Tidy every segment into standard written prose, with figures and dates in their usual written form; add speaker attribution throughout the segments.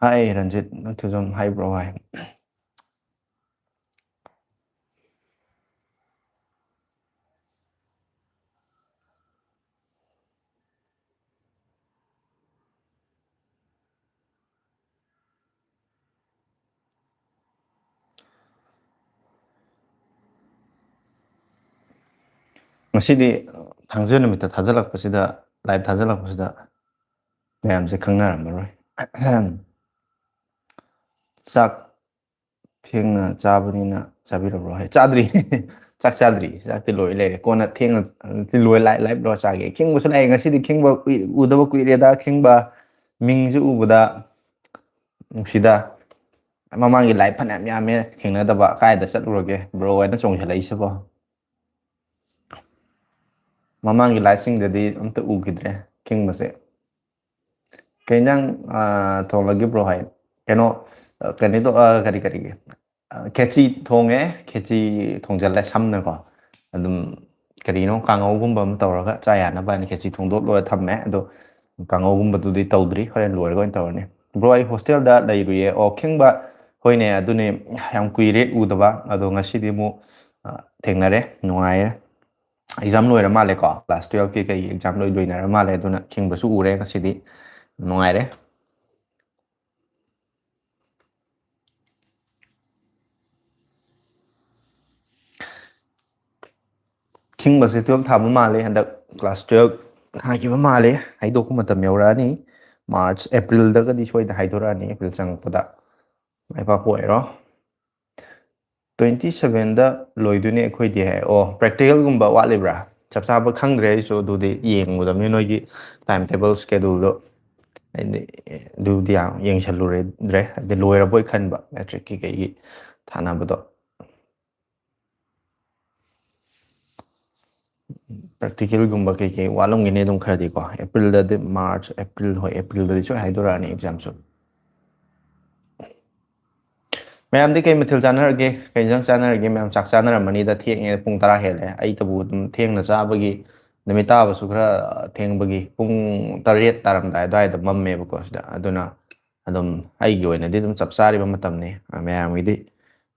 Speaker 1: Hi Ranjit, nagtuzom hi bro hi. Masidi thangje numita thajalakpasida live thajalakpasida mayamse khangnarammaroi. Chak thengna chabanina chabirabro hai. Chadri chak chadri chak ti loi lere kona thengna ti loi live ro chage. Khingba sun ai ngasidi khingba udaba kuireda khingba mingju ubada sida mamangi live phanam yame thengnadaba kaida chatluroge bro aina chongshalaisebo. Mamangi live singdadi amta ugidre khingba se. Kainyang thong lagi bro hai. Kano kani to kari ge. Kechi thonge kechi thongjale samna ko. Adum kari no kangau gumba am tawraga chayana ba ni kechi thongdot lo thamme ado kangau gumba tu di tawdri horen loir go tawne. Bro ai hostel da lairuye o khingba hoine adune yam kuire udaba ado ngasi di mu thengnare nungai exam loira male ko class 12 ke kai exam loinara male aduna khingba su ure ngasi di nungai ꯈꯤꯡꯕꯁꯦ 12 ꯊꯥꯕ ꯃꯥꯜꯂꯦ ꯍꯟꯗꯛ class 12 ꯊꯥꯈꯤꯕ ꯃꯥꯜꯂꯦ ꯍꯥꯏꯗꯣꯛꯄ ꯃꯇꯝ ꯌꯧꯔꯛꯑꯅꯤ March ꯑꯦꯄ꯭ꯔꯤꯜꯗꯒꯗꯤ ꯁꯣꯏꯗ ꯍꯥꯏꯗꯣꯔꯛꯑꯅꯤ April ꯆꯪꯉꯛꯄꯗ ꯃꯥꯏ ꯄꯥꯛꯄ ꯑꯣꯏꯔꯣ 27ꯗ ꯂꯣꯏꯗꯣꯏꯅꯦ ꯑꯩꯈꯣꯏꯗꯤ ꯍꯥꯏ ꯑꯣ ꯄ꯭ꯔꯦꯛꯇꯤꯀꯦꯜꯒꯨꯝꯕ ꯋꯥꯠꯂꯤꯕ꯭ꯔꯥ ꯆꯞ ꯆꯥꯕ ꯈꯪꯗ꯭ꯔꯦ ꯑꯩꯁꯨ ꯑꯗꯨꯗꯤ ꯌꯦꯡꯉꯨꯗꯕꯅꯤ ꯅꯣꯏꯒꯤ ꯇꯥꯏꯝ ꯇꯦꯕꯜ ꯁ꯭ꯀꯦꯗꯨꯜꯗꯣ ꯍꯥꯏꯗꯤ ꯑꯗꯨꯗꯤ ꯌꯥꯝ ꯌꯦꯡꯁꯜꯂꯨꯔꯦ ꯍꯥꯏꯗꯤ ꯂꯣꯏꯔꯕꯣꯏ ꯈꯟꯕ ꯃꯦꯇ꯭ꯔꯤꯛꯀꯤ ꯀꯩꯒꯤ ꯊꯥꯅꯕꯗꯣ ꯄ꯭ꯔꯦꯛꯇꯤꯀꯦꯜꯒꯨꯝꯕ ꯀꯩꯀꯩ ꯋꯥꯠꯂꯝꯒꯅꯤ ꯑꯗꯨꯝ ꯈꯔꯗꯤꯀꯣ ꯑꯦꯄ꯭ꯔꯤꯜꯗꯗꯤ ꯃꯥꯔꯆ ꯑꯦꯄ꯭ꯔꯤꯜ ꯍꯣꯏ ꯑꯦꯄ꯭ꯔꯤꯜꯗꯗꯤ ꯁꯣꯏ ꯍꯥꯏꯗꯣꯔꯛꯑꯅꯤ ꯑꯦꯛꯖꯥꯝꯁꯨ ꯃꯌꯥꯝꯗꯤ ꯀꯩ ꯃꯊꯦꯜ ꯆꯥꯅꯔꯒꯦ ꯀꯩ ꯏꯟꯖꯥꯡ ꯆꯥꯅꯔꯒꯦ ꯃꯌꯥꯝ ꯆꯥꯛ ꯆꯥꯅꯔꯝꯃꯅꯤꯗ ꯊꯦꯡꯉꯦ ꯄꯨꯡ 10 ꯍꯦꯜꯂꯦ ꯑꯩꯇꯕꯨ ꯑꯗꯨꯝ ꯊꯦꯡꯅ ꯆꯥꯕꯒꯤ ꯅꯨꯃꯤꯠ ꯇꯥꯕꯁꯨ ꯈꯔ ꯊꯦꯡꯕꯒꯤ ꯄꯨꯡ 7 ꯇꯥꯔꯝꯗꯥꯏ ꯑꯗꯨꯋꯥꯏꯗ ꯃꯝꯃꯦꯕꯀꯣ ꯁꯤꯗ ꯑꯗꯨꯅ ꯑꯗꯨꯝ ꯑꯩꯒꯤ ꯑꯣꯏꯅꯗꯤ ꯑꯗꯨꯝ ꯆꯞ ꯆꯥꯔꯤꯕ ꯃꯇꯝꯅꯤ ꯃꯌꯥꯝꯒꯤꯗꯤ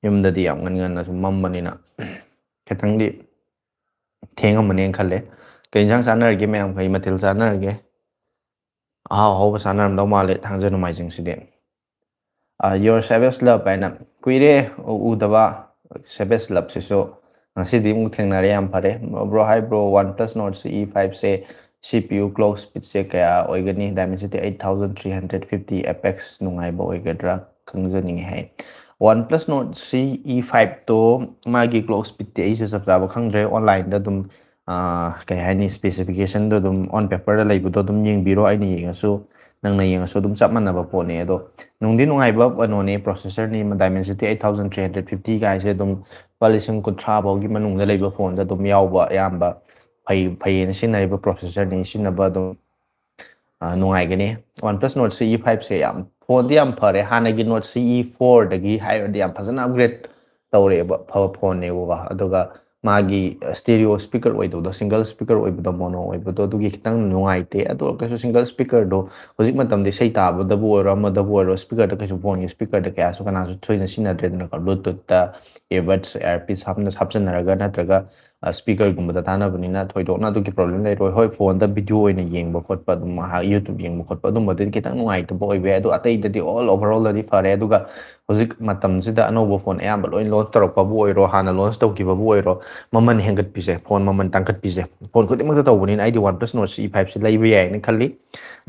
Speaker 1: ꯌꯨꯝꯗꯗꯤ ꯌꯥꯝ ꯉꯟꯅ ꯁꯨꯝ ꯃꯝꯕꯅꯤꯅ ꯈꯤꯇꯪꯗꯤ ꯊꯦꯡꯉꯝꯃꯅꯦꯅ ꯈꯜꯂꯦ ꯀꯩ ꯏꯟꯖꯥꯡ ꯆꯥꯅꯔꯒꯦ ꯃꯌꯥꯝ ꯀꯩ ꯃꯊꯦꯜ ꯆꯥꯅꯔꯒꯦ ꯑꯍꯥꯎ ꯑꯍꯥꯎꯕ ꯆꯥꯅꯔꯝꯗꯧ ꯃꯥꯜꯂꯦ ꯊꯥꯡꯖ ꯅꯣꯡꯃꯥꯏꯖꯤꯡꯁꯤꯗꯤ ꯌꯣꯔ ꯁꯦꯚꯦꯁ ꯂꯞ ꯍꯥꯏꯅ ꯀꯨꯏꯔꯦ ꯎꯗꯕ ꯁꯦꯚꯦꯁ ꯂꯞꯁꯤꯁꯨ ꯉꯁꯤꯗꯤ ꯑꯃꯨꯛ ꯊꯦꯡꯅꯔꯦ ꯌꯥꯝ ꯐꯔꯦ bro hi bro one plus note ꯁꯤ ꯐꯥꯏꯚꯁꯦ CPU ꯀ꯭ꯂꯣꯛ ꯁ꯭ꯄꯤꯠꯁꯦ ꯀꯌꯥ ꯑꯣꯏꯒꯅꯤ ꯗꯥꯏꯃꯦꯟꯁꯤꯇꯤ 8350 ꯑꯦꯄꯦꯛꯁ ꯅꯨꯡꯉꯥꯏꯕ ꯑꯣꯏꯒꯗ꯭ꯔꯥ ꯈꯪꯖꯅꯤꯡꯉꯤ ꯍꯥꯏ ꯋꯥꯟ ꯄ꯭ꯂꯁ ꯅꯣꯠ CE5ꯇꯣ ꯃꯥꯒꯤ ꯀ꯭ꯂꯣꯛ ꯁ꯭ꯄꯤꯠꯇꯤ ꯑꯩꯁꯨ ꯆꯞ ꯆꯥꯕ ꯈꯪꯗ꯭ꯔꯦ ꯑꯣꯟꯂꯥꯏꯟꯗ ꯑꯗꯨꯝ ꯀꯩ ꯍꯥꯏꯅꯤ ꯁ꯭ꯄꯦꯁꯤꯐꯤꯀꯦꯁꯟꯗꯣ ꯑꯗꯨꯝ ꯑꯣꯟ ꯄꯦꯄꯔꯗ ꯂꯩꯕꯗꯣ ꯑꯗꯨꯝ ꯌꯦꯡꯕꯤꯔꯣ ꯑꯩꯅ ꯌꯦꯡꯉꯁꯨ ꯅꯪꯅ ꯌꯦꯡꯉꯁꯨ ꯑꯗꯨꯝ ꯆꯞ ꯃꯥꯟꯅꯕ ꯄꯣꯠꯅꯦ ꯑꯗꯣ ꯅꯨꯡꯗꯤ ꯅꯨꯡꯉꯥꯏꯕ ꯀꯩꯅꯣꯅꯦ ꯄ꯭ꯔꯣꯁꯦꯁꯔꯅꯤ ꯗꯥꯏꯃꯦꯟꯁꯤꯇꯤ 8350 ꯀꯥꯏꯁꯦ ꯑꯗꯨꯝ ꯂꯨꯄꯥ 30,000 ꯐꯥꯎꯒꯤ ꯃꯅꯨꯡꯗ ꯂꯩꯕ ꯐꯣꯟꯗ ꯑꯗꯨꯝ ꯌꯥꯎꯕ ꯑꯌꯥꯝꯕ ꯐꯩꯌꯦꯅ ꯁꯤꯖꯤꯟꯅꯔꯤꯕ ꯄ꯭ꯔꯣꯁꯦꯁꯔꯅꯤ ꯁꯤꯖꯤꯟꯅꯕ ꯑꯗꯨꯝ ꯅꯨꯡꯉꯥꯏꯒꯅꯤ ꯋꯥꯟ ꯄ꯭ꯂꯁ ꯅꯣꯠ CE5ꯁꯦ ꯌꯥꯝ ꯐꯣꯟꯗꯤ ꯌꯥꯝ ꯐꯔꯦ ꯍꯥꯟꯅꯒꯤ ꯅꯣꯠ CE4ꯗꯒꯤ ꯍꯥꯏꯔꯗꯤ ꯌꯥꯝ ꯐꯖꯅ ꯑꯞꯒ꯭ꯔꯦꯗ ꯇꯧꯔꯛꯑꯦꯕ ꯐꯕ ꯐꯣꯟꯅꯦꯕꯀꯣ ꯑꯗꯨꯒ ꯃꯥꯒꯤ ꯁ꯭ꯇꯦꯔꯤꯑꯣ ꯁ꯭ꯄꯤꯀꯔ ꯑꯣꯏꯗꯕꯗꯣ ꯁꯤꯡꯒꯜ ꯁ꯭ꯄꯤꯀꯔ ꯑꯣꯏꯕꯗꯣ ꯃꯣꯅꯣ ꯑꯣꯏꯕꯗꯣ ꯑꯗꯨꯒꯤ ꯈꯤꯇꯪ ꯅꯨꯡꯉꯥꯏꯇꯦ ꯑꯗꯨ ꯑꯣꯏꯔꯒꯁꯨ ꯁꯤꯡꯒꯜ ꯁ꯭ꯄꯤꯀꯔꯗꯣ ꯍꯧꯖꯤꯛ ꯃꯇꯝꯗꯤ ꯏꯁꯩ ꯇꯥꯕꯗꯕꯨ ꯑꯣꯏꯔꯣ ꯑꯃꯗꯕꯨ ꯑꯣꯏꯔꯣ ꯁ꯭ꯄꯤꯀꯔꯗ ꯀꯩꯁꯨ ꯐꯣꯟꯒꯤ ꯁ꯭ꯄꯤꯀꯔꯗ ꯀꯌꯥꯁꯨ ꯀꯅꯥꯁꯨ ꯊꯣꯏꯅ ꯁꯤꯖꯤꯟꯅꯗ꯭ꯔꯦꯗꯅꯀꯣ ꯕ꯭ꯂꯨꯇꯨꯠꯇ ꯏꯌꯔꯕꯠꯁ ꯏꯌꯥꯔꯄꯤꯁ ꯍꯥꯞꯆꯟꯅꯔꯒ ꯅꯠꯇ꯭ꯔꯒ ꯁ꯭ꯄꯤꯀꯔꯒꯨꯝꯕꯗ ꯇꯥꯟꯅꯕꯅꯤꯅ ꯊꯣꯏꯗꯣꯛꯅ ꯑꯗꯨꯒꯤ ꯄ꯭ꯔꯣꯕ꯭ꯂꯦꯝ ꯂꯩꯔꯣꯏ ꯍꯣꯏ ꯐꯣꯟꯗ ꯚꯤꯗꯤꯑꯣ ꯑꯣꯏꯅ ꯌꯦꯡꯕ ꯈꯣꯠꯄ ꯑꯗꯨꯝ ꯌꯨꯇ꯭ꯌꯨꯕ ꯌꯦꯡꯕ ꯈꯣꯠꯄ ꯑꯗꯨꯝꯕꯗꯗꯤ ꯈꯤꯇꯪ ꯅꯨꯡꯉꯥꯏꯇꯕ ꯑꯣꯏꯕ ꯌꯥꯏ ꯑꯗꯣ ꯑꯇꯩꯗꯗꯤ ꯑꯣꯚꯔꯑꯣꯜꯗꯗꯤ ꯐꯔꯦ ꯑꯗꯨꯒ ꯍꯧꯖꯤꯛ ꯃꯇꯝꯁꯤꯗ ꯑꯅꯧꯕ ꯐꯣꯟ ꯑꯌꯥꯝꯕ ꯂꯣꯏ ꯂꯣꯟꯆ ꯇꯧꯔꯛꯄꯕꯨ ꯑꯣꯏꯔꯣ ꯍꯥꯟꯅ ꯂꯣꯟꯆ ꯇꯧꯈꯤꯕꯕꯨ ꯑꯣꯏꯔꯣ ꯃꯃꯜ ꯍꯦꯟꯒꯠꯄꯤꯁꯦ ꯐꯣꯟ ꯃꯃꯜ ꯇꯥꯡꯈꯠꯄꯤꯁꯦ ꯐꯣꯟ ꯈꯨꯗꯤꯡꯃꯛꯇ ꯇꯧꯕꯅꯤꯅ ꯑꯩꯗꯤ ꯋꯥꯟ ꯄ꯭ꯂꯁ ꯅꯣꯠ CE5ꯁꯤ ꯂꯩꯕ ꯌꯥꯏꯅ ꯈꯜꯂꯤ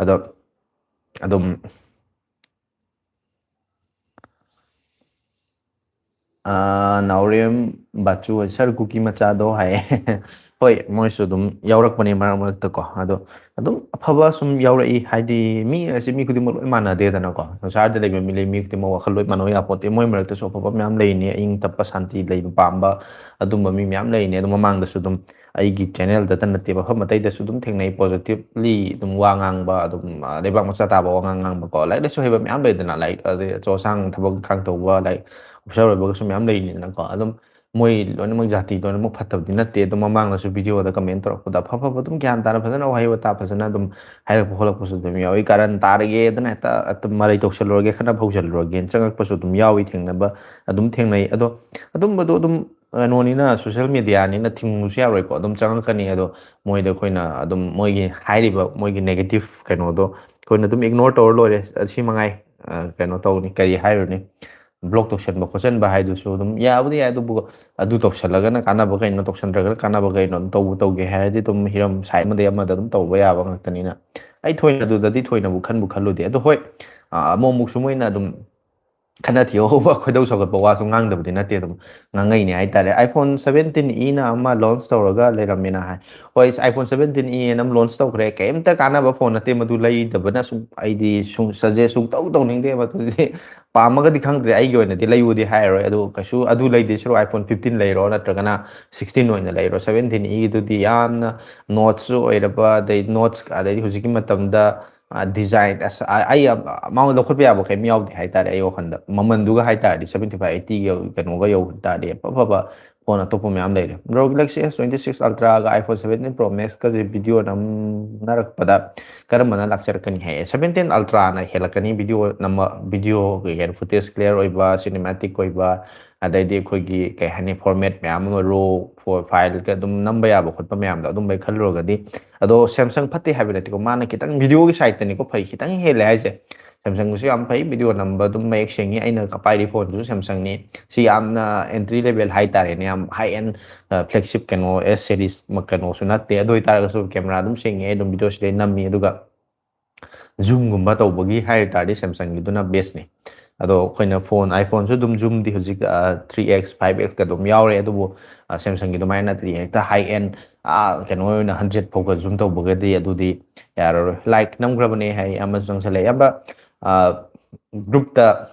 Speaker 1: ꯑꯗꯣ ꯑꯗꯨꯝ ꯅꯥꯎꯔꯦꯝ ꯕꯥꯆꯨ ꯁꯔ ꯀꯨꯀꯤ ꯃꯆꯥꯗꯣ ꯍꯥꯏꯌꯦ ꯍꯣꯏ ꯃꯣꯏꯁꯨ ꯑꯗꯨꯝ ꯌꯥꯎꯔꯛꯄꯅꯦ ꯃꯔꯛ ꯃꯔꯛꯇꯀꯣ ꯑꯗꯣ ꯑꯗꯨꯝ ꯑꯐꯕ ꯁꯨꯝ ꯌꯥꯎꯔꯛꯏ ꯍꯥꯏꯗꯤ ꯃꯤ ꯑꯁꯤ ꯃꯤ ꯈꯨꯗꯤꯡꯃꯛ ꯂꯣꯏ ꯃꯥꯟꯅꯗꯦꯗꯅꯀꯣ ꯁꯪꯁꯥꯔꯗ ꯂꯩꯕ ꯃꯤ ꯂꯩ ꯃꯤ ꯈꯨꯗꯤꯡꯃꯛ ꯋꯥꯈꯜ ꯂꯣꯏ ꯃꯥꯟꯅꯕ ꯌꯥꯄꯣꯠꯇꯦ ꯃꯣꯏ ꯃꯔꯛꯇꯁꯨ ꯑꯐꯕ ꯃꯌꯥꯝ ꯂꯩꯅꯤ ꯑꯏꯪ ꯇꯞꯄ ꯁꯥꯟꯇꯤ ꯂꯩꯕ ꯄꯥꯝꯕ ꯑꯗꯨꯝꯕ ꯃꯤ ꯃꯌꯥꯝ ꯂꯩꯅꯤ ꯑꯗꯨ ꯃꯃꯥꯡꯗꯁꯨ ꯑꯗꯨꯝ ꯑꯩꯒꯤ ꯆꯦꯅꯦꯜꯗꯇ ꯅꯠꯇꯦ ꯃꯐꯝ ꯑꯇꯩꯗꯁꯨ ꯑꯗꯨꯝ ꯊꯦꯡꯅꯩ ꯄꯣꯖꯤꯇꯤꯕꯂꯤ ꯑꯗꯨꯝ ꯋꯥ ꯉꯥꯡꯕ ꯑꯗꯨꯝ ꯂꯩꯕꯥꯛ ꯃꯆꯥ ꯇꯥꯕ ꯋꯥ ꯉꯥꯡꯕ ꯀꯣ ꯂꯥꯏꯔꯤꯛ ꯂꯥꯏꯁꯨ ꯍꯩꯕ ꯃꯌꯥꯝ ꯂꯩꯗꯅ ꯂꯥꯏꯔꯤꯛ ꯑꯗꯩ ꯑꯆꯧ ꯑꯁꯥꯡ ꯊꯕꯛ ꯏꯪꯈꯥꯡ ꯇꯧꯕ ꯂꯥꯏꯛ ꯑꯣꯐꯤꯁꯥꯔ ꯑꯣꯏꯕꯒꯁꯨ ꯃꯌꯥꯝ ꯂꯩꯔꯤꯅꯤꯅꯀꯣ ꯑꯗꯨꯝ ꯃꯣꯏ ꯂꯣꯏꯅꯃꯛ ꯖꯥꯇꯤ ꯂꯣꯏꯅꯃꯛ ꯐꯠꯇꯕꯗꯤ ꯅꯠꯇꯦ ꯑꯗꯨꯝ ꯃꯃꯥꯡꯗꯁꯨ ꯚꯤꯗꯤꯑꯣꯗ ꯀꯃꯦꯟ ꯇꯧꯔꯛꯄꯗ ꯑꯐꯕ ꯑꯗꯨꯝ ꯒ꯭ꯌꯥꯟ ꯇꯥꯅ ꯐꯖꯅ ꯋꯥꯍꯩ ꯋꯥꯇꯥ ꯐꯖꯅ ꯑꯗꯨꯝ ꯍꯥꯏꯔꯛꯄ ꯈꯣꯠꯂꯛꯄꯁꯨ ꯑꯗꯨꯝ ꯌꯥꯎꯏ ꯀꯥꯔꯟ ꯇꯥꯔꯒꯦꯗꯅ ꯍꯦꯛꯇ ꯃꯔꯩ ꯇꯧꯁꯜꯂꯨꯔꯒꯦ ꯈꯠꯅꯕ ꯍꯧꯖꯜꯂꯨꯔꯒꯦꯅ ꯆꯪꯉꯛꯄꯁꯨ ꯑꯗꯨꯝ ꯌꯥꯎꯏ ꯊꯦꯡꯅꯕ ꯑꯗꯨꯝ ꯊꯦꯡꯅꯩ ꯑꯗꯣ ꯑꯗꯨꯝꯕꯗꯣ ꯑꯗꯨꯝ ꯀꯩꯅꯣꯅꯤꯅ ꯁꯣꯁꯦꯜ ꯃꯦꯗꯤꯌꯥꯅꯤꯅ ꯊꯤꯡꯉꯨꯁꯨ ꯌꯥꯔꯣꯏꯀꯣ ꯑꯗꯨꯝ ꯆꯪꯉꯛꯀꯅꯤ ꯑꯗꯣ ꯃꯣꯏꯗ ꯑꯩꯈꯣꯏꯅ ꯑꯗꯨꯝ ꯃꯣꯏꯒꯤ ꯍꯥꯏꯔꯤꯕ ꯃꯣꯏꯒꯤ ꯅꯦꯒꯦꯇꯤቭ ꯀꯩꯅꯣꯗꯣ ꯑꯩꯈꯣꯏꯅ ꯑꯗꯨꯝ ꯏꯒꯅꯣꯔ ꯇꯧꯔ ꯂꯣꯏꯔꯦ ꯑꯁꯤ ꯃꯉꯥꯏ ꯀꯩꯅꯣ ꯇꯧꯅꯤ ꯀꯔꯤ ꯍꯥꯏꯔꯨꯅꯤ ꯕ꯭ꯂꯣꯛ ꯇꯧꯁꯟꯕ ꯈꯣꯠꯆꯟꯕ ꯍꯥꯏꯗꯨꯁꯨ ꯑꯗꯨꯝ ꯌꯥꯕꯨꯗꯤ ꯌꯥꯏ ꯑꯗꯨꯕꯨ ꯑꯗꯨ ꯇꯧꯁꯜꯂꯒꯅ ꯀꯥꯟꯅꯕ ꯀꯩꯅꯣ ꯇꯧꯁꯟꯗ꯭ꯔꯒꯅ ꯀꯥꯟꯅꯕ ꯀꯩꯅꯣ ꯑꯗꯨꯝ ꯇꯧꯒꯦ ꯍꯥꯏꯔꯗꯤ ꯑꯗꯨꯝ ꯍꯤꯔꯝ ꯁꯥꯏꯠ ꯑꯃꯗꯒꯤ ꯑꯃꯗ ꯑꯗꯨꯝ ꯇꯧꯕ ꯌꯥꯕ ꯉꯥꯛꯇꯅꯤꯅ ꯑꯩ ꯊꯣꯏꯅ ꯑꯗꯨꯗꯗꯤ ꯊꯣꯏꯅꯕꯨ ꯈꯜꯂꯨꯗꯦ ꯑꯗꯣ ꯍꯣꯏ ꯑꯃꯨꯛ ꯑꯃꯨꯛꯁꯨ ꯃꯣꯏꯅ ꯑꯗꯨꯝ ꯈꯠꯅ ꯊꯤꯍꯧꯕ ꯈꯣꯏꯗꯧ ꯁꯧꯒꯠꯄ ꯋꯥꯁꯨ ꯉꯥꯡꯗꯕꯗꯤ ꯅꯠꯇꯦ ꯑꯗꯨꯝ ꯉꯥꯡꯉꯩꯅꯦ ꯍꯥꯏꯇꯥꯔꯦ ꯑꯥꯏꯐꯣꯟ 17E ꯑꯃ ꯂꯣꯟꯆ ꯇꯧꯔꯒ ꯂꯩꯔꯝꯃꯦꯅ ꯍꯥꯏ ꯍꯣꯏ ꯑꯥꯏꯐꯣꯟ 17E ꯑꯃ ꯂꯣꯟꯆ ꯇꯧꯈ꯭ꯔꯦ ꯀꯩꯝꯇ ꯀꯥꯟꯅꯕ ꯐꯣꯟ ꯅꯠꯇꯦ ꯃꯗꯨ ꯂꯩꯗꯕꯅ ꯑꯩꯗꯤ ꯁꯖꯦꯁ ꯁꯨꯡꯇꯧ ꯇꯧꯅꯤꯡꯗꯦ ꯃꯗꯨꯗꯤ ꯄꯥꯝꯃꯒꯗꯤ ꯈꯪꯗ꯭ꯔꯦ ꯑꯩꯒꯤ ꯑꯣꯏꯅꯗꯤ ꯂꯩꯌꯨꯗꯤ ꯍꯥꯏꯔꯔꯣꯏ ꯑꯗꯨ ꯀꯩꯁꯨ ꯑꯗꯨ ꯂꯩꯗꯣꯏ ꯁꯔꯨꯛ iPhone 15 ꯂꯩꯔꯣ ꯅꯠꯇ꯭ꯔꯒꯅ 16 ꯑꯣꯏꯅ ꯂꯩꯔꯣ 17E ꯌꯥꯝꯅ ꯅꯣꯠꯁꯨ ꯑꯣꯏꯔꯕ ꯑꯗꯩ ꯅꯣꯠꯁ ꯑꯗꯩꯗꯤ ꯍꯧꯖꯤꯛꯀꯤ ꯃꯇꯝꯗ ꯗꯤꯖꯥꯏꯟ ꯑꯩ ꯃꯉꯣꯟꯗ ꯂꯧꯈꯠꯄ ꯌꯥꯕ ꯀꯩꯝ ꯌꯥꯎꯗꯦ ꯍꯥꯏꯇꯥꯔꯦ ꯑꯩ ꯋꯥꯈꯟꯗ ꯃꯃꯟꯗꯨꯒ ꯍꯥꯏꯇꯥꯔꯗꯤ 75-80ꯒ ꯀꯩꯅꯣꯒ ꯌꯧ ꯇꯥꯔꯗꯤ ꯑꯐꯕ ꯐꯣꯟ ꯑꯇꯣꯞꯄ ꯃꯌꯥꯝ ꯂꯩꯔꯦ ꯒ꯭ꯂꯦꯛꯁꯤ S26 Ultraꯒ iPhone 17 Pro Maxꯀꯁꯦ ꯚꯤꯗꯤꯑꯣ ꯅꯝꯅꯔꯛꯄꯗ ꯀꯔꯝꯕꯅ ꯂꯥꯛꯆꯔꯛꯀꯅꯤ ꯍꯥꯏꯌꯦ 17 Ultraꯅ ꯍꯦꯜꯂꯛꯀꯅꯤ ꯚꯤꯗꯤꯑꯣ ꯀꯩ ꯐꯨꯇꯦꯖ ꯀ꯭ꯂꯤꯌꯔ ꯑꯣꯏꯕ ꯁꯤꯅꯦꯃꯦꯇꯤꯛ ꯑꯣꯏꯕ ꯑꯗꯩꯗꯤ ꯑꯩꯈꯣꯏꯒꯤ ꯀꯩ ꯍꯥꯏꯅꯤ ꯐꯣꯔꯃꯦꯠ ꯃꯌꯥꯝ ꯑꯃ ꯔꯣ ꯐꯥꯏꯜꯒ ꯑꯗꯨꯝ ꯅꯝꯕ ꯌꯥꯕ ꯈꯣꯠꯄ ꯃꯌꯥꯝꯗꯣ ꯑꯗꯨꯝꯕꯩ ꯈꯜꯂꯨꯔꯒꯗꯤ ꯑꯗꯣ ꯁꯦꯝꯁꯪ ꯐꯠꯇꯦ ꯍꯥꯏꯕ ꯅꯠꯇꯦꯀꯣ ꯃꯥꯅ ꯈꯤꯇꯪ ꯚꯤꯗꯤꯑꯣꯒꯤ ꯁꯥꯏꯠꯇꯅꯤꯀꯣ ꯐꯩ ꯈꯤꯇꯪ ꯍꯦꯜꯂꯦ ꯍꯥꯏꯁꯦ ꯁꯦꯝꯁꯪꯒꯤꯁꯨ ꯌꯥꯝ ꯐꯩ ꯚꯤꯗꯤꯑꯣ ꯅꯝꯕ ꯑꯗꯨꯝ ꯃꯌꯦꯛ ꯁꯦꯡꯉꯤ ꯑꯩꯅ ꯄꯥꯏꯔꯤ ꯐꯣꯟꯗꯨꯁꯨ ꯁꯦꯝꯁꯪꯅꯤ ꯁꯤ ꯌꯥꯝꯅ ꯑꯦꯟꯇ꯭ꯔꯤ ꯂꯦꯚꯦꯜ ꯍꯥꯏꯇꯥꯔꯦꯅꯦ ꯌꯥꯝ ꯍꯥꯏ ꯑꯦꯟ ꯐ꯭ꯂꯦꯒꯁꯤꯞ ꯀꯩꯅꯣ S series ꯀꯩꯅꯣꯁꯨ ꯅꯠꯇꯦ ꯑꯗꯨ ꯑꯣꯏꯇꯥꯔꯒꯁꯨ ꯀꯦꯃꯦꯔꯥ ꯑꯗꯨꯝ ꯁꯦꯡꯉꯦ ꯑꯗꯨꯝ ꯚꯤꯗꯤꯑꯣ ꯁꯤꯗꯩ ꯅꯝꯃꯤ ꯑꯗꯨꯒ ꯖꯨꯝꯒꯨꯝꯕ ꯇꯧꯕꯒꯤ ꯍꯥꯏ ꯇꯥꯔꯗꯤ ꯁꯦꯝꯁꯪꯒꯤꯗꯨꯅ ꯕꯦꯁꯅꯤ ꯑꯗꯣ ꯑꯩꯈꯣꯏꯅ ꯐꯣꯟ ꯑꯥꯏꯐꯣꯟꯁꯨ ꯑꯗꯨꯝ ꯖꯨꯝꯗꯤ ꯍꯧꯖꯤꯛ 3x 5x ꯑꯗꯨꯝ ꯌꯥꯎꯔꯦ ꯑꯗꯨꯕꯨ ꯁꯦꯝꯁꯪꯒꯤ ꯑꯗꯨꯃꯥꯏꯅ ꯅꯠꯇ꯭ꯔꯤ ꯍꯦꯛꯇ ꯍꯥꯏ ꯑꯦꯟ ꯀꯩꯅꯣ ꯑꯣꯏꯅ 100 ꯐꯥꯎꯕ ꯖꯨꯝ ꯇꯧꯕꯒꯗꯤ ꯑꯗꯨꯗꯤ ꯌꯥꯔꯔꯣꯏ ꯂꯥꯏꯛ ꯅꯝꯈ꯭ꯔꯕꯅꯦ ꯍꯥꯏ ꯑꯃꯁꯨ ꯆꯪꯁꯜꯂꯛꯑꯦ ꯑꯌꯥꯝꯕ ꯒ꯭ꯔꯨꯞꯇ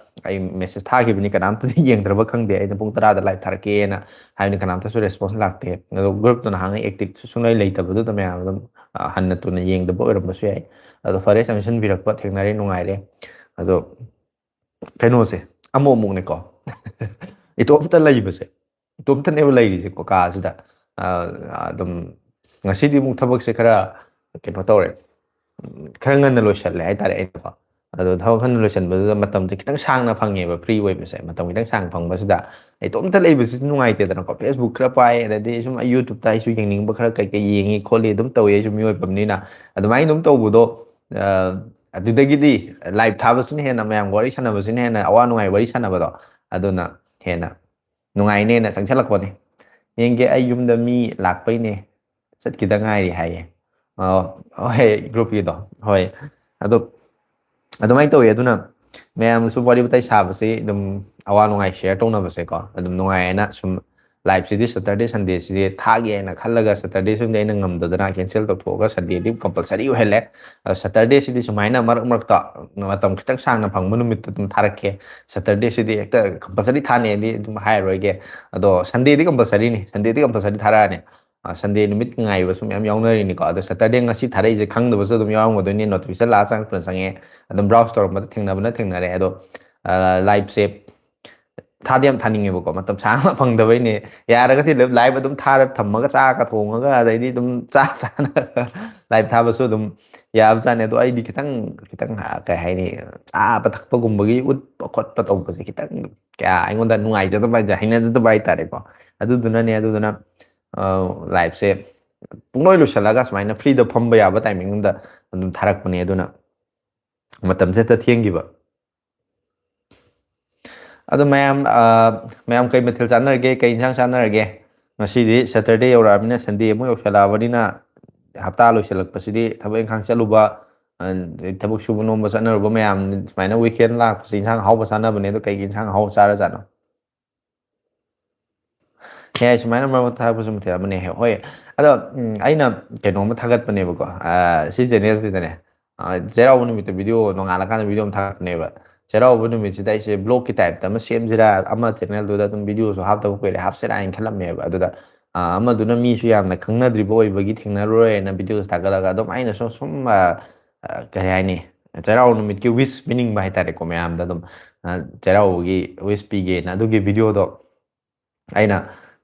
Speaker 1: ꯑꯩ ꯃꯦꯁꯦꯖ ꯊꯥꯈꯤꯕꯅꯤ ꯀꯅꯥꯝꯇꯗꯤ ꯌꯦꯡꯗ꯭ꯔꯕ ꯈꯪꯗꯦ ꯑꯩꯅ ꯄꯨꯡ 10ꯗ ꯂꯥꯏꯚ ꯊꯥꯔꯛꯀꯦꯅ ꯍꯥꯏꯕꯅꯤ ꯀꯅꯥꯝꯇꯁꯨ ꯔꯦꯁꯄꯣꯟꯁ ꯂꯥꯛꯇꯦ ꯑꯗꯣ ꯒ꯭ꯔꯨꯞꯇꯨ ꯅꯍꯥꯟꯉꯩ ꯑꯦꯛꯇꯤꯞ ꯁꯨꯡꯂꯩ ꯂꯩꯇꯕꯗꯨꯗ ꯃꯌꯥꯝ ꯑꯗꯨꯝ ꯍꯟꯅ ꯇꯨꯅ ꯌꯦꯡꯗꯕ ꯑꯣꯏꯔꯝꯕꯁꯨ ꯌꯥꯏ ꯑꯗꯣ ꯐꯔꯦ ꯆꯪꯁꯤꯟꯕꯤꯔꯛꯄ ꯊꯦꯡꯅꯔꯦ ꯅꯨꯡꯉꯥꯏꯔꯦ ꯑꯗꯣ ꯀꯩꯅꯣꯁꯦ ꯑꯃꯨꯛꯅꯦꯀꯣ ꯏꯇꯣꯝꯇ ꯂꯩꯕꯁꯦ ꯏꯇꯣꯝꯇꯅꯦꯕ ꯂꯩꯔꯤꯁꯦꯀꯣ ꯀꯥꯁꯤꯗ ꯑꯗꯨꯝ ꯉꯁꯤꯗꯤ ꯑꯃꯨꯛ ꯊꯕꯛꯁꯦ ꯈꯔ ꯀꯩꯅꯣ ꯇꯧꯔꯦ ꯈꯔ ꯉꯟꯅ ꯂꯣꯏꯁꯜꯂꯦ ꯍꯥꯏꯇꯥꯔꯦ ꯑꯩꯅꯀꯣ ꯑꯗꯣ ꯊꯕꯛ ꯉꯟꯅ ꯂꯣꯏꯁꯟꯕꯗꯨꯗ ꯃꯇꯝꯁꯦ ꯈꯤꯇꯪ ꯁꯥꯡꯅ ꯐꯪꯉꯦꯕ ꯐ꯭ꯔꯤ ꯑꯣꯏꯕꯁꯦ ꯃꯇꯝ ꯈꯤꯇꯪ ꯁꯥꯡꯅ ꯐꯪꯕꯁꯤꯗ ꯏꯇꯣꯝꯇ ꯂꯩꯕꯁꯤꯗꯤ ꯅꯨꯡꯉꯥꯏꯇꯦꯗꯅꯀꯣ ꯐꯦꯁꯕꯨꯛ ꯈꯔ ꯄꯥꯏ ꯑꯗꯩꯗꯤ ꯁꯨꯝ ꯑꯩ ꯌꯨꯇꯨꯕꯇ ꯑꯩꯁꯨ ꯌꯦꯡꯅꯤꯡꯕ ꯈꯔ ꯀꯩꯀꯩ ꯌꯦꯡꯉꯤ ꯈꯣꯠꯂꯤ ꯑꯗꯨꯝ ꯇꯧꯏ ꯑꯩꯁꯨ ꯃꯤꯑꯣꯏꯕꯅꯤꯅ ꯑꯗꯨꯃꯥꯏꯅ ꯑꯗꯨꯝ ꯇꯧꯕꯗꯣ ꯑꯗꯨꯗꯒꯤꯗꯤ ꯂꯥꯏꯚ ꯊꯥꯕꯁꯤꯅ ꯍꯦꯟꯅ ꯃꯌꯥꯝ ꯋꯥꯔꯤ ꯁꯥꯟꯅꯕꯁꯤꯅ ꯍꯦꯟꯅ ꯑꯋꯥ ꯅꯨꯡꯉꯥꯏ ꯋꯥꯔꯤ ꯁꯥꯟꯅꯕꯗꯣ ꯑꯗꯨꯅ ꯍꯦꯟꯅ ꯅꯨꯡꯉꯥꯏꯅꯦꯅ ꯆꯪꯁꯜꯂꯛꯄꯅꯦ ꯌꯦꯡꯒꯦ ꯑꯩ ꯌꯨꯝꯗ ꯃꯤ ꯂꯥꯛꯄꯩꯅꯦ ꯆꯠꯈꯤꯗ ꯉꯥꯏꯔꯤ ꯍꯥꯏꯌꯦ ꯍꯣꯏ ꯒ꯭ꯔꯨꯞꯀꯤꯗꯣ ꯍꯣꯏ ꯑꯗꯣ ꯑꯗꯨꯃꯥꯏꯅ ꯇꯧꯋꯤ ꯑꯗꯨꯅ ꯃꯌꯥꯝꯅꯁꯨ ꯋꯥꯔꯤ ꯋꯥꯇꯥꯏ ꯁꯥꯕꯁꯤ ꯑꯗꯨꯝ ꯑꯋꯥ ꯅꯨꯡꯉꯥꯏ ꯁꯦꯌꯔ ꯇꯧꯅꯕꯁꯦꯀꯣ ꯑꯗꯨꯝ ꯅꯨꯡꯉꯥꯏꯌꯦꯅ ꯁꯨꯝ ꯂꯥꯏꯐꯁꯤꯗꯤ ꯁꯦꯇꯔꯗꯦ ꯁꯟꯗꯦꯁꯤꯗꯤ ꯊꯥꯒꯦꯅ ꯈꯜꯂꯒ ꯁꯦꯇꯔꯗꯦꯁꯤꯗꯤ ꯑꯩꯅ ꯉꯝꯗꯗꯅ ꯀꯦꯟꯁꯦꯜ ꯇꯧꯊꯣꯛꯑꯒ ꯁꯟꯗꯦꯗꯤ ꯀꯝꯄꯜꯁꯔꯤ ꯑꯣꯏꯍꯜꯂꯦ ꯁꯦꯇꯔꯗꯦꯁꯤꯗꯤ ꯁꯨꯃꯥꯏꯅ ꯃꯔꯛ ꯃꯔꯛꯇ ꯃꯇꯝ ꯈꯤꯇꯪ ꯁꯥꯡꯅ ꯐꯪꯕ ꯅꯨꯃꯤꯠꯇ ꯑꯗꯨꯝ ꯊꯥꯔꯛꯀꯦ ꯁꯦꯇꯔꯗꯦꯁꯤꯗꯤ ꯍꯦꯛꯇ ꯀꯝꯄꯜꯁꯔꯤ ꯊꯥꯅꯤꯗꯤ ꯑꯗꯨꯝ ꯍꯥꯏꯔꯔꯣꯏꯒꯦ ꯑꯗꯣ ꯁꯟꯗꯦꯗꯤ ꯀꯝꯄꯜꯁꯔꯤꯅꯤ ꯁꯟꯗꯦꯗꯤ ꯀꯝꯄꯜꯁꯔꯤ ꯊꯥꯔꯛꯑꯅꯤ ꯁꯟꯗꯦ ꯅꯨꯃꯤꯠ ꯉꯥꯏꯕꯁꯨ ꯃꯌꯥꯝ ꯌꯥꯎꯅꯔꯤꯅꯤꯀꯣ ꯑꯗꯣ ꯁꯦꯇꯔꯗꯦ ꯉꯁꯤ ꯊꯥꯔꯛꯏꯁꯦ ꯈꯪꯗꯕꯁꯨ ꯑꯗꯨꯝ ꯌꯥꯎꯔꯝꯒꯗꯣꯏꯅꯤ ꯅꯣꯇꯤꯐꯤꯀꯦꯁꯟ ꯂꯥꯛꯑ ꯆꯪꯉꯛꯄꯅ ꯆꯪꯉꯛꯑꯦ ꯑꯗꯨꯝ ꯕ꯭ꯔꯥꯎꯁ ꯇꯧꯔꯛꯄꯗ ꯊꯦꯡꯅꯕꯅ ꯊꯦꯡꯅꯔꯦ ꯑꯗꯣ ꯂꯥꯏꯚꯁꯦ ꯊꯥꯗꯤ ꯌꯥꯝ ꯊꯥꯅꯤꯡꯉꯦꯕꯀꯣ ꯃꯇꯝ ꯁꯥꯡꯅ ꯐꯪꯗꯕꯩꯅꯦ ꯌꯥꯔꯒꯗꯤ ꯂꯥꯏꯚ ꯑꯗꯨꯝ ꯊꯥꯔ ꯊꯝꯃꯒ ꯆꯥꯛꯒ ꯊꯣꯡꯉꯒ ꯑꯗꯩꯗꯤ ꯑꯗꯨꯝ ꯆꯥꯅ ꯂꯥꯏꯚ ꯊꯥꯕꯁꯨ ꯑꯗꯨꯝ ꯌꯥꯕꯖꯥꯠꯅꯤ ꯑꯗꯣ ꯑꯩꯗꯤ ꯈꯤꯇꯪ ꯀꯩ ꯍꯥꯏꯅꯤ ꯆꯥꯕ ꯊꯛꯄꯒꯨꯝꯕꯒꯤ ꯎꯠꯄ ꯈꯣꯠꯄ ꯇꯧꯕꯁꯦ ꯈꯤꯇꯪ ꯀꯌꯥ ꯑꯩꯉꯣꯟꯗ ꯅꯨꯡꯉꯥꯏꯖꯗꯕ ꯍꯩꯅꯖꯗꯕ ꯍꯥꯏꯇꯥꯔꯦꯀꯣ ꯑꯗꯨꯗꯨꯅ ꯂꯥꯏꯚꯁꯦ ꯄꯨꯡꯂꯣꯏ ꯂꯣꯏꯁꯤꯜꯂꯒ ꯁꯨꯃꯥꯏꯅ ꯐ꯭ꯔꯤꯗ ꯐꯝꯕ ꯌꯥꯕ ꯇꯥꯏꯃꯤꯡ ꯑꯃꯗ ꯑꯗꯨꯝ ꯊꯥꯔꯛꯄꯅꯦ ꯑꯗꯨꯅ ꯃꯇꯝꯁꯦ ꯍꯦꯛꯇ ꯊꯦꯡꯈꯤꯕ ꯑꯗꯣ ꯃꯌꯥꯝ ꯀꯩ ꯃꯊꯦꯜ ꯆꯥꯟꯅꯔꯒꯦ ꯀꯩ ꯏꯟꯁꯥꯡ ꯆꯥꯟꯅꯔꯒꯦ ꯉꯁꯤꯗꯤ ꯁꯦꯇꯔꯗꯦ ꯌꯧꯔꯛꯑꯕꯅꯤꯅ ꯁꯟꯗꯦ ꯑꯃꯨꯛ ꯌꯧꯁꯜꯂꯛꯑꯕꯅꯤꯅ ꯍꯞꯇꯥ ꯂꯣꯏꯁꯤꯜꯂꯛꯄꯁꯤꯗꯤ ꯊꯕꯛ ꯏꯪꯈꯥꯡ ꯆꯠꯂꯨꯕ ꯊꯕꯛ ꯁꯨꯕ ꯅꯣꯝꯕ ꯆꯠꯅꯔꯨꯕ ꯃꯌꯥꯝ ꯁꯨꯃꯥꯏꯅ ꯋꯤꯀꯦꯟ ꯂꯥꯛꯄꯁꯤ ꯏꯟꯁꯥꯡ ꯑꯍꯥꯎꯕ ꯆꯥꯅꯕꯅꯦ ꯑꯗꯣ ꯀꯩꯒꯤ ꯏꯟꯁꯥꯡ ꯑꯍꯥꯎꯕ ꯆꯥꯔꯖꯥꯠꯅꯣ ꯌꯥꯏ ꯁꯨꯃꯥꯏꯅ ꯃꯔꯛ ꯊꯥꯔꯛꯄꯁꯨ ꯃꯊꯦꯜ ꯑꯃꯅꯦ ꯍꯣꯏ ꯑꯗꯣ ꯑꯩꯅ ꯀꯩꯅꯣꯝꯃ ꯊꯥꯒꯠꯄꯅꯦꯕꯀꯣ ꯁꯤ ꯆꯦꯅꯦꯜꯁꯤꯗꯅꯦ ꯆꯩꯔꯥꯎꯕ ꯅꯨꯃꯤꯠꯇ ꯚꯤꯗꯤꯑꯣ ꯅꯣꯡꯉꯥꯜꯂꯀꯥꯟꯗ ꯚꯤꯗꯤꯑꯣ ꯑꯃ ꯊꯥꯒꯠꯄꯅꯦꯕ ꯆꯩꯔꯥꯎꯕ ꯅꯨꯃꯤꯠꯁꯤꯗ ꯑꯩꯁꯦ ꯕ꯭ꯂꯣꯛꯀꯤ ꯇꯥꯏꯞꯇ ꯑꯃ ꯁꯦꯝꯁꯤꯔꯥ ꯑꯃ ꯆꯦꯅꯦꯜꯗꯨꯗ ꯑꯗꯨꯝ ꯚꯤꯗꯤꯑꯣꯁꯨ ꯍꯥꯞꯇꯕ ꯀꯨꯏꯔꯦ ꯍꯥꯞꯁꯤꯔꯥ ꯍꯥꯏꯅ ꯈꯜꯂꯝꯃꯦꯕ ꯑꯗꯨꯗ ꯑꯃꯗꯨꯅ ꯃꯤꯁꯨ ꯌꯥꯝꯅ ꯈꯪꯅꯗ꯭ꯔꯤꯕ ꯑꯣꯏꯕꯒꯤ ꯊꯦꯡꯅꯔꯨꯔꯦꯅ ꯚꯤꯗꯤꯑꯣꯁ ꯊꯥꯒꯠꯂꯒ ꯑꯗꯨꯝ ꯑꯩꯅꯁꯨ ꯁꯨꯝ ꯀꯔꯤ ꯍꯥꯏꯅꯤ ꯆꯩꯔꯥꯎꯕ ꯅꯨꯃꯤꯠꯀꯤ ꯋꯤꯁ ꯄꯤꯅꯤꯡꯕ ꯍꯥꯏꯇꯥꯔꯦꯀꯣ ꯃꯌꯥꯝꯗ ꯑꯗꯨꯝ ꯆꯩꯔꯥꯎꯕꯒꯤ ꯋꯤꯁ ꯄꯤꯒꯦꯅ ꯑꯗꯨꯒꯤ ꯚꯤꯗꯤꯑꯣꯗꯣ ꯑꯩꯅ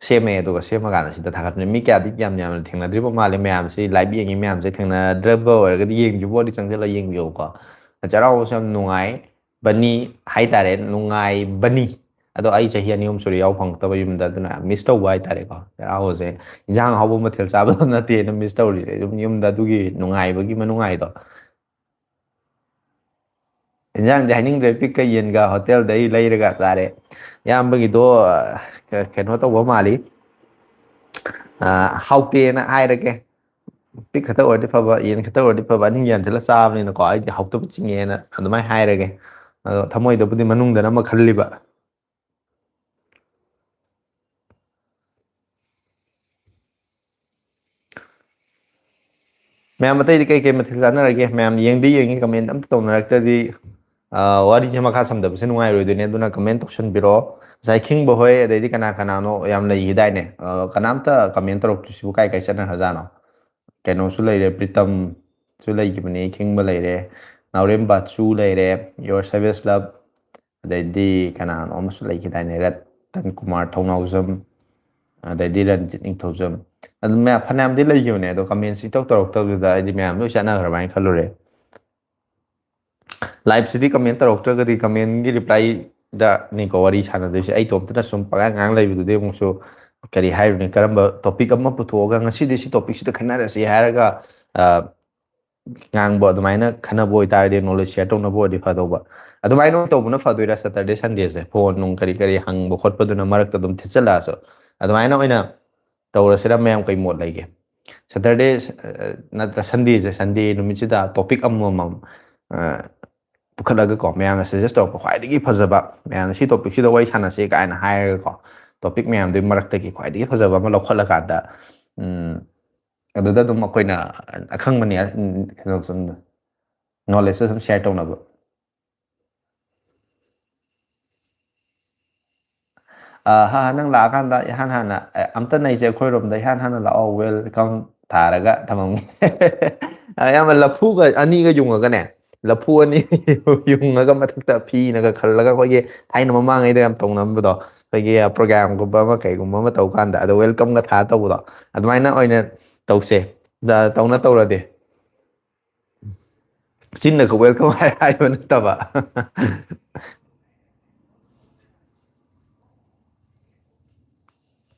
Speaker 1: ꯁꯦꯝꯃꯦ ꯑꯗꯨꯒ ꯁꯦꯝꯃꯀꯥꯟꯗ ꯁꯤꯗ ꯊꯥꯒꯠꯄꯅꯦ ꯃꯤ ꯀꯌꯥꯗꯤ ꯌꯥꯝꯅ ꯊꯦꯡꯅꯗ꯭ꯔꯤꯕ ꯃꯥꯜꯂꯦ ꯃꯌꯥꯝꯁꯤ ꯂꯥꯏꯚ ꯌꯦꯡꯉꯤ ꯃꯌꯥꯝꯁꯦ ꯊꯦꯡꯅꯗ꯭ꯔꯕ ꯑꯣꯏꯔꯒꯗꯤ ꯌꯦꯡꯗ꯭ꯔꯤꯕ ꯆꯪꯁꯤꯜꯂꯒ ꯌꯦꯡꯕꯤꯌꯨꯀꯣ ꯆꯩꯔꯥꯎꯕꯁꯨ ꯌꯥꯝ ꯅꯨꯡꯉꯥꯏꯕꯅꯤ ꯍꯥꯏꯇꯥꯔꯦ ꯅꯨꯡꯉꯥꯏꯕꯅꯤ ꯑꯗꯣ ꯑꯩ ꯆꯍꯤ 2 ꯑꯍꯨꯝ ꯁꯨꯔꯦ ꯌꯥꯎ ꯐꯪꯉꯛꯇꯕ ꯌꯨꯝꯗ ꯑꯗꯨꯅ ꯃꯤꯁ ꯇꯧꯕ ꯍꯥꯏꯇꯥꯔꯦꯀꯣ ꯆꯩꯔꯥꯎꯕꯁꯦ ꯏꯟꯖꯥꯡ ꯑꯍꯥꯎꯕ ꯃꯊꯦꯜ ꯆꯥꯕꯗꯣ ꯅꯠꯇꯦꯅ ꯃꯤꯁ ꯇꯧꯔꯤꯁꯦ ꯑꯗꯨꯝ ꯌꯨꯝꯗ ꯑꯗꯨꯒꯤ ꯅꯨꯡꯉꯥꯏꯕꯒꯤ ꯃꯅꯨꯡꯉꯥꯏꯗꯣ ꯏꯟꯖꯥꯡꯗꯤ ꯍꯥꯏꯅꯤꯡꯗ꯭ꯔꯦ ꯄꯤꯛꯀ ꯌꯦꯟꯒ ꯍꯣꯇꯦꯜꯗꯩ ꯂꯩꯔꯒ ꯆꯥꯔꯦ ꯏꯌꯥꯝꯕꯒꯤꯗꯣ ꯀꯩꯅꯣ ꯇꯧꯕ ꯃꯥꯜꯂꯤ ꯍꯥꯎꯇꯦꯅ ꯍꯥꯏꯔꯒꯦ ꯄꯤꯛ ꯈꯛꯇ ꯑꯣꯏꯔꯗꯤ ꯐꯕ ꯌꯦꯟ ꯈꯛꯇ ꯑꯣꯏꯔꯗꯤ ꯐꯕ ꯑꯅꯤ ꯌꯥꯟꯁꯤꯜꯂ ꯆꯥꯕꯅꯤꯅꯀꯣ ꯑꯩꯗꯤ ꯍꯥꯎꯇꯕ ꯆꯤꯡꯉꯦꯅ ꯑꯗꯨꯃꯥꯏꯅ ꯍꯥꯏꯔꯒꯦ ꯑꯗꯣ ꯊꯃꯣꯏꯗꯕꯨꯗꯤ ꯃꯅꯨꯡꯗꯅ ꯑꯃ ꯈꯜꯂꯤꯕ ꯃꯌꯥꯝ ꯑꯇꯩꯗꯤ ꯀꯩ ꯃꯊꯦꯜ ꯆꯥꯟꯅꯔꯒꯦ ꯃꯌꯥꯝ ꯌꯦꯡꯗꯤ ꯌꯦꯡꯉꯤ ꯀꯃꯦꯟ ꯑꯝꯇ ꯇꯧꯅꯔꯛꯇ꯭ꯔꯗꯤ ꯋꯥꯔꯤꯁꯦ ꯃꯈꯥ ꯁꯝꯗꯕꯁꯦ ꯅꯨꯡꯉꯥꯏꯔꯣꯏꯗꯣꯏꯅꯦ ꯑꯗꯨꯅ ꯀꯃꯦꯟ ꯇꯧꯁꯟꯕꯤꯔꯛꯑꯣ ꯉꯁꯥꯏ ꯈꯤꯡꯕ ꯍꯣꯏ ꯑꯗꯩꯗꯤ ꯀꯅꯥ ꯌꯥꯝ ꯂꯩꯈꯤꯗꯥꯏꯅꯦ ꯀꯅꯥꯝꯇ ꯀꯃꯦꯟ ꯇꯧꯔꯛꯇ꯭ꯔꯤꯁꯤꯕꯨ ꯀꯥꯏ ꯆꯠꯅꯈ꯭ꯔꯖꯥꯠꯅꯣ ꯀꯩꯅꯣꯁꯨ ꯂꯩꯔꯦ ꯄ꯭ꯔꯤꯇꯝꯁꯨ ꯂꯩꯈꯤꯕꯅꯤ ꯈꯤꯡꯕ ꯂꯩꯔꯦ ꯅꯥꯎꯔꯦꯝ ꯕꯥꯁꯨ ꯂꯩꯔꯦ ꯌꯣꯔ ꯁꯦꯕꯦꯁ ꯂꯞ ꯑꯗꯩꯗꯤ ꯀꯅꯥꯅꯣ ꯑꯃꯁꯨ ꯂꯩꯈꯤꯗꯥꯏꯅꯦ ꯔꯇꯟ ꯀꯨꯃꯥꯔ ꯊꯧꯅꯥꯎꯖꯝ ꯑꯗꯩꯗꯤ ꯔꯟꯖꯤꯠ ꯅꯤꯡꯊꯧꯖꯝ ꯑꯗꯨꯝ ꯃꯌꯥꯝ ꯐꯅꯌꯥꯝꯗꯤ ꯂꯩꯈꯤꯕꯅꯦ ꯑꯗꯣ ꯀꯃꯦꯟꯁ ꯏꯇꯧ ꯇꯧꯔꯛꯇꯕꯗꯨꯗ ꯑꯩꯗꯤ ꯃꯌꯥꯝ ꯂꯣꯏ ꯆꯠꯅꯈ꯭ꯔꯕ ꯍꯥꯏꯅ ꯈꯜꯂꯨꯔꯦ ꯂꯥꯏꯚꯁꯤꯗꯤ ꯀꯃꯦꯟ ꯇꯧꯔꯛꯇ꯭ꯔꯒꯗꯤ ꯀꯃꯦꯟꯒꯤ ꯔꯤꯄ꯭ꯂꯥꯏꯗꯅꯤꯀꯣ ꯋꯥꯔꯤ ꯁꯥꯟꯅꯗꯣꯏꯁꯦ ꯑꯩ ꯇꯣꯝꯇꯅ ꯁꯨꯝ ꯄꯉꯥꯡ ꯉꯥꯡ ꯂꯩꯕꯗꯨꯗꯤ ꯑꯃꯨꯛꯁꯨ ꯀꯔꯤ ꯍꯥꯏꯔꯨꯅꯤ ꯀꯔꯝꯕ ꯇꯣꯄꯤꯛ ꯑꯃ ꯄꯨꯊꯣꯛꯑꯒ ꯉꯁꯤꯗꯤ ꯁꯤ ꯇꯣꯄꯤꯛꯁꯤꯗ ꯈꯟꯅꯔꯁꯤ ꯍꯥꯏꯔꯒ ꯉꯥꯡꯕ ꯑꯗꯨꯃꯥꯏꯅ ꯈꯟꯅꯕ ꯑꯣꯏꯇꯥꯔꯗꯤ ꯅꯣꯂꯦꯖ ꯁꯦꯌꯔ ꯇꯧꯅꯕ ꯑꯣꯏꯔꯗꯤ ꯐꯗꯧꯕ ꯑꯗꯨꯃꯥꯏꯅ ꯇꯧꯕꯅ ꯐꯗꯣꯏꯔꯥ ꯁꯦꯇꯔꯗꯦ ꯁꯟꯗꯦꯁꯦ ꯐꯣꯟ ꯅꯨꯡ ꯀꯔꯤ ꯍꯪꯕ ꯈꯣꯠꯄꯗꯨꯅ ꯃꯔꯛꯇ ꯑꯗꯨꯝ ꯊꯤꯠꯆꯜꯂꯛꯑꯁꯨ ꯑꯗꯨꯃꯥꯏꯅ ꯑꯣꯏꯅ ꯇꯧꯔꯁꯤꯔ ꯃꯌꯥꯝ ꯀꯩ ꯃꯣꯠ ꯂꯩꯒꯦ ꯁꯦꯇꯔꯗꯦ ꯅꯠꯇ꯭ꯔ ꯁꯟꯗꯦꯁꯦ ꯁꯟꯗꯦ ꯅꯨꯃꯤꯠꯁꯤꯗ ꯇꯣꯄꯤꯛ ꯑꯃꯃꯝ ꯄꯨꯈꯠꯂꯒꯀꯣ ꯃꯌꯥꯝꯅ ꯁꯖꯦꯁ ꯇꯧꯔꯛꯄ ꯈ꯭ꯋꯥꯏꯗꯒꯤ ꯐꯖꯕ ꯃꯌꯥꯝꯅ ꯁꯤ ꯇꯣꯄꯤꯛꯁꯤꯗ ꯋꯥꯔꯤ ꯁꯥꯟꯅꯁꯦ ꯀꯥꯏꯅ ꯍꯥꯏꯔꯒꯀꯣ ꯇꯣꯄꯤꯛ ꯃꯌꯥꯝꯗꯨꯒꯤ ꯃꯔꯛꯇꯒꯤ ꯈ꯭ꯋꯥꯏꯗꯒꯤ ꯐꯖꯕ ꯑꯃ ꯂꯧꯈꯠꯂꯀꯥꯟꯗ ꯑꯗꯨꯗ ꯑꯗꯨꯝ ꯑꯩꯈꯣꯏꯅ ꯑꯈꯪꯕꯅꯤ ꯀꯩꯅꯣ ꯁꯨꯝ ꯅꯣꯂꯦꯖꯇ ꯁꯨꯝ ꯁꯤꯌꯔ ꯇꯧꯅꯕ ꯅꯪ ꯂꯥꯛꯑꯀꯥꯟꯗ ꯏꯍꯥꯟ ꯍꯥꯟꯅ ꯑꯝꯇ ꯅꯩꯁꯦ ꯑꯩꯈꯣꯏꯔꯣꯝꯗ ꯏꯍꯥꯟ ꯍꯥꯟꯅ ꯂꯥꯛꯑꯣ ꯋꯦꯜꯀꯝ ꯊꯥꯔꯒ ꯊꯝꯃꯝꯒꯦ ꯑꯌꯥꯝꯕ ꯂꯐꯨꯒ ꯑꯅꯤꯒ ꯌꯨꯡꯉꯒꯅꯦ ꯂꯐꯨ ꯑꯅꯤ ꯌꯨꯡꯉꯒ ꯃꯊꯛꯇ ꯐꯤꯅꯒ ꯈꯜꯂꯒ ꯑꯩꯈꯣꯏꯒꯤ ꯊꯥꯏꯅ ꯃꯃꯥꯡꯉꯩꯗ ꯌꯥꯝ ꯇꯧꯅꯔꯝꯕꯗꯣ ꯑꯩꯈꯣꯏꯒꯤ ꯄ꯭ꯔꯣꯒ꯭ꯔꯥꯝꯒꯨꯝꯕ ꯑꯃ ꯀꯩꯒꯨꯝꯕ ꯑꯃ ꯇꯧ ꯀꯥꯟꯗ ꯑꯗꯣ ꯋꯦꯜꯀꯝꯒ ꯊꯥꯔ ꯇꯧꯕꯗꯣ ꯑꯗꯨꯃꯥꯏꯅ ꯑꯣꯏꯅ ꯇꯧꯁꯦ ꯇꯧꯅ ꯇꯧꯔꯗꯤ ꯆꯤꯟꯅꯒ ꯋꯦꯜꯀꯝ ꯍꯥꯏꯕ ꯅꯠꯇꯕ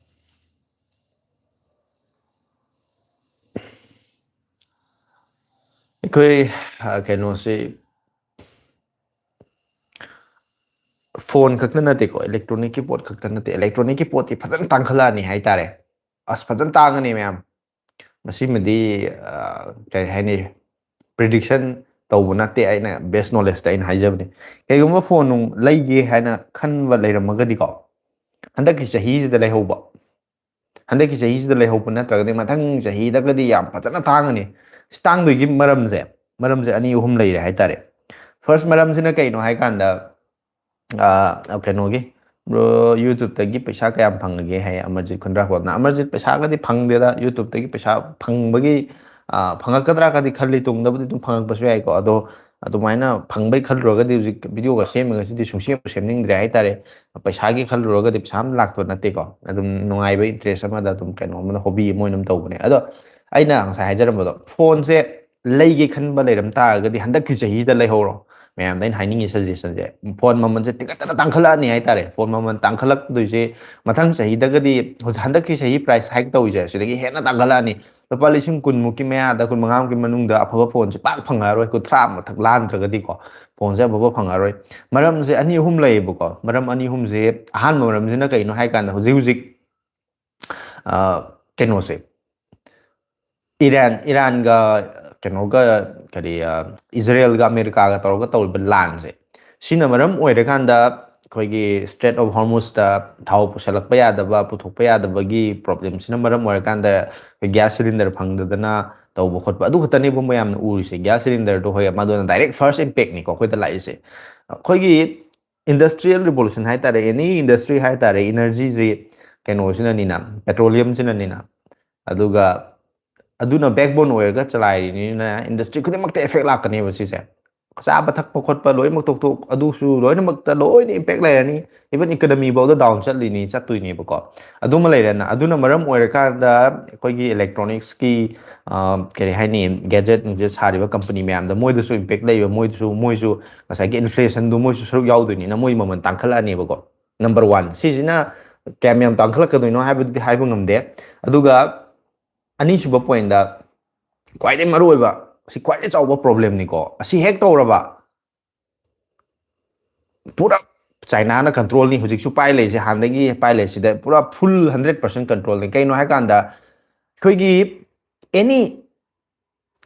Speaker 1: ꯑꯩꯈꯣꯏ ꯀꯩꯅꯣꯁꯤ ꯐꯣꯟ ꯈꯛꯇ ꯅꯠꯇꯦꯀꯣ ꯏꯂꯦꯛꯇ꯭ꯔꯣꯅꯤꯛꯀꯤ ꯄꯣꯠ ꯈꯛꯇ ꯅꯠꯇꯦ ꯏꯂꯦꯛꯇ꯭ꯔꯣꯅꯤꯛꯀꯤ ꯄꯣꯠꯇꯤ ꯐꯖꯅ ꯇꯥꯡꯈꯠꯂꯛꯑꯅꯤ ꯍꯥꯏꯇꯥꯔꯦ ꯑꯁ ꯐꯖꯅ ꯇꯥꯡꯉꯅꯤ ꯃꯌꯥꯝ ꯃꯁꯤꯃꯗꯤ ꯀꯔꯤ ꯍꯥꯏꯅꯤ ꯄ꯭ꯔꯤꯗꯤꯛꯁꯟ ꯇꯧꯕ ꯅꯠꯇꯦ ꯑꯩꯅ ꯕꯦꯁ ꯅꯣꯂꯦꯖꯇ ꯑꯩꯅ ꯍꯥꯏꯖꯕꯅꯤ ꯀꯩꯒꯨꯝꯕ ꯐꯣꯟ ꯅꯨꯡ ꯂꯩꯒꯦ ꯍꯥꯏꯅ ꯈꯟꯕ ꯂꯩꯔꯝꯃꯒꯗꯤꯀꯣ ꯍꯟꯗꯛꯀꯤ ꯆꯍꯤꯁꯤꯗ ꯂꯩꯍꯧꯕ ꯍꯟꯗꯛꯀꯤ ꯆꯍꯤꯁꯤꯗ ꯂꯩꯍꯧꯕ ꯅꯠꯇ꯭ꯔꯒꯗꯤ ꯃꯊꯪ ꯆꯍꯤꯗꯒꯗꯤ ꯌꯥꯝ ꯐꯖꯅ ꯇꯥꯡꯉꯅꯤ ꯇꯥꯡꯗꯣꯏꯒꯤ ꯃꯔꯝꯁꯦ ꯑꯅꯤ ꯑꯍꯨꯝ ꯂꯩꯔꯦ ꯍꯥꯏꯇꯥꯔꯦ ꯐꯥꯔꯁ ꯃꯔꯝꯁꯤꯅ ꯀꯩꯅꯣ ꯍꯥꯏ ꯀꯥꯟꯗ ꯀꯩꯅꯣꯒꯤ ꯌꯨꯇꯨꯕꯇꯒꯤ ꯄꯩꯁꯥ ꯀꯌꯥꯝ ꯐꯪꯉꯒꯦ ꯍꯥꯏ ꯑꯃꯔꯖꯤꯠ ꯈꯨꯟꯗ꯭ꯔꯥꯛꯄꯝꯅ ꯑꯃꯔꯖꯤꯠ ꯄꯩꯁꯥꯒꯗꯤ ꯐꯪꯗꯦꯗ ꯌꯨꯇꯨꯕꯇꯒꯤ ꯄꯩꯁꯥ ꯐꯪꯕꯒꯤ ꯐꯪꯉꯛꯀꯗ꯭ꯔꯥꯒꯗꯤ ꯈꯜꯂꯤ ꯇꯨꯡꯗꯕꯨꯗꯤ ꯑꯗꯨꯝ ꯐꯪꯉꯛꯄꯁꯨ ꯌꯥꯏꯀꯣ ꯑꯗꯣ ꯑꯗꯨꯃꯥꯏꯅ ꯐꯪꯕꯩ ꯈꯜꯂꯨꯔꯒꯗꯤ ꯍꯧꯖꯤꯛ ꯚꯤꯗꯤꯑꯣꯒ ꯁꯦꯝꯃꯤꯉꯩꯁꯤꯗꯤ ꯁꯨꯡꯁꯦꯝꯕꯨ ꯁꯦꯝꯅꯤꯡꯗ꯭ꯔꯦ ꯍꯥꯏꯇꯥꯔꯦ ꯄꯩꯁꯥꯒꯤ ꯈꯜꯂꯨꯔꯒꯗꯤ ꯄꯩꯁꯥ ꯑꯃ ꯂꯥꯛꯇꯣ ꯅꯠꯇꯦꯀꯣ ꯑꯗꯨꯝ ꯅꯨꯡꯉꯥꯏꯕ ꯏꯟꯇꯔꯦꯁ ꯑꯃꯗ ꯑꯗꯨꯝ ꯀꯩꯅꯣ ꯑꯃꯗ ꯍꯣꯕꯤ ꯑꯃ ꯑꯣꯏꯅ ꯇꯧꯕꯅꯦ ꯑꯗꯣ ꯑꯩꯅ ꯉꯁꯥꯏ ꯍꯥꯏꯖꯔꯝꯕꯗꯣ ꯐꯣꯟꯁꯦ ꯂꯩꯒꯦ ꯈꯟꯕ ꯂꯩꯔꯝ ꯇꯥꯔꯒꯗꯤ ꯍꯟꯗꯛꯀꯤ ꯆꯍꯤꯗ ꯂꯩꯍꯧꯔꯣ ꯃꯌꯥꯝꯗ ꯑꯩꯅ ꯍꯥꯏꯅꯤꯡꯉꯤ ꯁꯖꯦꯁꯟꯁꯦ ꯐꯣꯟ ꯃꯃꯜꯁꯦ ꯇꯤꯡꯈꯠꯇꯅ ꯇꯥꯡꯈꯠꯂꯛꯑꯅꯤ ꯍꯥꯏꯇꯥꯔꯦ ꯐꯣꯟ ꯃꯃꯜ ꯇꯥꯡꯈꯠꯂꯛꯇꯣꯏꯁꯦ ꯃꯊꯪ ꯆꯍꯤꯗꯒꯗꯤ ꯍꯧꯖꯤꯛ ꯍꯟꯗꯛꯀꯤ ꯆꯍꯤ ꯄ꯭ꯔꯥꯏꯁ ꯍꯥꯏꯛ ꯇꯧꯔꯤꯁꯦ ꯁꯤꯗꯒꯤ ꯍꯦꯟꯅ ꯇꯥꯡꯈꯠꯂꯛꯑꯅꯤ ꯂꯨꯄꯥ 10,000 ꯃꯨꯛꯀꯤ ꯃꯌꯥꯗ 15,000ꯒꯤ ꯃꯅꯨꯡꯗ ꯑꯐꯕ ꯐꯣꯟꯁꯦ ꯄꯥꯛ ꯐꯪꯉꯔꯣꯏ 30 ꯃꯊꯛ ꯂꯥꯟꯗ꯭ꯔꯒꯗꯤꯀꯣ ꯐꯣꯟꯁꯦ ꯑꯐꯕ ꯐꯪꯉꯔꯣꯏ ꯃꯔꯝꯁꯦ ꯑꯅꯤ ꯑꯍꯨꯝ ꯂꯩꯌꯦꯕꯀꯣ ꯃꯔꯝ ꯑꯅꯤ ꯑꯍꯨꯝꯁꯦ ꯑꯍꯥꯟꯕ ꯃꯔꯝꯁꯤꯅ ꯀꯩꯅꯣ ꯍꯥꯏ ꯀꯥꯟꯗ ꯍꯧꯖꯤꯛ ꯀꯩꯅꯣꯁꯦ ꯏꯔꯥꯟꯒ ꯀꯩꯅꯣꯒ ꯀꯔꯤ ꯏꯖꯔꯦꯜꯒ ꯑꯃꯦꯔꯤꯀꯥꯒ ꯇꯧꯔꯤꯕ ꯂꯥꯟꯁꯦ ꯁꯤꯅ ꯃꯔꯝ ꯑꯣꯏꯔꯀꯥꯟꯗ ꯑꯩꯈꯣꯏꯒꯤ ꯁ꯭ꯇ꯭ꯔꯦꯠ ꯑꯣꯐ ꯍꯣꯔꯃꯨꯁꯇ ꯊꯥꯎ ꯄꯨꯁꯜꯂꯛꯄ ꯌꯥꯗꯕ ꯄꯨꯊꯣꯛꯄ ꯌꯥꯗꯕꯒꯤ ꯄ꯭ꯔꯣꯕ꯭ꯂꯦꯝꯁꯤꯅ ꯃꯔꯝ ꯑꯣꯏꯔꯀꯥꯟꯗ ꯑꯩꯈꯣꯏ ꯒ꯭ꯌꯥꯁ ꯁꯤꯂꯤꯟꯗꯔ ꯐꯪꯗꯗꯅ ꯇꯧꯕ ꯈꯣꯠꯄ ꯑꯗꯨ ꯈꯛꯇꯅꯦꯕ ꯃꯌꯥꯝꯅ ꯎꯔꯤꯁꯦ ꯒ꯭ꯌꯥꯁ ꯁꯤꯂꯤꯟꯗꯔꯗꯣ ꯍꯣꯏ ꯃꯗꯨꯅ ꯗꯥꯏꯔꯦꯛ ꯐꯥꯔꯁ ꯏꯝꯄꯦꯛꯅꯤꯀꯣ ꯑꯩꯈꯣꯏꯗ ꯂꯥꯛꯏꯁꯦ ꯑꯩꯈꯣꯏꯒꯤ ꯏꯟꯗꯁꯇ꯭ꯔꯤꯌꯦꯜ ꯔꯤꯕꯣꯂꯨꯁꯟ ꯍꯥꯏ ꯇꯥꯔꯦ ꯑꯦꯅꯤ ꯏꯟꯗꯁꯇ꯭ꯔꯤ ꯍꯥꯏ ꯇꯥꯔꯦ ꯏꯅꯔꯖꯤꯁꯤ ꯀꯩꯅꯣꯁꯤꯅꯅꯤꯅ ꯄꯦꯇ꯭ꯔꯣꯂꯤꯌꯝꯁꯤꯅꯅꯤꯅ ꯑꯗꯨꯒ ꯑꯗꯨꯅ ꯕꯦꯛꯕꯣꯟ ꯑꯣꯏꯔꯒ ꯆꯂꯥꯏꯔꯤꯅꯤꯅ ꯏꯟꯗꯁꯇ꯭ꯔꯤ ꯈꯨꯗꯤꯡꯃꯛꯇ ꯑꯦꯐꯦꯛ ꯂꯥꯛꯀꯅꯦꯕ ꯁꯤꯁꯦ ꯆꯥꯕ ꯊꯛꯄ ꯈꯣꯠꯄ ꯂꯣꯏꯅꯃꯛ ꯇꯣꯛꯊꯣꯛ ꯑꯗꯨꯁꯨ ꯂꯣꯏꯅꯃꯛꯇ ꯂꯣꯏꯅ ꯏꯝꯄꯦꯛ ꯂꯩꯔꯅꯤ ꯏꯚꯟ ꯏꯀꯅꯃꯤ ꯐꯥꯎꯗ ꯗꯥꯎꯟ ꯆꯠꯇꯣꯏꯅꯦꯕꯀꯣ ꯑꯗꯨꯃ ꯂꯩꯔꯦꯅ ꯑꯗꯨꯅ ꯃꯔꯝ ꯑꯣꯏꯔꯀꯥꯟꯗ ꯑꯩꯈꯣꯏꯒꯤ ꯏꯂꯦꯛꯇ꯭ꯔꯣꯅꯤꯛꯁꯀꯤ ꯀꯔꯤ ꯍꯥꯏꯅꯤ ꯒꯦꯖꯦꯠ ꯅꯨꯡꯖꯦꯠ ꯁꯥꯔꯤꯕ ꯀꯝꯄꯅꯤ ꯃꯌꯥꯝꯗ ꯃꯣꯏꯗꯁꯨ ꯏꯝꯄꯦꯛ ꯂꯩꯕ ꯃꯣꯏꯁꯨ ꯉꯁꯥꯏꯒꯤ ꯏꯟꯐ꯭ꯂꯦꯁꯟꯗꯨ ꯃꯣꯏꯁꯨ ꯁꯔꯨꯛ ꯌꯥꯎꯗꯣꯏꯅꯤꯅ ꯃꯣꯏ ꯃꯃꯜ ꯇꯥꯡꯈꯠꯂꯛꯑꯅꯦꯕꯀꯣ ꯅꯝꯕꯔ ꯋꯥꯟ ꯁꯤꯁꯤꯅ ꯀꯌꯥꯝ ꯌꯥꯝ ꯇꯥꯡꯈꯠꯂꯛꯀꯗꯣꯏꯅꯣ ꯍꯥꯏꯕꯗꯨꯗꯤ ꯍꯥꯏꯕ ꯉꯝꯗꯦ ꯑꯗꯨꯒ ꯑꯅꯤꯁꯨꯕ ꯄꯣꯏꯟꯗ ꯈ꯭ꯋꯥꯏꯗꯒꯤ ꯃꯔꯨꯑꯣꯏꯕ ꯁꯤ ꯈ꯭ꯋꯥꯏꯗꯒꯤ ꯆꯥꯎꯕ ꯄ꯭ꯔꯣꯕ꯭ꯂꯦꯝꯅꯤꯀꯣ ꯑꯁꯤ ꯍꯦꯛ ꯇꯧꯔꯕ ꯄꯨꯔꯥ ꯆꯥꯏꯅꯥꯅ ꯀꯟꯇ꯭ꯔꯣꯜꯅꯤ ꯍꯧꯖꯤꯛꯁꯨ ꯄꯥꯏ ꯂꯩꯔꯤꯁꯦ ꯍꯥꯟꯅꯗꯒꯤ ꯄꯥꯏ ꯂꯩꯔꯤꯁꯤꯗ ꯄꯨꯔꯥ ꯐꯨꯜ 100% ꯀꯟꯇ꯭ꯔꯣꯜꯅꯤ ꯀꯩꯅꯣ ꯍꯥꯏꯀꯥꯟꯗ ꯑꯩꯈꯣꯏꯒꯤ ꯑꯦꯅꯤ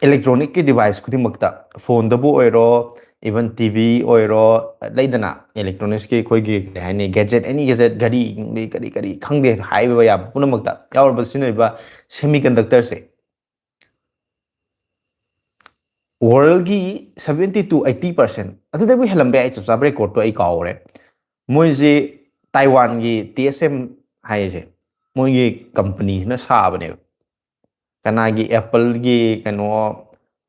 Speaker 1: इलेक्ट्रॉनिक डिवाइस खुदिमक्ता फोन दबु ओइरो इवन टीवी ओइरो लेदना इलेक्ट्रॉनिक्स की कोई हाइने गैजेट एनी गैजेट घड़ी करी करी खंगदे हाइबा या पुनमक्ता यावरब सिनैबा सेमीकंडक्टर से वर्ल्ड की 70 to 80% अदुदबु हेलंबे आई चबसाब रिकॉर्ड तो आई कावरे मोइजे ताइवान की TSM हाइजे मोइगे कंपनी ना साबने कनागी एप्पल की कनो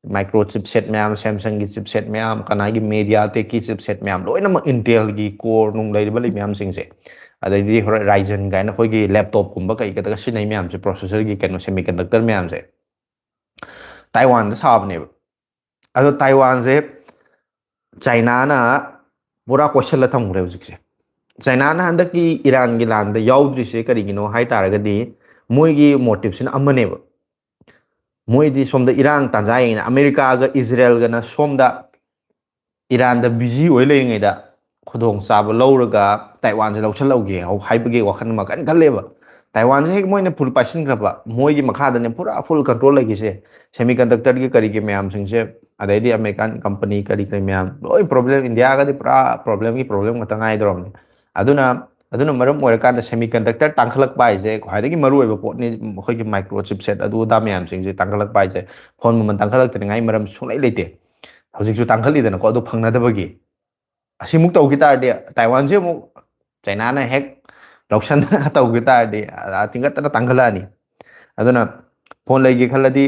Speaker 1: माइक्रो चिपसेट मैम सैमसंग की चिपसेट मैम कनागी मीडियाटेक की चिपसेट मैम लोइनमक इंटेल की कोर नुंग लेरिबल मैम सिंगसे अदैदी राइजन गाइना खोगी लैपटॉप कुंबा कई कतगा सिनै मैम से प्रोसेसर की कनो सेमीकंडक्टर मैम से ताइवान दा साबने अदो ताइवान से चाइना ना पूरा क्वेश्चन थमग्रे हुजिकसे चाइना ना हंदक की ईरान की लान दा याउद्रिसे करिगिनो हाइ तारगदी मोइगी मोटिव सिन अमनेब मोइदी सोमदा इरांग तांजाइना अमेरिका गा इजराइल गा ना सोमदा ईरान दा बिजी ओइ लेङैदा खुदोंग चाब लौरगा ताइवान से लौछलौगे हौ हाइबगे वखन मकन खलेबा ताइवान से हेक मोइने फुल पाइसिनग्रबा मोइगी मखादने पूरा फुल कंट्रोल लगिसे सेमीकंडक्टर की करिगे मैम सिंगसे अदैदी अमेरिकन कंपनी करी करी मैम लोइ प्रॉब्लम इंडिया गा पूरा प्रॉब्लम मत ngai दरमने अदुना अदुना मरम ओरकान सेमीकंडक्टर तांखलक पाइजे ख्वाइदगी मरु ओइबा पोटनी मखोइगी माइक्रो चिपसेट अदु दा मैम सिंगसे तांखलक पाइजे फोन ममन तांखलक तने ngai मरम सुनै लेते हौजिकसु तांखलिदना को अदु फंगनादबगी असिमुक तौगी तारदे ताइवान से मु चाइना ना हेक लौसन तौगी तारदे तिंगतना तांखलानी अदुना फोन लेगे खलदी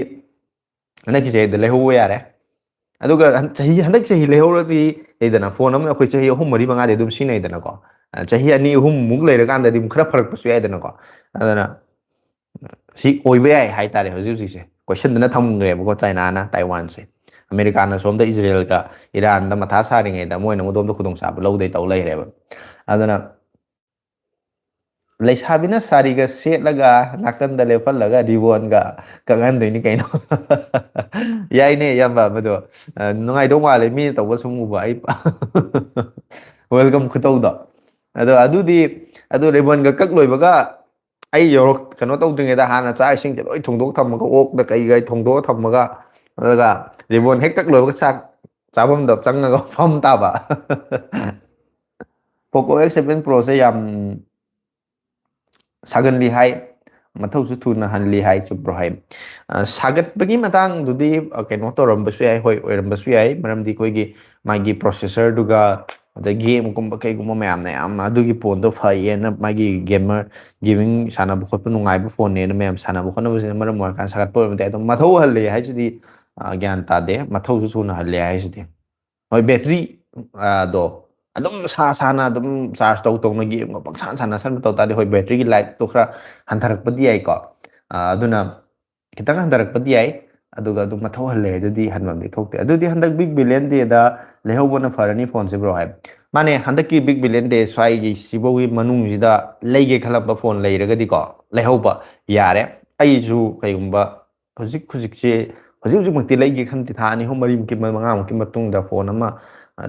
Speaker 1: हनकी से लेहो यारे अदुगा चही हनक चही लेहोरदी लेदना फोन अम अखोइ चही अहुम मरी मंगा दे दुम सिनैदना को चही अनि अहुम मुक लेरकांददी खरा फरक पसु याइदना को अदुना सी ओइबे याइ हाइ तारे हजि हजि से क्वेश्चन दना थमग्रेबको चाइना ना ताइवान से अमेरिका ना सोमदा इजराइल का ईरान दा मथा सारिङैदा मोइना मोदोम दा खुदोंग साब लौदै तौ लैरेबा अदुना लेसाबिना सारिगा सेटलगा नाकंदा लेफलगा रिबोनगा कंगनदैनि कैनो याइने यamba मदो नुंगाइ दो माले मी तौबा सुमुबा आई वेलकम खुतौदा अदो अदुदी अदो रिबोनगा कक लोइबगा आई योरक कनो तौद्रिङैदा हाना चा इसिंग लोइ थोंदोक थमगा ओक दा कई गाइ थोंदोक थमगा अदगा रिबोन हेक कक लोइबगा चाक चाबम द चंगगा फम ताबा पोको X7 Pro से याम सागनली हाई मथौसु थुना हनली हाई चुब्रो हाई सागतबगी मतंग दुदी कनो तोरमबसु याई होय ओरमबसु याई मरमदी कोइगी मागी प्रोसेसर दुगा अद गेम कुंब कईगुम मैम याम अदुगी फोन दो फाइएना मागी गेमर गेमिंग साना बखोप नुंगाइब फोन ने मैम साना बखोना बसे मरम मोरकान सागत पोरमते तो मथौ हल्ले हाइसिदी ज्ञान तादे मथौसु थुना हल्ले हाइसिदी होय बैटरी दो अदम साना अदम चार्ज तौना गेम पंसान साना सन तौ तादे होय बैटरी की लाइफ तो खरा हंथरकपदी याई को अदुना खितंग हंथरकपदी याई अदुगा अदु मथौ हल्ले अदुदी हनमदि थोकते अदुदी हंदक बिग बिलियन डे दा लेहौबना फरनी फोन से ब्रो हाय माने हंदक की बिग बिलियन डे स्वाई की सिबोगी मनुंग जिदा लेगे खलप फोन लेरगदी को लेहौबा यारे अइजु कयगुंबा हुजिक हुजिक से हुजिक हुजिक मक्ति लेगे खंति थानी हो मरी मुकि मंगा मुकि मतुंग दा फोन अमा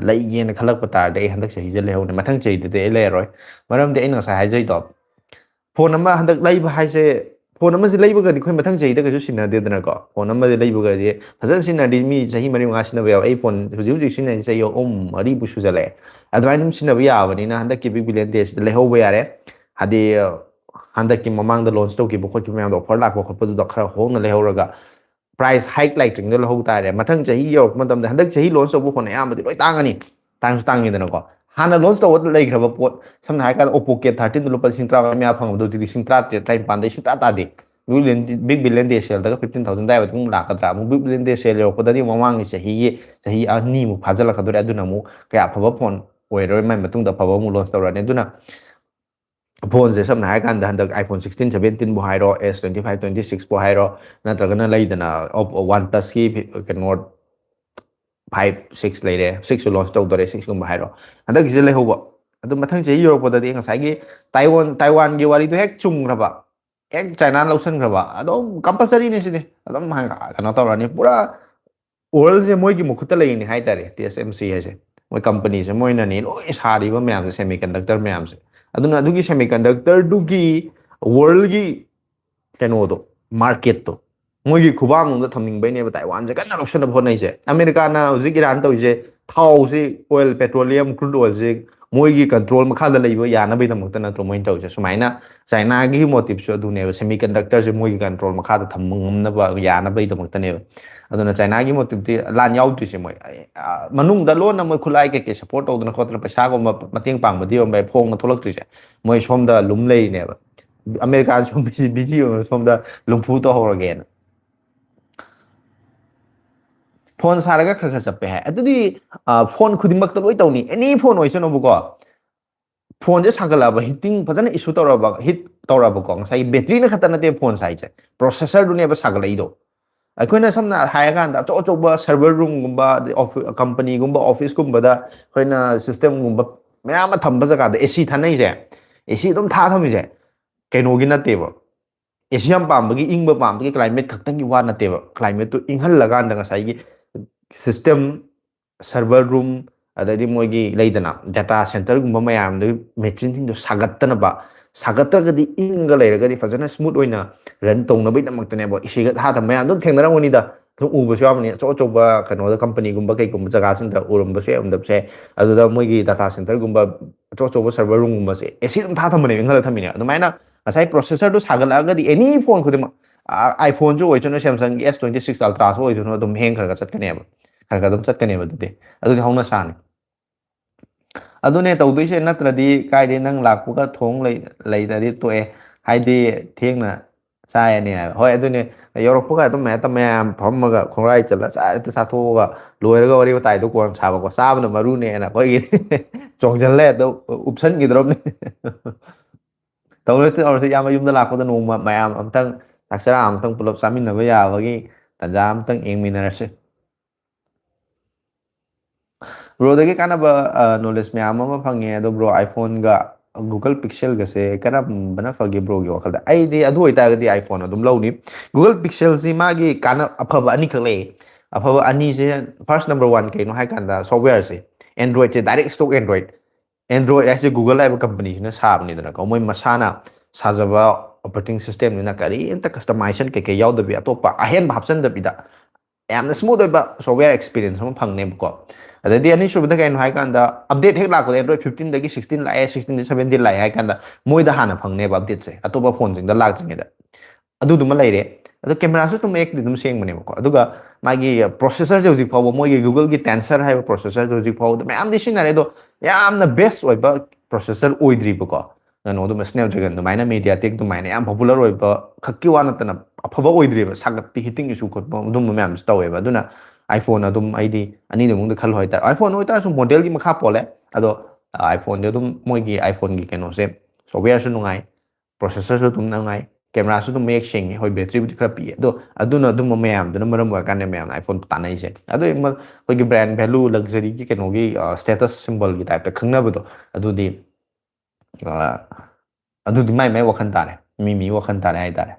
Speaker 1: लेगे न खलक पतार हंदक सही जे लेहौने मथंग चैदे लेरोय मरम दे अइना सा हाइजै तो फोन अमा हंदक लैब हाइसे फोन अमा से लैबगदि खोइ मथंग चैदे कजु सिनदेदना को फोन अमा दे लैबगदि फजन सिनदि मी चही मरि मंगा सिनबा याव आई फोन हुजि हुजि सिनदि चही ओम मरि बुसु जले अदवाइन दम सिनबा यावनिना हंदक की बिग बिलियन डेज लेहौबा यारे हादि हंदक की ममांग द लॉन्च तौकी बखोत की मैम दो ऑफर लाख बखोत द खरा होंग लेहौरगा प्राइस हाइक लाइटिंग दे लहौ तारे मथंग चही यो मतम हंदक चही लॉन्च तौबो फोन यामदि लोइ तांगनी तांगसु तांगिदना को हाना लॉन्च तौबो लेग्रबा पोट समना हाइका ओप्पो के 13 लुपा 13 म्या फंगबदो 13 13 पांदे सुता तादे ꯕꯤꯛ ꯕꯤꯂꯤꯌꯟ ꯗꯦ ꯁꯦꯜꯗꯒ 15,000 ꯗꯥꯏꯕ ꯑꯗꯨꯝ ꯂꯥꯛꯀꯗ꯭ꯔꯥ ꯑꯃꯨꯛ ꯕꯤꯛ ꯕꯤꯂꯤꯌꯟ ꯗꯦ ꯁꯦꯜ ꯌꯧꯔꯛꯄꯗꯗꯤ ꯃꯃꯥꯡꯒꯤ ꯆꯍꯤ ꯑꯅꯤꯃꯨꯛ ꯐꯥꯖꯤꯜꯂꯛꯀꯗꯣꯔꯦ ꯑꯗꯨꯅ ꯑꯃꯨꯛ ꯀꯌꯥ ꯑꯐꯕ ꯐꯣꯟ ꯑꯣꯏꯔꯣꯏ ꯃꯥꯏ ꯃꯇꯨꯡꯗ ꯑꯐꯕ ꯑꯃꯨꯛ ꯂꯣꯟꯆ ꯇꯧꯔꯛꯑꯅꯤ ꯑꯗꯨꯅ ꯐꯣꯟꯁꯦ ꯁꯝꯅ ꯍꯥꯏꯔꯀꯥꯟꯗ ꯍꯟꯗꯛ iPhone 16 17ꯕꯨ ꯍꯥꯏꯔꯣ S25 26ꯕꯨ ꯍꯥꯏꯔോ ꯅꯠꯇ꯭ꯔꯒꯅ ꯂꯩꯗꯅ ꯋꯥꯟ ꯄ꯭ꯂꯁꯀꯤ ꯀꯩꯅꯣ 5 6 ꯂꯩꯔꯦ 6ꯁꯨ ꯂꯣꯟꯆ ꯇꯧꯗꯣꯔꯦ 6ꯒꯨꯝꯕ ꯍꯥꯏꯔꯣ ꯍꯟꯗꯛꯀꯤꯁꯦ ꯂꯩꯍꯧꯕ ꯑꯗꯨ ꯃꯊꯪ ꯆꯍꯤ ꯌꯧꯔꯛꯄꯗꯗꯤ ꯉꯁꯥꯏꯒꯤ ꯇꯥꯏꯋꯥꯟꯒꯤ ꯋꯥꯔꯤꯗꯣ ꯍꯦꯛ ꯆꯨꯝꯈ꯭ꯔꯕ ꯍꯦꯛ ꯆꯥꯏꯅꯥ ꯂꯧꯁꯤꯟꯈ꯭ꯔꯕ ꯑꯗꯨꯝ ꯀꯝꯄꯜꯁꯔꯤꯅꯤ ꯁꯤꯗꯤ ꯑꯗꯨꯝ ꯀꯩꯅꯣ ꯇꯧꯔꯅꯤ ꯄꯨꯔꯥ ꯋꯥꯔꯜꯁꯦ ꯃꯣꯏꯒꯤ ꯃꯈꯨꯠꯇ ꯂꯩꯅꯤ ꯍꯥꯏꯇꯥꯔꯦ TSMC ꯍꯥꯏꯁꯦ ꯃꯣꯏ ꯀꯝꯄꯅꯤꯁꯦ ꯃꯣꯏꯅꯅꯤ ꯂꯣꯏ ꯁꯥꯔꯤꯕ ꯃꯌꯥꯝꯁꯦ ꯁꯦꯃꯤ ꯀꯟꯗꯛꯇꯔ ꯃꯌꯥꯝꯁꯦ ꯑꯗꯨꯅ ꯑꯗꯨꯒꯤ ꯁꯦꯃꯤ ꯀꯟꯗꯛꯇꯔꯗꯨꯒꯤ ꯋꯥꯔꯜꯒꯤ ꯀꯩꯅꯣꯗꯣ ꯃꯥꯔꯀꯦꯠꯇꯣ ꯃꯣꯏꯒꯤ ꯈꯨꯕꯥꯡꯂꯣꯝꯗ ꯊꯝꯅꯤꯡꯕꯩꯅꯦꯕ ꯇꯥꯏꯋꯥꯟꯁꯦ ꯀꯟꯅ ꯂꯧꯁꯤꯟꯅꯕ ꯍꯣꯠꯅꯩꯁꯦ ꯑꯃꯦꯔꯤꯀꯥꯅ ꯍꯧꯖꯤꯛ ꯏꯔꯥꯟ ꯇꯧꯔꯤꯁꯦ ꯊꯥꯎꯁꯤ ꯑꯣꯏꯜ ꯄꯦꯇ꯭ꯔꯣꯂꯤꯌꯝ ꯀ꯭ꯔꯨꯗ ꯑꯣꯏꯜꯁꯤ ꯃꯣꯏꯒꯤ ꯀꯟꯇ꯭ꯔꯣꯜ ꯃꯈꯥꯗ ꯂꯩꯕ ꯌꯥꯅꯕꯒꯤꯗꯃꯛꯇ ꯅꯠꯇ꯭ꯔꯣ ꯃꯣꯏꯅ ꯇꯧꯔꯤꯁꯦ ꯁꯨꯃꯥꯏꯅ ꯆꯥꯏꯅꯥꯒꯤ ꯃꯣꯇꯤꯞꯁꯨ ꯑꯗꯨꯅꯦꯕ ꯁꯦꯃꯤ ꯀꯟꯗꯛꯇꯔꯁꯦ ꯃꯣꯏꯒꯤ ꯀꯟꯇ꯭ꯔꯣꯜ ꯃꯈꯥꯗ ꯊꯝꯕ ꯉꯝꯅꯕ ꯌꯥꯅꯕꯒꯤꯗꯃꯛꯇꯅꯦꯕ ꯑꯗꯨꯅ ꯆꯥꯏꯅꯥꯒꯤ ꯃꯣꯇꯤꯞꯇꯤ ꯂꯥꯟ ꯌꯥꯎꯗ꯭ꯔꯤꯁꯦ ꯃꯣꯏ ꯃꯅꯨꯡꯗ ꯂꯣꯟꯅ ꯃꯣꯏ ꯈꯨꯠꯂꯥꯏ ꯀꯩꯀꯩ ꯁꯞꯄꯣꯔꯠ ꯇꯧꯗꯅ ꯈꯣꯠꯇꯅ ꯄꯩꯁꯥꯒꯨꯝꯕ ꯃꯇꯦꯡ ꯄꯥꯡꯕꯗꯤ ꯌꯣꯟꯕ ꯐꯣꯡꯅ ꯊꯣꯛꯂꯛꯇ꯭ꯔꯤꯁꯦ ꯃꯣꯏ ꯁꯣꯝꯗ ꯂꯨꯝ ꯂꯩꯔꯤꯅꯦꯕ ꯑꯃꯦꯔꯤꯀꯥ ꯁꯣꯝ ꯕꯤꯖꯤ ꯑꯣꯏꯕ ꯁꯣꯝꯗ ꯂꯨꯝꯐꯨ ꯇꯧꯍꯧꯔꯒꯦꯅ ꯐꯣꯟ ꯁꯥꯔꯒ ꯈꯔ ꯈꯔ ꯆꯠꯄꯦ ꯍꯥꯏ ꯑꯗꯨꯗꯤ ꯐꯣꯟ ꯈꯨꯗꯤꯡꯃꯛꯇ ꯂꯣꯏ ꯇꯧꯅꯤ ꯑꯦꯅꯤ ꯐꯣꯟ ꯑꯣꯏꯁꯅꯨꯕꯀꯣ ꯐꯣꯟꯁꯦ ꯁꯥꯒꯠꯂꯛꯑꯕ ꯍꯤꯠꯇꯤꯡ ꯐꯖꯅ ꯏꯁꯨ ꯇꯧꯔꯕ ꯍꯤꯠ ꯇꯧꯔꯕꯀꯣ ꯉꯁꯥꯏꯒꯤ ꯕꯦꯇ꯭ꯔꯤꯅ ꯈꯛꯇ ꯅꯠꯇꯦ ꯐꯣꯟ ꯁꯥꯏꯁꯦ ꯄ꯭ꯔꯣꯁꯦꯁꯔꯗꯨꯅꯦꯕ ꯁꯥꯒꯠꯂꯛꯏꯗꯣ ꯑꯩꯈꯣꯏꯅ ꯁꯝꯅ ꯍꯥꯏꯔꯀꯥꯟꯗ ꯑꯆꯧ ꯑꯆꯧꯕ ꯁꯔꯚꯔ ꯔꯨꯝꯒꯨꯝꯕ ꯑꯗꯩ ꯀꯝꯄꯅꯤꯒꯨꯝꯕ ꯑꯣꯐꯤꯁꯀꯨꯝꯕꯗ ꯑꯩꯈꯣꯏꯅ ꯁꯤꯁꯇꯦꯝꯒꯨꯝꯕ ꯃꯌꯥꯝ ꯑꯃ ꯊꯝꯕ ꯖꯒꯥꯗ AC ꯊꯥꯅꯩꯁꯦ AC ꯑꯗꯨꯝ ꯊꯝꯃꯤꯁꯦ ꯀꯩꯅꯣꯒꯤ ꯅꯠꯇꯦꯕ AC ꯌꯥꯝ ꯄꯥꯝꯕꯒꯤ ꯏꯪꯕ ꯄꯥꯝꯕꯒꯤ ꯀ꯭ꯂꯥꯏꯃꯦꯠ ꯈꯛꯇꯪꯒꯤ ꯋꯥ ꯅꯠꯇꯦꯕ ꯀ꯭ꯂꯥꯏꯃꯦꯠꯇꯨ ꯏꯪꯍꯜꯂꯀꯥꯟꯗ ꯉꯁꯥꯏꯒꯤ ꯁꯤꯁꯇꯦꯝ ꯁꯔꯚꯔ ꯔꯨꯝ ꯑꯗꯩꯗꯤ ꯃꯣꯏꯒꯤ ꯂꯩꯗꯅ ꯗꯥꯇꯥ ꯁꯦꯟꯇꯔꯒꯨꯝꯕ ꯃꯌꯥꯝꯗꯨꯒꯤ ꯃꯦꯆꯤꯟꯁꯤꯡꯗꯣ ꯁꯥꯒꯠꯇꯅꯕ ꯁꯥꯒꯠꯇ꯭ꯔꯒꯗꯤ ꯏꯪꯒ ꯂꯩꯔꯒꯗꯤ ꯐꯖꯅ ꯁ꯭ꯃꯨꯠ ꯑꯣꯏꯅ ꯔꯟ ꯇꯧꯅꯕꯒꯤꯗꯃꯛꯇꯅꯦꯕ ꯏꯁꯤꯒ ꯊꯥꯗꯕ ꯃꯌꯥꯝ ꯑꯗꯨꯝ ꯊꯦꯡꯅꯔꯝꯒꯅꯤꯗ ꯑꯗꯨꯝ ꯎꯕꯁꯨ ꯌꯥꯎꯕꯅꯤ ꯑꯆꯧ ꯑꯆꯧꯕ ꯀꯩꯅꯣꯗ ꯀꯝꯄꯅꯤꯒꯨꯝꯕ ꯀꯩꯒꯨꯝꯕ ꯖꯒꯥꯁꯤꯡꯗ ꯎꯔꯝꯕꯁꯨ ꯌꯥꯏ ꯎꯔꯝꯗꯕꯁꯨ ꯌꯥꯏ ꯑꯗꯨꯗ ꯃꯣꯏꯒꯤ ꯗꯥꯇꯥ ꯁꯦꯟꯇꯔꯒꯨꯝꯕ ꯑꯆꯧ ꯑꯆꯧꯕ ꯁꯔꯚꯔ ꯔꯨꯝꯒꯨꯝꯕꯁꯦ AC ꯑꯗꯨꯝ ꯊꯝꯕꯅꯦꯕ ꯏꯪꯍꯜꯂ ꯊꯝꯃꯤꯅꯦ ꯑꯗꯨꯃꯥꯏꯅ ꯉꯁꯥꯏ ꯄ꯭ꯔꯣꯁꯦꯁꯔꯗꯨ ꯁꯥꯒꯠꯂꯛꯑꯒꯗꯤ ꯑꯦꯅꯤ ꯐꯣꯟ ꯈꯨꯗꯤꯡꯃꯛ ꯑꯥꯏꯐꯣꯟꯁꯨ ꯑꯣꯏꯁꯅꯨ ꯁꯦꯝꯁꯪꯒꯤ S26 ꯑꯜꯇ꯭ꯔꯥꯁꯨ ꯑꯣꯏꯁꯅꯨ ꯑꯗꯨꯝ ꯍꯦꯡ ꯈꯔꯒ ꯆꯠꯀꯅꯦꯕ ꯈꯔ ꯈꯔ ꯑꯗꯨꯝ ꯆꯠꯀꯅꯦꯕ ꯑꯗꯨꯗꯤ ꯍꯧꯅ ꯁꯥꯅꯤ ꯑꯗꯨꯅꯦ ꯇꯧꯗꯣꯏꯁꯦ ꯅꯠꯇ꯭ꯔꯗꯤ ꯀꯥꯏꯗꯩ ꯅꯪ ꯂꯥꯛꯄꯒ ꯊꯣꯡ ꯂꯩꯇ꯭ꯔꯗꯤ ꯇꯣꯛꯑꯦ ꯍꯥꯏꯗꯤ ꯊꯦꯡꯅ ꯆꯥꯏꯔꯅꯤ ꯍꯥꯏꯕ ꯍꯣꯏ ꯑꯗꯨꯅꯦ ꯌꯧꯔꯛꯄꯒ ꯑꯗꯨꯝ ꯍꯦꯛꯇ ꯃꯌꯥꯝ ꯐꯝꯃꯒ ꯈꯣꯡꯒ꯭ꯔꯥꯏ ꯆꯠꯂ ꯍꯦꯛꯇ ꯆꯥꯊꯣꯛꯑꯒ ꯂꯣꯏꯔꯒ ꯋꯥꯔꯤ ꯋꯥꯇꯥꯏꯗꯣ ꯀꯣꯟꯅ ꯁꯥꯕꯀꯣ ꯆꯥꯕꯅ ꯃꯔꯨꯅꯦꯅ ꯑꯩꯈꯣꯏꯒꯤ ꯆꯣꯡꯁꯤꯜꯂꯦ ꯑꯗꯣ ꯎꯞꯁꯟꯈꯤꯗ꯭ꯔꯣꯕꯅꯤ ꯇꯧꯔꯁꯤ ꯇꯧꯔꯁꯤ ꯏꯌꯥꯝꯕ ꯌꯨꯝꯗ ꯂꯥꯛꯄꯗ ꯅꯣꯡꯃ ꯃꯌꯥꯝ ꯑꯝꯇꯪ ꯆꯥꯛ ꯆꯔꯥ ꯑꯃꯇꯪ ꯄꯨꯂꯞ ꯆꯥꯃꯤꯟꯅꯕ ꯌꯥꯕꯒꯤ ꯇꯥꯟꯖꯥ ꯑꯃꯇꯪ ꯌꯦꯡꯃꯤꯟꯅꯔꯁꯤ ꯕ꯭ꯔꯣꯗꯒꯤ ꯀꯥꯟꯅꯕ ꯅꯣꯂꯦꯖ ꯃꯌꯥꯝ ꯑꯃ ꯐꯪꯉꯦ ꯑꯗꯣ ꯕ꯭ꯔꯣ ꯑꯥꯏꯐꯣꯟꯒ ꯒꯨꯒꯜ ꯄꯤꯛꯁꯦꯜꯒꯁꯦ ꯀꯔꯝꯕꯅ ꯐꯒꯦ ꯕ꯭ꯔꯣꯒꯤ ꯋꯥꯈꯜꯗ ꯑꯩꯗꯤ ꯑꯗꯨ ꯑꯣꯏꯇꯥꯔꯒꯗꯤ ꯑꯥꯏꯐꯣꯟ ꯑꯗꯨꯝ ꯂꯧꯅꯤ ꯒꯨꯒꯜ ꯄꯤꯛꯁꯦꯜꯁꯤ ꯃꯥꯒꯤ ꯑꯐꯕ ꯑꯅꯤꯈꯛ ꯂꯩꯌꯦ ꯑꯐꯕ ꯑꯅꯤꯁꯦ ꯐꯥꯔꯁ ꯅꯝꯕꯔ ꯋꯥꯟ ꯀꯩꯅꯣ ꯍꯥꯏ ꯀꯥꯟꯗ ꯁꯣꯐꯋꯦꯔꯁꯦ ꯑꯦꯟꯗ꯭ꯔꯣꯏꯗꯁꯦ ꯗꯥꯏꯔꯦꯛ ꯁ꯭ꯇꯣꯛ ꯑꯦꯟꯗ꯭ꯔꯣꯏꯗ ꯍꯥꯏꯁꯦ ꯒꯨꯒꯜ ꯍꯥꯏꯕ ꯀꯝꯄꯅꯤꯁꯤꯅ ꯁꯥꯕꯅꯤꯗꯅꯀꯣ ꯃꯣꯏ ꯃꯁꯥꯅ ꯁꯥꯖꯕ ꯑꯣꯄꯔꯦꯇꯤꯡ ꯁꯤꯁꯇꯦꯝꯅꯤꯅ ꯀꯔꯤꯝꯇ ꯀꯁꯇꯃꯥꯏꯖꯦꯁꯟ ꯀꯩꯀꯩ ꯌꯥꯎꯗꯕꯤ ꯑꯇꯣꯞꯄ ꯑꯍꯦꯟꯕ ꯍꯥꯞꯆꯤꯟꯗꯕꯤꯗ ꯌꯥꯝꯅ ꯁ꯭ꯃꯨꯠ ꯑꯣꯏꯕ ꯁꯣꯐꯋꯦꯔ ꯑꯦꯛꯁꯄꯤꯔꯤꯌꯦꯟꯁ ꯑꯃ ꯐꯪꯅꯦꯕꯀꯣ ꯑꯗꯩꯗꯤ ꯑꯅꯤꯁꯨꯕꯗ ꯀꯩꯅꯣ ꯍꯥꯏ ꯀꯥꯟꯗ ꯑꯞꯗꯦꯠ ꯍꯦꯛ ꯂꯥꯛꯄꯗ ꯑꯦꯟꯗ꯭ꯔꯣꯏꯗ 15ꯗꯒꯤ 16 ꯂꯥꯛꯑꯦ 16 17 ꯂꯥꯛꯑꯦ ꯍꯥꯏ ꯀꯥꯟꯗ ꯃꯣꯏꯗ ꯍꯥꯟꯅ ꯐꯪꯅꯦꯕ ꯑꯞꯗꯦꯠꯁꯦ ꯑꯇꯣꯞꯄ ꯐꯣꯟꯁꯤꯡꯗ ꯂꯥꯛꯇ꯭ꯔꯤꯉꯩꯗ ꯑꯗꯨꯗꯨꯃ ꯂꯩꯔꯦ ꯑꯗꯣ ꯀꯦꯃꯦꯔꯥꯁꯨ ꯑꯗꯨꯝ ꯃꯌꯦꯛꯇꯤ ꯑꯗꯨꯝ ꯁꯦꯡꯕꯅꯦꯕꯀꯣ ꯑꯗꯨꯒ ꯃꯥꯒꯤ ꯄ꯭ꯔꯣꯁꯦꯁꯔꯁꯦ ꯍꯧꯖꯤꯛ ꯐꯥꯎꯕ ꯃꯣꯏꯒꯤ ꯒꯨꯒꯜꯒꯤ ꯇꯦꯟꯁꯔ ꯍꯥꯏꯕ ꯄ꯭ꯔꯣꯁꯦꯁꯔꯁꯦ ꯍꯧꯖꯤꯛ ꯐꯥꯎꯕꯗ ꯃꯌꯥꯝꯗꯤ ꯁꯤꯖꯤꯟꯅꯔꯦ ꯑꯗꯣ ꯌꯥꯝꯅ ꯕꯦꯁ ꯑꯣꯏꯕ ꯄ꯭ꯔꯣꯁꯦꯁꯔ ꯑꯣꯏꯗ꯭ꯔꯤꯕꯀꯣ ꯀꯩꯅꯣꯗꯨꯃ ꯁ꯭ꯅꯦꯞꯗ꯭ꯔꯦꯒꯟ ꯑꯗꯨꯃꯥꯏꯅ ꯃꯦꯗꯤꯌꯥꯇꯦꯛ ꯑꯗꯨꯃꯥꯏꯅ ꯌꯥꯝ ꯄꯣꯄꯨꯂꯔ ꯑꯣꯏꯕ ꯈꯛꯀꯤ ꯋꯥ ꯅꯠꯇꯅ ꯑꯐꯕ ꯑꯣꯏꯗ꯭ꯔꯤꯕ ꯁꯥꯒꯠꯄꯤ ꯍꯤꯇꯤꯡ ꯏꯁꯨ ꯈꯣꯠꯄ ꯑꯗꯨꯝꯕ ꯃꯌꯥꯝꯁꯨ ꯇꯧꯋꯦꯕ ꯑꯗꯨꯅ ꯑꯥꯏꯐꯣꯟ ꯑꯗꯨꯝ ꯑꯩꯗꯤ ꯑꯅꯤꯗꯨ ꯃꯅꯨꯡꯗ ꯈꯜꯂꯣ ꯍꯥꯏꯇꯥꯔꯦ ꯑꯥꯏꯐꯣꯟ ꯑꯣꯏꯇꯥꯔꯁꯨ ꯃꯣꯗꯦꯜꯒꯤ ꯃꯈꯥ ꯄꯣꯜꯂꯦ ꯑꯗꯣ ꯑꯥꯏꯐꯣꯟꯗꯤ ꯑꯗꯨꯝ ꯃꯣꯏꯒꯤ ꯑꯥꯏꯐꯣꯟꯒꯤ ꯀꯩꯅꯣꯁꯦ ꯁꯣꯐꯋꯦꯔꯁꯨ ꯅꯨꯡꯉꯥꯏ ꯄ꯭ꯔꯣꯁꯦꯁꯔꯁꯨ ꯑꯗꯨꯝ ꯅꯨꯡꯉꯥꯏ ꯀꯦꯃꯦꯔꯥꯁꯨ ꯑꯗꯨꯝ ꯃꯌꯦꯛ ꯁꯦꯡꯉꯤ ꯍꯣꯏ ꯕꯦꯇ꯭ꯔꯤꯕꯨꯗꯤ ꯈꯔ ꯄꯤꯑꯦ ꯑꯗꯣ ꯑꯗꯨꯅ ꯑꯗꯨꯝꯕ ꯃꯌꯥꯝꯗꯨꯅ ꯃꯔꯝ ꯑꯣꯏꯔꯀꯥꯟꯗ ꯃꯌꯥꯝꯅ ꯑꯥꯏꯐꯣꯟ ꯇꯥꯟꯅꯩꯁꯦ ꯑꯗꯨ ꯑꯩꯈꯣꯏꯒꯤ ꯕ꯭ꯔꯥꯟ ꯚꯦꯂꯨ ꯂꯛꯖꯔꯤꯒꯤ ꯀꯩꯅꯣꯒꯤ ꯁ꯭ꯇꯦꯇꯁ ꯁꯤꯝꯕꯜꯒꯤ ꯇꯥꯏꯞꯇ ꯈꯪꯅꯕꯗꯣ ꯑꯗꯨꯗꯤ ꯑꯗꯨꯗꯤ ꯃꯥꯏ ꯃꯥꯏ ꯋꯥꯈꯜ ꯇꯥꯔꯦ ꯃꯤ ꯋꯥꯈꯜ ꯇꯥꯔꯦ ꯍꯥꯏꯇꯥꯔꯦ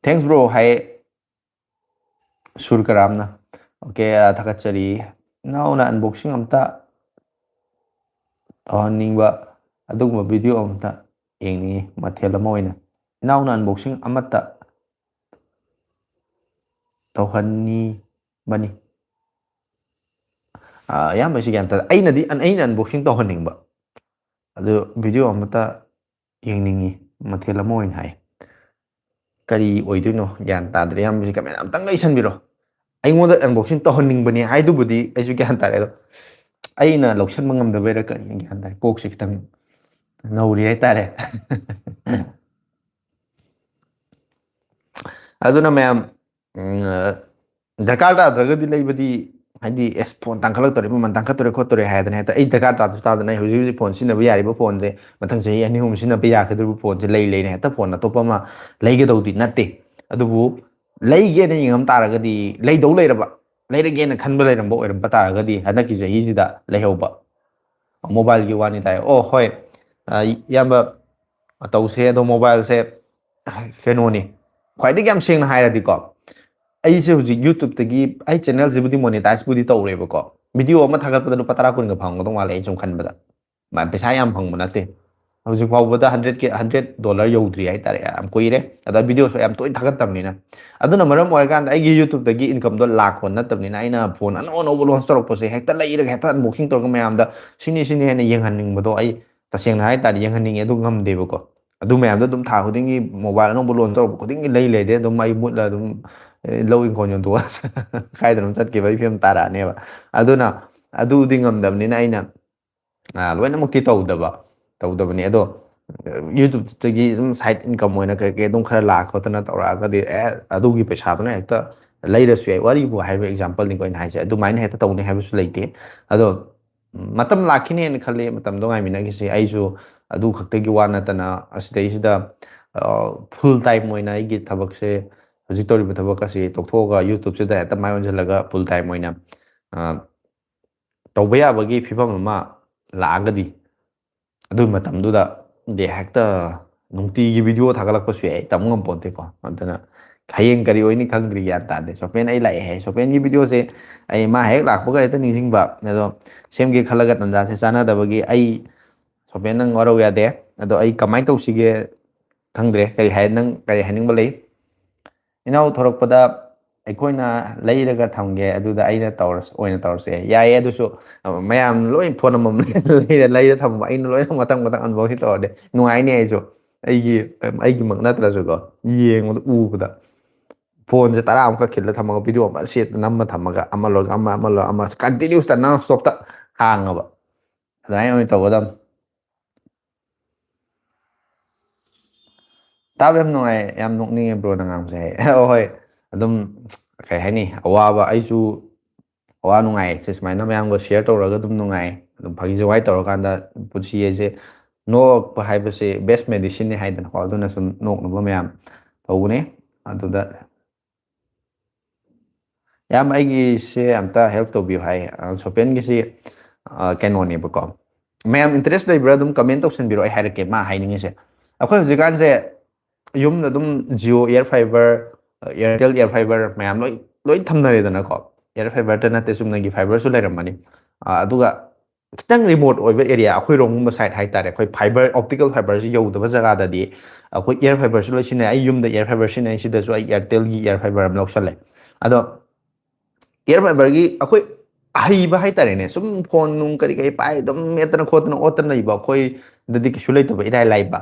Speaker 1: ꯊꯦꯡꯛꯁ ꯕ꯭ꯔꯣ ꯍꯥꯏ ꯁꯨꯔ ꯀꯔꯥꯝꯅ ꯑꯣꯀꯦ ꯊꯥꯒꯠꯆꯔꯤ ꯏꯅꯥꯎꯅ ꯑꯟꯕꯣꯛꯁꯤꯡ ꯑꯝꯇ ꯇꯧꯍꯟꯅꯤꯡꯕ ꯑꯗꯨꯒꯨꯝꯕ ꯚꯤꯗꯤꯑꯣ ꯑꯃꯇ ꯌꯦꯡꯅꯤꯡꯉꯤ ꯃꯊꯦꯜ ꯑꯃ ꯑꯣꯏꯅ ꯏꯅꯥꯎꯅ ꯑꯟꯕꯣꯛꯁꯤꯡ ꯑꯃꯠꯇ ꯇꯧꯍꯟꯅꯤꯡꯕꯅꯤ ꯑꯌꯥꯝꯕꯁꯤ ꯒ꯭ꯌꯥꯟ ꯇꯥꯗꯦ ꯑꯩꯅ ꯑꯟꯕꯣꯛꯁꯤꯡ ꯇꯧꯍꯟꯅꯤꯡꯕ ꯑꯗꯨ ꯚꯤꯗꯤꯑꯣ ꯑꯃꯇ ꯌꯦꯡꯅꯤꯡꯉꯤ ꯃꯊꯦꯜ ꯑꯃ ꯑꯣꯏꯅ ꯍꯥꯏ ꯀꯔꯤ ꯑꯣꯏꯗꯣꯏꯅꯣ ꯒ꯭ꯌꯥꯟ ꯇꯥꯗ꯭ꯔꯦ ꯑꯌꯥꯝꯕꯁꯤ ꯀꯃꯦꯟ ꯑꯝꯇꯪ ꯂꯩꯁꯟꯕꯤꯔꯣ ꯑꯩꯉꯣꯟꯗ ꯑꯟꯕꯣꯛꯁꯤꯡ ꯇꯧꯍꯟꯅꯤꯡꯕꯅꯦ ꯍꯥꯏꯗꯨꯕꯨꯗꯤ ꯑꯩꯁꯨ ꯒ꯭ꯌꯥꯟ ꯇꯥꯔꯦ ꯑꯗꯣ ꯑꯩꯅ ꯂꯧꯁꯟꯕ ꯉꯝꯗꯕꯩꯔꯥ ꯀꯔꯤꯅꯣ ꯒ꯭ꯌꯥꯟ ꯇꯥꯔꯦ ꯀꯣꯛꯁꯦ ꯈꯤꯇꯪ ꯅꯧꯔꯤ ꯍꯥꯏꯇꯥꯔꯦ ꯑꯗꯨꯅ ꯃꯌꯥꯝ ꯗꯔꯀꯥꯔ ꯇꯥꯗ꯭ꯔꯒꯗꯤ ꯂꯩꯕꯗꯤ ꯍꯥꯏꯗꯤ ꯑꯦꯁ ꯐꯣꯟ ꯇꯥꯡꯈꯠꯂꯛꯇꯣꯔꯦ ꯃꯃꯜ ꯇꯥꯡꯈꯠꯇꯣꯔꯦ ꯈꯣꯠꯇꯣꯔꯦ ꯍꯥꯏꯗꯅ ꯍꯦꯛꯇ ꯑꯩ ꯗꯔꯀꯥꯔ ꯇꯥꯗꯁꯨ ꯇꯥꯗꯅ ꯑꯩ ꯍꯧꯖꯤꯛ ꯐꯣꯟ ꯁꯤꯖꯤꯟꯅꯕ ꯌꯥꯔꯤꯕ ꯐꯣꯟꯁꯦ ꯃꯊꯪ ꯆꯍꯤ 2-3 ꯁꯤꯖꯤꯟꯅꯕ ꯌꯥꯒꯗꯧꯔꯤꯕ ꯐꯣꯟꯁꯦ ꯂꯩꯅ ꯍꯦꯛꯇ ꯐꯣꯟ ꯑꯇꯣꯞꯄ ꯑꯃ ꯂꯩꯒꯗꯧꯗꯤ ꯅꯠꯇꯦ ꯑꯗꯨꯕꯨ ꯂꯩꯒꯦꯅ ꯌꯦꯡꯉꯝ ꯇꯥꯔꯒꯗꯤ ꯂꯩꯗꯧ ꯂꯩꯔꯕ ꯂꯩꯔꯒꯦꯅ ꯈꯟꯕ ꯂꯩꯔꯝꯕ ꯑꯣꯏꯔꯝꯕ ꯇꯥꯔꯒꯗꯤ ꯍꯟꯗꯛꯀꯤ ꯆꯍꯤꯁꯤꯗ ꯂꯩꯍꯧꯕ ꯃꯣꯕꯥꯏꯜꯒꯤ ꯋꯥꯅꯤ ꯇꯥꯏ ꯑꯣ ꯍꯣꯏ ꯏꯌꯥꯝꯕ ꯇꯧꯁꯦ ꯑꯗꯣ ꯃꯣꯕꯥꯏꯜꯁꯦ ꯀꯩꯅꯣꯅꯤ ꯈ꯭ꯋꯥꯏꯗꯒꯤ ꯌꯥꯝ ꯁꯦꯡꯅ ꯍꯥꯏꯔꯗꯤꯀꯣ ꯑꯩꯁꯦ ꯍꯧꯖꯤꯛ ꯌꯨꯇꯨꯕꯇꯒꯤ ꯑꯩ ꯆꯦꯅꯦꯜꯁꯤꯕꯨꯗꯤ ꯃꯣꯅꯦꯇꯥꯏꯁꯄꯨꯗꯤ ꯇꯧꯔꯦꯕꯀꯣ ꯚꯤꯗꯤꯑꯣ ꯑꯃ ꯊꯥꯒꯠꯄꯗ ꯂꯨꯄꯥ 10-20ꯒ ꯐꯪꯒꯗꯧ ꯃꯥꯜꯂꯦ ꯑꯩ ꯁꯨꯝ ꯈꯟꯕꯗ ꯄꯩꯁా ꯌꯥꯝ ꯐꯪꯕ ꯅꯠꯇꯦ ꯍꯧꯖꯤꯛ ꯐꯥꯎꯕꯗ $100 ꯌꯧꯗ꯭ꯔꯤ ꯍꯥꯏꯇꯥꯔꯦ ꯌꯥꯝ ꯀꯨꯏꯔꯦ ꯑꯗ ꯚꯤꯗꯤꯑꯣꯁꯨ ꯌꯥꯝ ꯇꯣꯏꯅ ꯊꯥꯒꯠꯇꯕꯅꯤ나 ꯑꯗꯨꯅ ꯃꯔꯝ ꯑꯣꯏꯔꯀꯥꯟꯗ ꯑꯩꯒꯤ ꯌꯨꯇꯨꯕꯇꯒꯤ ꯏꯟꯀꯝꯗꯣ ꯂꯥꯛꯄ ꯅꯠꯇꯕꯅꯤꯅ ꯑꯩꯅ ꯐꯣꯟ ꯑꯅꯧ ꯑꯅꯧꯕ ꯂꯣꯟꯆ ꯇꯧꯔꯛꯄꯁꯦ ꯍꯦꯛꯇ ꯂꯩꯔꯒ ꯍꯦꯛꯇ ꯑꯟꯕꯣꯛꯁꯤꯡ ꯇꯧꯔꯒ ꯃꯌꯥꯝꯗ ꯁꯤꯅꯤ ꯍꯦꯟꯅ ꯌꯦꯡꯍꯟꯅꯤꯡꯕꯗꯣ ꯑꯩ ꯇꯁꯦꯡꯅ ꯍꯥꯏꯇꯥꯔꯗꯤ ꯌꯦꯡꯍꯟꯅꯤꯡꯉꯦ ꯑꯗꯨ ꯉꯝꯗꯦꯕꯀꯣ ꯑꯗꯨ ꯃꯌꯥꯝꯗꯣ ꯑꯗꯨꯝ ꯊꯥ ꯈꯨꯗꯤꯡꯒꯤ ꯃꯣꯕꯥꯏꯜ ꯑꯅꯧꯕ ꯂꯣꯟꯆ ꯇꯧꯔꯛꯄ ꯈꯨꯗꯤꯡꯒꯤ ꯂꯩꯗꯦ ꯑꯗꯨꯝ ꯑꯩ ꯃꯨꯠꯂ ꯑꯗꯨꯝ ꯂꯧ ꯏꯪꯈꯣꯜ ꯌꯣꯟꯊꯣꯛꯑ ꯀꯥꯏꯗꯅꯣꯝ ꯆꯠꯈꯤꯕꯒꯤ ꯐꯤꯕꯝ ꯇꯥꯔꯛꯑꯅꯦꯕ ꯑꯗꯨꯅ ꯑꯗꯨꯗꯤ ꯉꯝꯗꯕꯅꯤꯅ ꯑꯩꯅ ꯂꯣꯏꯅꯃꯛꯇꯤ ꯇꯧꯗꯕꯅꯤ ꯑꯗꯣ ꯌꯨꯇꯨꯕꯇꯒꯤ ꯁꯨꯝ ꯁꯥꯏꯠ ꯏꯟꯀꯝ ꯑꯣꯏꯅ ꯀꯩ ꯑꯗꯨꯝ ꯈꯔ ꯈꯣꯠꯇꯅ ꯇꯧꯔꯛꯑꯒꯗꯤ ꯑꯗꯨꯒꯤ ꯄꯩꯁꯥꯗꯨꯅ ꯍꯦꯛꯇ ꯂꯩꯔꯁꯨ ꯌꯥꯏ ꯋꯥꯔꯤꯕꯨ ꯍꯥꯏꯕ ꯑꯦꯛꯖꯥꯝꯄꯜꯅꯤꯀꯣ ꯑꯩꯅ ꯍꯥꯏꯁꯦ ꯑꯗꯨꯃꯥꯏꯅ ꯍꯦꯛꯇ ꯇꯧꯅꯤ ꯍꯥꯏꯕꯁꯨ ꯂꯩꯇꯦ ꯑꯗꯣ ꯃꯇꯝ ꯂꯥꯛꯈꯤꯅꯦꯅ ꯈꯜꯂꯤ ꯃꯇꯝꯗꯣ ꯉꯥꯏꯃꯤꯟꯅꯈꯤꯁꯤ ꯑꯩꯁꯨ ꯑꯗꯨ ꯈꯛꯇꯒꯤ ꯋꯥ ꯅꯠꯇꯅ ꯑꯁꯤꯗꯩꯁꯤꯗ ꯐꯨꯜ ꯇꯥꯏꯝ ꯑꯣꯏꯅ ꯑꯩꯒꯤ ꯊꯕꯛꯁꯦ ꯍꯧꯖꯤꯛ ꯇꯧꯔꯤꯕ ꯊꯕꯛ ꯑꯁꯤ ꯇꯣꯛꯊꯣꯛꯑꯒ ꯌꯨꯇꯨꯕꯁꯤꯗ ꯍꯦꯛꯇ ꯃꯥꯏ ꯑꯣꯟꯁꯤꯜꯂꯒ ꯐꯨꯜ ꯇꯥꯏꯝ ꯑꯣꯏꯅ ꯇꯧꯕ ꯌꯥꯕꯒꯤ ꯐꯤꯕꯝ ꯑꯃ ꯂꯥꯛꯑꯒꯗꯤ ꯑꯗꯨꯒꯤ ꯃꯇꯝꯗꯨꯗꯗꯤ ꯍꯦꯛꯇ ꯅꯨꯡꯇꯤꯒꯤ ꯚꯤꯗꯤꯑꯣ ꯊꯥꯒꯠꯂꯛꯄꯁꯨ ꯌꯥꯏ ꯇꯝꯕ ꯉꯝꯄꯣꯟꯇꯦꯀꯣ ꯑꯗꯨꯅ ꯍꯌꯦꯡ ꯀꯔꯤ ꯑꯣꯏꯅꯤ ꯈꯪꯗ꯭ꯔꯤ ꯒ꯭ꯌꯥꯟ ꯇꯥꯗꯦ ꯁꯣꯄꯦꯟ ꯑꯩ ꯂꯥꯛꯑꯦ ꯍꯥꯏ ꯁꯣꯄꯦꯟꯒꯤ ꯚꯤꯗꯤꯑꯣꯁꯦ ꯑꯩ ꯃꯥ ꯍꯦꯛ ꯂꯥꯛꯄꯒ ꯍꯦꯛꯇ ꯅꯤꯡꯁꯤꯡꯕ ꯑꯗꯣ ꯁꯦꯝꯒꯦ ꯈꯜꯂꯒ ꯇꯥꯟꯖꯥꯁꯦ ꯆꯥꯟꯅꯗꯕꯒꯤ ꯑꯩ ꯁꯣꯄꯦꯟ ꯅꯪ ꯋꯥꯔꯧ ꯌꯥꯗꯦ ꯑꯗꯣ ꯑꯩ ꯀꯃꯥꯏꯅ ꯇꯧꯁꯤꯒꯦ ꯈꯪꯗ꯭ꯔꯦ ꯅꯪ ꯀꯔꯤ ꯍꯥꯏꯅꯤꯡꯕ ꯂꯩ ꯏꯅꯥꯎ ꯊꯣꯔꯛꯄꯗ ꯑꯩꯈꯣꯏꯅ ꯂꯩꯔꯒ ꯊꯝꯒꯦ ꯑꯗꯨꯗ ꯑꯩꯅ ꯑꯣꯏꯅ ꯇꯧꯔꯁꯦ ꯌꯥꯏꯌꯦ ꯑꯗꯨꯁꯨ ꯃꯌꯥꯝ ꯂꯣꯏ ꯐꯣꯟ ꯑꯃꯃꯝ ꯂꯩꯔ ꯊꯝꯃ ꯑꯩꯅ ꯂꯣꯏꯅ ꯃꯊꯪ ꯑꯟꯕꯣꯛꯁꯤꯡ ꯇꯧꯔꯗꯤ ꯅꯨꯡꯉꯥꯏꯅꯤ ꯑꯩꯁꯨ ꯑꯩꯒꯤꯃꯛ ꯅꯠꯇ꯭ꯔꯁꯨꯀꯣ ꯌꯦꯡꯕꯗ ꯎꯕꯗ ꯐꯣꯟꯁꯦ 10 ꯑꯃꯈꯛ ꯈꯤꯜꯂ ꯊꯝꯃꯒ ꯚꯤꯗꯤꯑꯣ ꯑꯃ ꯁꯦꯠ ꯅꯝꯃ ꯊꯝꯃꯒ ꯑꯃ ꯂꯣꯏꯔꯒ ꯑꯃ ꯂꯣꯏꯔꯒ ꯑꯃ ꯀꯟꯇꯤꯅ꯭ꯌꯨꯁꯇ ꯅꯟ ꯁ꯭ꯇꯣꯞꯇ ꯍꯥꯡꯉꯕ ꯑꯗꯨꯃꯥꯏꯅ ꯑꯣꯏꯅ ꯇꯧꯒꯗꯕꯅꯤ ꯇꯥꯕ ꯌꯥꯝ ꯅꯨꯡꯉꯥꯏ ꯌꯥꯝ ꯅꯣꯛꯅꯤꯡꯉꯦ ꯕ꯭ꯔꯣꯅ ꯉꯥꯡꯕꯁꯦ ꯍꯣꯏ ꯑꯗꯨꯝ ꯀꯩ ꯍꯥꯏꯅꯤ ꯑꯋꯥꯕ ꯑꯩꯁꯨ ꯑꯋꯥ ꯅꯨꯡꯉꯥꯏꯁꯦ ꯁꯨꯃꯥꯏꯅ ꯃꯌꯥꯝꯒ ꯁꯤꯌꯔ ꯇꯧꯔꯒ ꯑꯗꯨꯝ ꯅꯨꯡꯉꯥꯏ ꯑꯗꯨꯝ ꯐꯥꯒꯤ ꯖꯣꯒꯥꯏ ꯇꯧꯔꯀꯥꯟꯗ ꯄꯨꯟꯁꯤ ꯍꯥꯏꯁꯦ ꯅꯣꯛꯄ ꯍꯥꯏꯕꯁꯦ ꯕꯦꯁ ꯃꯦꯗꯤꯁꯤꯟꯅꯤ ꯍꯥꯏꯗꯅꯀꯣ ꯑꯗꯨꯅ ꯁꯨꯝ ꯅꯣꯛꯅꯕ ꯃꯌꯥꯝ ꯇꯧꯕꯅꯤ ꯑꯗꯨꯗ ꯌꯥꯝ ꯑꯩꯒꯤꯁꯦ ꯑꯝꯇ ꯍꯦꯜꯞ ꯇꯧꯕꯤꯌꯨ ꯍꯥꯏ ꯁꯣꯄꯦꯟꯒꯤꯁꯤ ꯀꯩꯅꯣꯅꯦꯕꯀꯣ ꯃꯌꯥꯝ ꯏꯟꯇꯔꯦꯁ ꯂꯩꯕ꯭ꯔꯥ ꯑꯗꯨꯝ ꯀꯃꯦꯟ ꯇꯧꯁꯟꯕꯤꯔꯛꯑꯣ ꯑꯩ ꯍꯥꯏꯔꯛꯀꯦ ꯃꯥ ꯍꯥꯏꯅꯤꯡꯉꯤꯁꯦ ꯑꯩꯈꯣꯏ ꯍꯧꯖꯤꯛꯀꯥꯟꯁꯦ ꯌꯨꯝꯗ ꯑꯗꯨꯝ Jio air fiber Airtel air fiber ꯃꯌꯥꯝ ꯂꯣꯏ ꯊꯝꯅꯔꯦꯗꯅꯀꯣ ꯏꯌꯔ ꯐꯥꯏꯕꯔꯇ ꯅꯠꯇꯦ ꯆꯨꯝꯅꯒꯤ ꯐꯥꯏꯕꯔꯁꯨ ꯂꯩꯔꯝꯃꯅꯤ ꯑꯗꯨꯒ ꯈꯤꯇꯪ ꯔꯤꯃꯣꯠ ꯑꯣꯏꯕ ꯑꯦꯔꯤꯌꯥ ꯑꯩꯈꯣꯏꯔꯣꯝꯒꯨꯝꯕ ꯁꯥꯏꯠ ꯍꯥꯏꯇꯥꯔꯦ ꯑꯩꯈꯣꯏ ꯐꯥꯏꯕꯔ ꯑꯣꯞꯇꯤꯀꯦꯜ ꯐꯥꯏꯕꯔꯁꯤ ꯌꯧꯗꯕ ꯖꯒꯥꯗꯗꯤ ꯑꯩꯈꯣꯏ ꯏꯌꯔ ꯐꯥꯏꯕꯔꯁꯨ ꯂꯣꯏ ꯁꯤꯖꯤꯟꯅꯩ ꯑꯩ ꯌꯨꯝꯗ ꯏꯌꯔ ꯐꯥꯏꯕꯔ ꯁꯤꯖꯤꯟꯅꯩ ꯁꯤꯗꯁꯨ ꯑꯩ ꯏꯌꯥꯔꯇꯦꯜꯒꯤ ꯏꯌꯔ ꯐꯥꯏꯕꯔ ꯑꯃ ꯂꯧꯁꯜꯂꯦ ꯑꯗꯣ ꯏꯌꯔ ꯐꯥꯏꯕꯔꯒꯤ ꯑꯩꯈꯣꯏ ꯑꯍꯩꯕ ꯍꯥꯏꯇꯥꯔꯦꯅꯦ ꯁꯨꯝ ꯐꯣꯟ ꯅꯨꯡ ꯀꯔꯤ ꯄꯥꯏ ꯑꯗꯨꯝ ꯃꯦꯠꯇꯅ ꯈꯣꯠꯇꯅ ꯑꯣꯠꯇꯅ ꯂꯩꯕ ꯑꯩꯈꯣꯏꯗꯗꯤ ꯀꯩꯁꯨ ꯂꯩꯇꯕ ꯏꯔꯥꯏ ꯂꯥꯏꯕ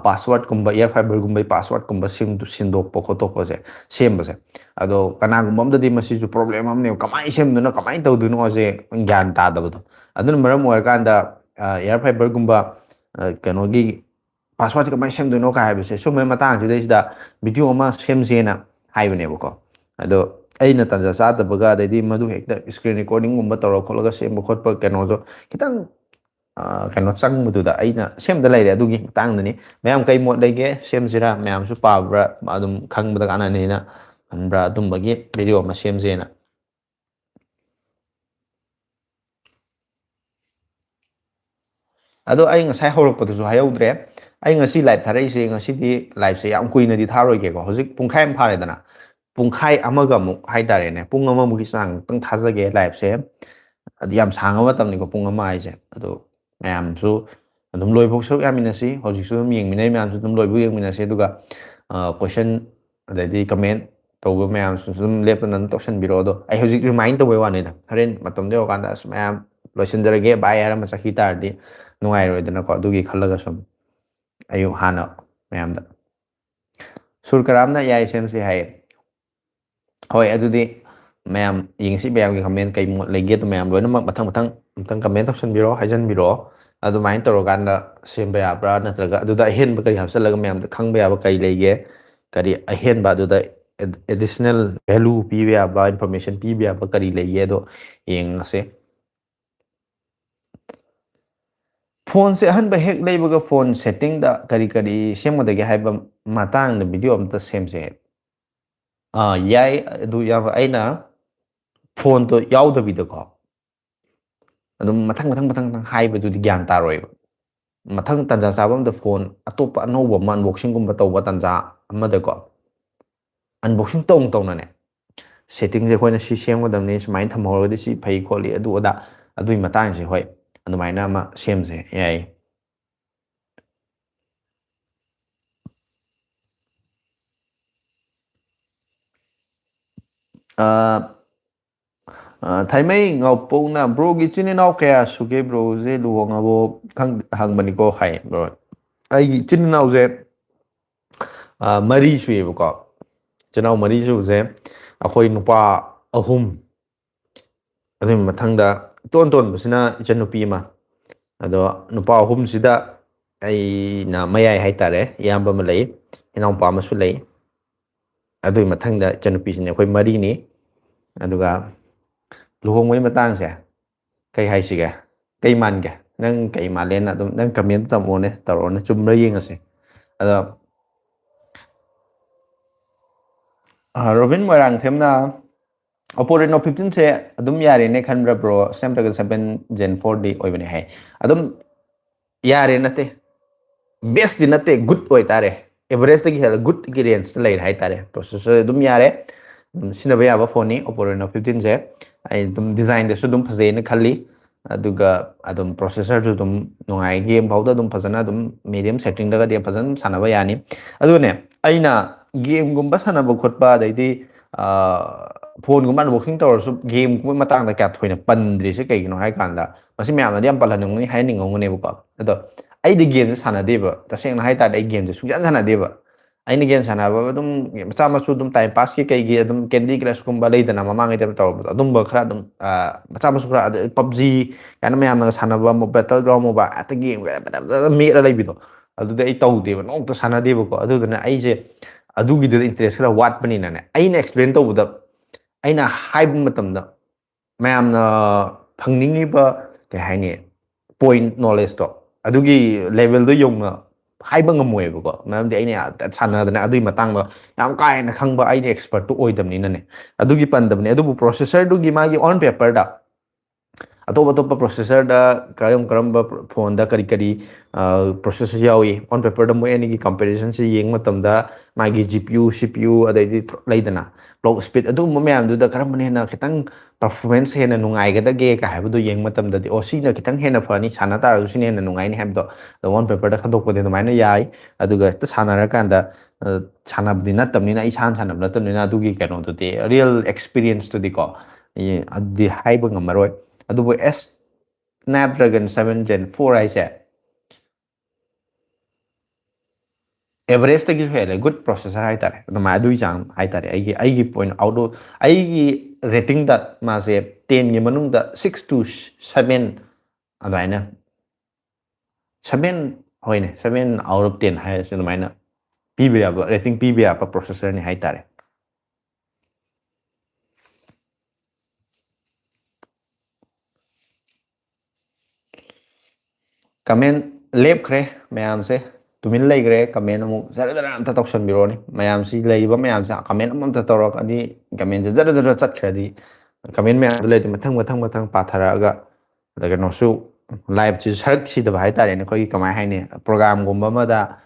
Speaker 1: ꯄꯥꯁꯋꯥꯔꯗꯀꯨꯝꯕ ꯏꯌꯔ ꯐꯥꯏꯕꯔꯒꯨꯝꯕꯩ ꯄꯥꯁꯋꯥꯔꯗꯀꯨꯝꯕ ꯁꯤꯟꯗꯣꯛꯄ ꯈꯣꯠꯇꯣꯛꯄꯁꯦ ꯁꯦꯝꯕꯁꯦ ꯑꯗꯣ ꯀꯅꯥꯒꯨꯝꯕ ꯑꯝꯗꯗꯤ ꯃꯁꯤꯁꯨ ꯄ꯭ꯔꯣꯕ꯭ꯂꯦꯝ ꯑꯃꯅꯦꯕ ꯀꯃꯥꯏꯅ ꯁꯦꯝꯗꯣꯏꯅꯣ ꯀꯃꯥꯏꯅ ꯇꯧꯗꯣꯏꯅꯣꯁꯦ ꯒ꯭ꯌꯥꯟ ꯇꯥꯗꯕꯗꯣ ꯑꯗꯨꯅ ꯃꯔꯝ ꯑꯣꯏꯔꯀꯥꯟꯗ ꯏꯌꯔ ꯐꯥꯏꯕꯔꯒꯨꯝꯕ ꯀꯩꯅꯣꯒꯤ ꯄꯥꯁꯋꯥꯔꯗꯁꯦ ꯀꯃꯥꯏꯅ ꯁꯦꯝꯗꯣꯏꯅꯣ ꯍꯥꯏꯕꯁꯦ ꯁꯨꯝꯕꯩ ꯃꯇꯥꯡꯁꯤꯗꯩꯁꯤꯗ ꯚꯤꯗꯤꯑꯣ ꯑꯃ ꯁꯦꯝꯁꯦꯅ ꯍꯥꯏꯕꯅꯦꯕꯀꯣ ꯑꯗꯣ ꯑꯩꯅ ꯇꯟꯖꯥ ꯆꯥꯗꯕꯒ ꯑꯗꯩꯗꯤ ꯃꯗꯨ ꯍꯦꯛꯇ ꯏꯁꯀ꯭ꯔꯤꯟ ꯔꯦꯀꯣꯔꯗꯤꯡꯒꯨꯝꯕ ꯇꯧꯔ ꯈꯣꯠꯂꯒ ꯁꯦꯝꯕ ꯈꯣꯠꯄ ꯀꯩꯅꯣꯁꯨ ꯈꯤꯇꯪ ꯀꯩꯅꯣ ꯆꯪꯕꯗꯨꯗ ꯑꯩꯅ ꯁꯦꯝꯗ ꯂꯩꯔꯦ ꯑꯗꯨꯒꯤ ꯃꯇꯥꯡꯗꯅꯤ ꯃꯌꯥꯝ ꯀꯩ ꯃꯣꯠ ꯂꯩꯒꯦ ꯁꯦꯝꯁꯤꯔꯥ ꯃꯌꯥꯝꯁꯨ ꯄꯥꯕ꯭ꯔꯥ ꯑꯗꯨꯝ ꯈꯪꯕꯗ ꯀꯥꯟꯅꯅꯤꯅ ꯈꯟꯕ꯭ꯔꯥ ꯑꯗꯨꯝꯕꯒꯤ ꯚꯤꯗꯤꯑꯣ ꯑꯃ ꯁꯦꯝꯁꯦꯅ ꯑꯗꯣ ꯑꯩ ꯉꯁꯥꯏ ꯍꯧꯔꯛꯄꯗꯁꯨ ꯍꯥꯏꯍꯧꯗ꯭ꯔꯦ ꯑꯩ ꯉꯁꯤ ꯂꯥꯏꯚ ꯊꯥꯔꯛꯏꯁꯦ ꯉꯁꯤꯗꯤ ꯂꯥꯏꯚꯁꯦ ꯌꯥꯝ ꯀꯨꯏꯅꯗꯤ ꯊꯥꯔꯣꯏꯒꯦꯀꯣ ꯍꯧꯖꯤꯛ ꯄꯨꯡꯈꯥꯏ ꯑꯃ ꯐꯥꯔꯦꯗꯅ ꯄꯨꯡꯈꯥꯏ ꯑꯃꯒ ꯑꯃꯨꯛ ꯍꯥꯏꯇꯥꯔꯦꯅꯦ ꯄꯨꯡ ꯑꯃꯃꯨꯛꯀꯤ ꯆꯥꯡ ꯊꯥꯖꯒꯦ ꯂꯥꯏꯚꯁꯦ ꯑꯗꯨ ꯌꯥꯝ ꯁꯥꯡꯉꯕ ꯃꯇꯝꯅꯤꯀꯣ ꯄꯨꯡ ꯑꯃ ꯍꯥꯏꯁꯦ ꯑꯗꯣ ꯃꯌꯥꯝꯁꯨ ꯑꯗꯨꯝ ꯂꯣꯏꯐꯥꯎ ꯁꯔꯨꯛ ꯌꯥꯃꯤꯟꯅꯁꯤ ꯍꯧꯖꯤꯛꯁꯨ ꯑꯗꯨꯝ ꯌꯦꯡꯃꯤꯟꯅꯩ ꯃꯌꯥꯝꯁꯨ ꯑꯗꯨꯝ ꯂꯣꯏꯕꯧ ꯌꯦꯡꯃꯤꯟꯅꯁꯤ ꯑꯗꯨꯒ ꯀꯣꯏꯁꯟ ꯑꯗꯩꯗꯤ ꯀꯃꯦꯟ ꯇꯧꯕ ꯃꯌꯥꯝꯁꯨ ꯑꯗꯨꯝ ꯂꯦꯞꯇꯅ ꯑꯗꯨꯝ ꯇꯧꯁꯟꯕꯤꯔꯛꯑꯣ ꯑꯗꯣ ꯑꯩ ꯍꯧꯖꯤꯛ ꯔꯤꯃꯥꯏꯟ ꯇꯧꯕꯩ ꯋꯥꯅꯤꯗ ꯍꯣꯔꯦꯟ ꯃꯇꯝꯗꯣ ꯌꯧꯔꯀꯥꯟꯗ ꯑꯁ ꯃꯌꯥꯝ ꯂꯣꯏꯁꯤꯟꯖꯔꯒꯦ ꯕꯥꯏ ꯍꯥꯏꯔꯝꯃ ꯆꯠꯈꯤ ꯇꯥꯔꯗꯤ ꯅꯨꯡꯉꯥꯏꯔꯣꯏꯗꯅꯀꯣ ꯑꯗꯨꯒꯤ ꯈꯜꯂꯒ ꯁꯨꯝ ꯑꯌꯨꯛ ꯍꯥꯟꯅ ꯃꯌꯥꯝꯗ ꯁꯨꯔꯀꯔꯥꯝꯅ ꯌꯥꯏ ꯁꯦꯝꯁꯦ ꯍꯥꯏꯌꯦ ꯍꯣꯏ ꯑꯗꯨꯗꯤ ꯃꯌꯥꯝ ꯌꯦꯡꯁꯤ ꯃꯌꯥꯝꯒꯤ ꯀꯃꯦꯟ ꯀꯩ ꯃꯣꯠ ꯂꯩꯒꯦ ꯑꯗꯨ ꯃꯌꯥꯝ ꯂꯣꯏꯅꯃꯛ ꯑꯝꯇꯪ ꯀꯃꯦꯟ ꯇꯧꯁꯟꯕꯤꯔꯛꯑꯣ ꯍꯥꯏꯖꯟꯕꯤꯔꯛꯑꯣ ꯑꯗꯨꯃꯥꯏꯅ ꯇꯧꯔꯀꯥꯟꯗ ꯁꯦꯝꯕ ꯌꯥꯕ꯭ꯔꯥ ꯅꯠꯇ꯭ꯔꯒ ꯑꯗꯨꯗ ꯑꯍꯦꯟꯕ ꯀꯔꯤ ꯍꯥꯞꯆꯤꯜꯂꯒ ꯃꯌꯥꯝꯗ ꯈꯪꯕ ꯌꯥꯕ ꯀꯩ ꯂꯩꯒꯦ ꯀꯔꯤ ꯑꯍꯦꯟꯕ ꯑꯗꯨꯗ additional value pibe yaba information pibe yaba kari leye do yengase phone se han ba hek leibaga phone setting da kari kari semodage haiba matang da video amta semse yai du yaba aina phone to yaudabida ko adum mathang mathang mathang haiba du gyan taroiba mathang tanja sabam da phone atopa anouba man unboxing gumba tawba tanja amada ko unboxing tong tong na ne setting se khoi na si semgodamni sumain thamhorgadi si phai kholi adu oda adui matang se hoi adumaina ma semse yai Thaimei ngau na bro gi chini nau kaya suge bro je luong abo hang bani ko hai bro ai gi chini nau je mari sui ko chinau mari su je akhoi nupa ahum adui mathangda ton ton basina ichen nupi ma ado nupa ahum sida ai na mayai hai tare yamba ma lei inau pa ma su lei adui mathangda ichen nupi sine akhoi mari ni aduga luhong mai matang se kai hai sige kai man ge nang kai ma len adum nang comment tam one tarone chumra yeng ase ada Robin Moirang themna Oppo Reno 15 se adum yare ne khanbra bro Snapdragon 7 Gen 4D oibane hai adum yare nate best di nate good oi tare average tagi hela good gi range lai hai tare processor adum yare sinaba yaba phone ni Oppo Reno 15 se ai dum design de su dum phase na khali aduga adum processor su dum nungai game phauda dum phajana dum medium setting daga de phajan sanaba yani adune aina game gumba sanaba khotpa daidi phone gumba unboxing tawar su game gumba matang da kya thoina pandri se kai gino hai kanda masi myam na diam palan ngni hai ning ngone bu ko ado ai de game sana deba taseng na hai ta dai game su jan sana deba aina game sana ba dum macha masu dum time pass ki kai gi dum candy crush gumba leidana mamang ai taw dum ba khra dum macha masu khra PUBG kana myam na sana ba battleground mo ba at game me ra leibido adu de ai taw deba no ta sana deba ko adu na ai je adu gi de interest khra wat pani na ne aina explain taw da aina hype matam da mayam na phangningi ba ke haini point knowledge to adugi level do yong na hype ngamoy ba ko mayam de aina sana da na adui matang ba yam kai na khang ba aini expert to oidam ni na ne adugi pandam ne adu processor du gi ma gi on paper da atop atop processor da karam ba phone da kari kari processor yawi on paper da mo any gi comparison si yeng matam da ma gi GPU CPU adai di leidana clock speed adu mo mayam du da karam ne na khitang performance he na nungai ga da ge ka ha bu yeng matam da di o si na khitang he na fani sana ta ru si ne na nungai ni ha do the on paper da khadok de mai na yai adu ga ta sana ra kan da sana bdi na tam ni na i san sana na tam ni na du gi ka no to de real experience to di ko adi hai ba ngamaroi adubo S Snapdragon 7 Gen 4 ai se average tagi hele good processor hai tare no ma dui chang hai tare ai gi point out ai gi rating that ma se 10 gi manung da 6 to 7 adaina 7 hoine 7 out of 10 hai se no maina pbe ya rating pbe ya processor ni hai tare comment lep khre mayam se tumin lei gre comment amu zara zara am ta tokson biro ni mayam si lei ba mayam sa comment am ta torok adi comment zara zara chat khre di comment me adu le ti mathang pathara ga daga no su live chi sarak si da bai tare ne khoi kamai hai ne program gumba ma da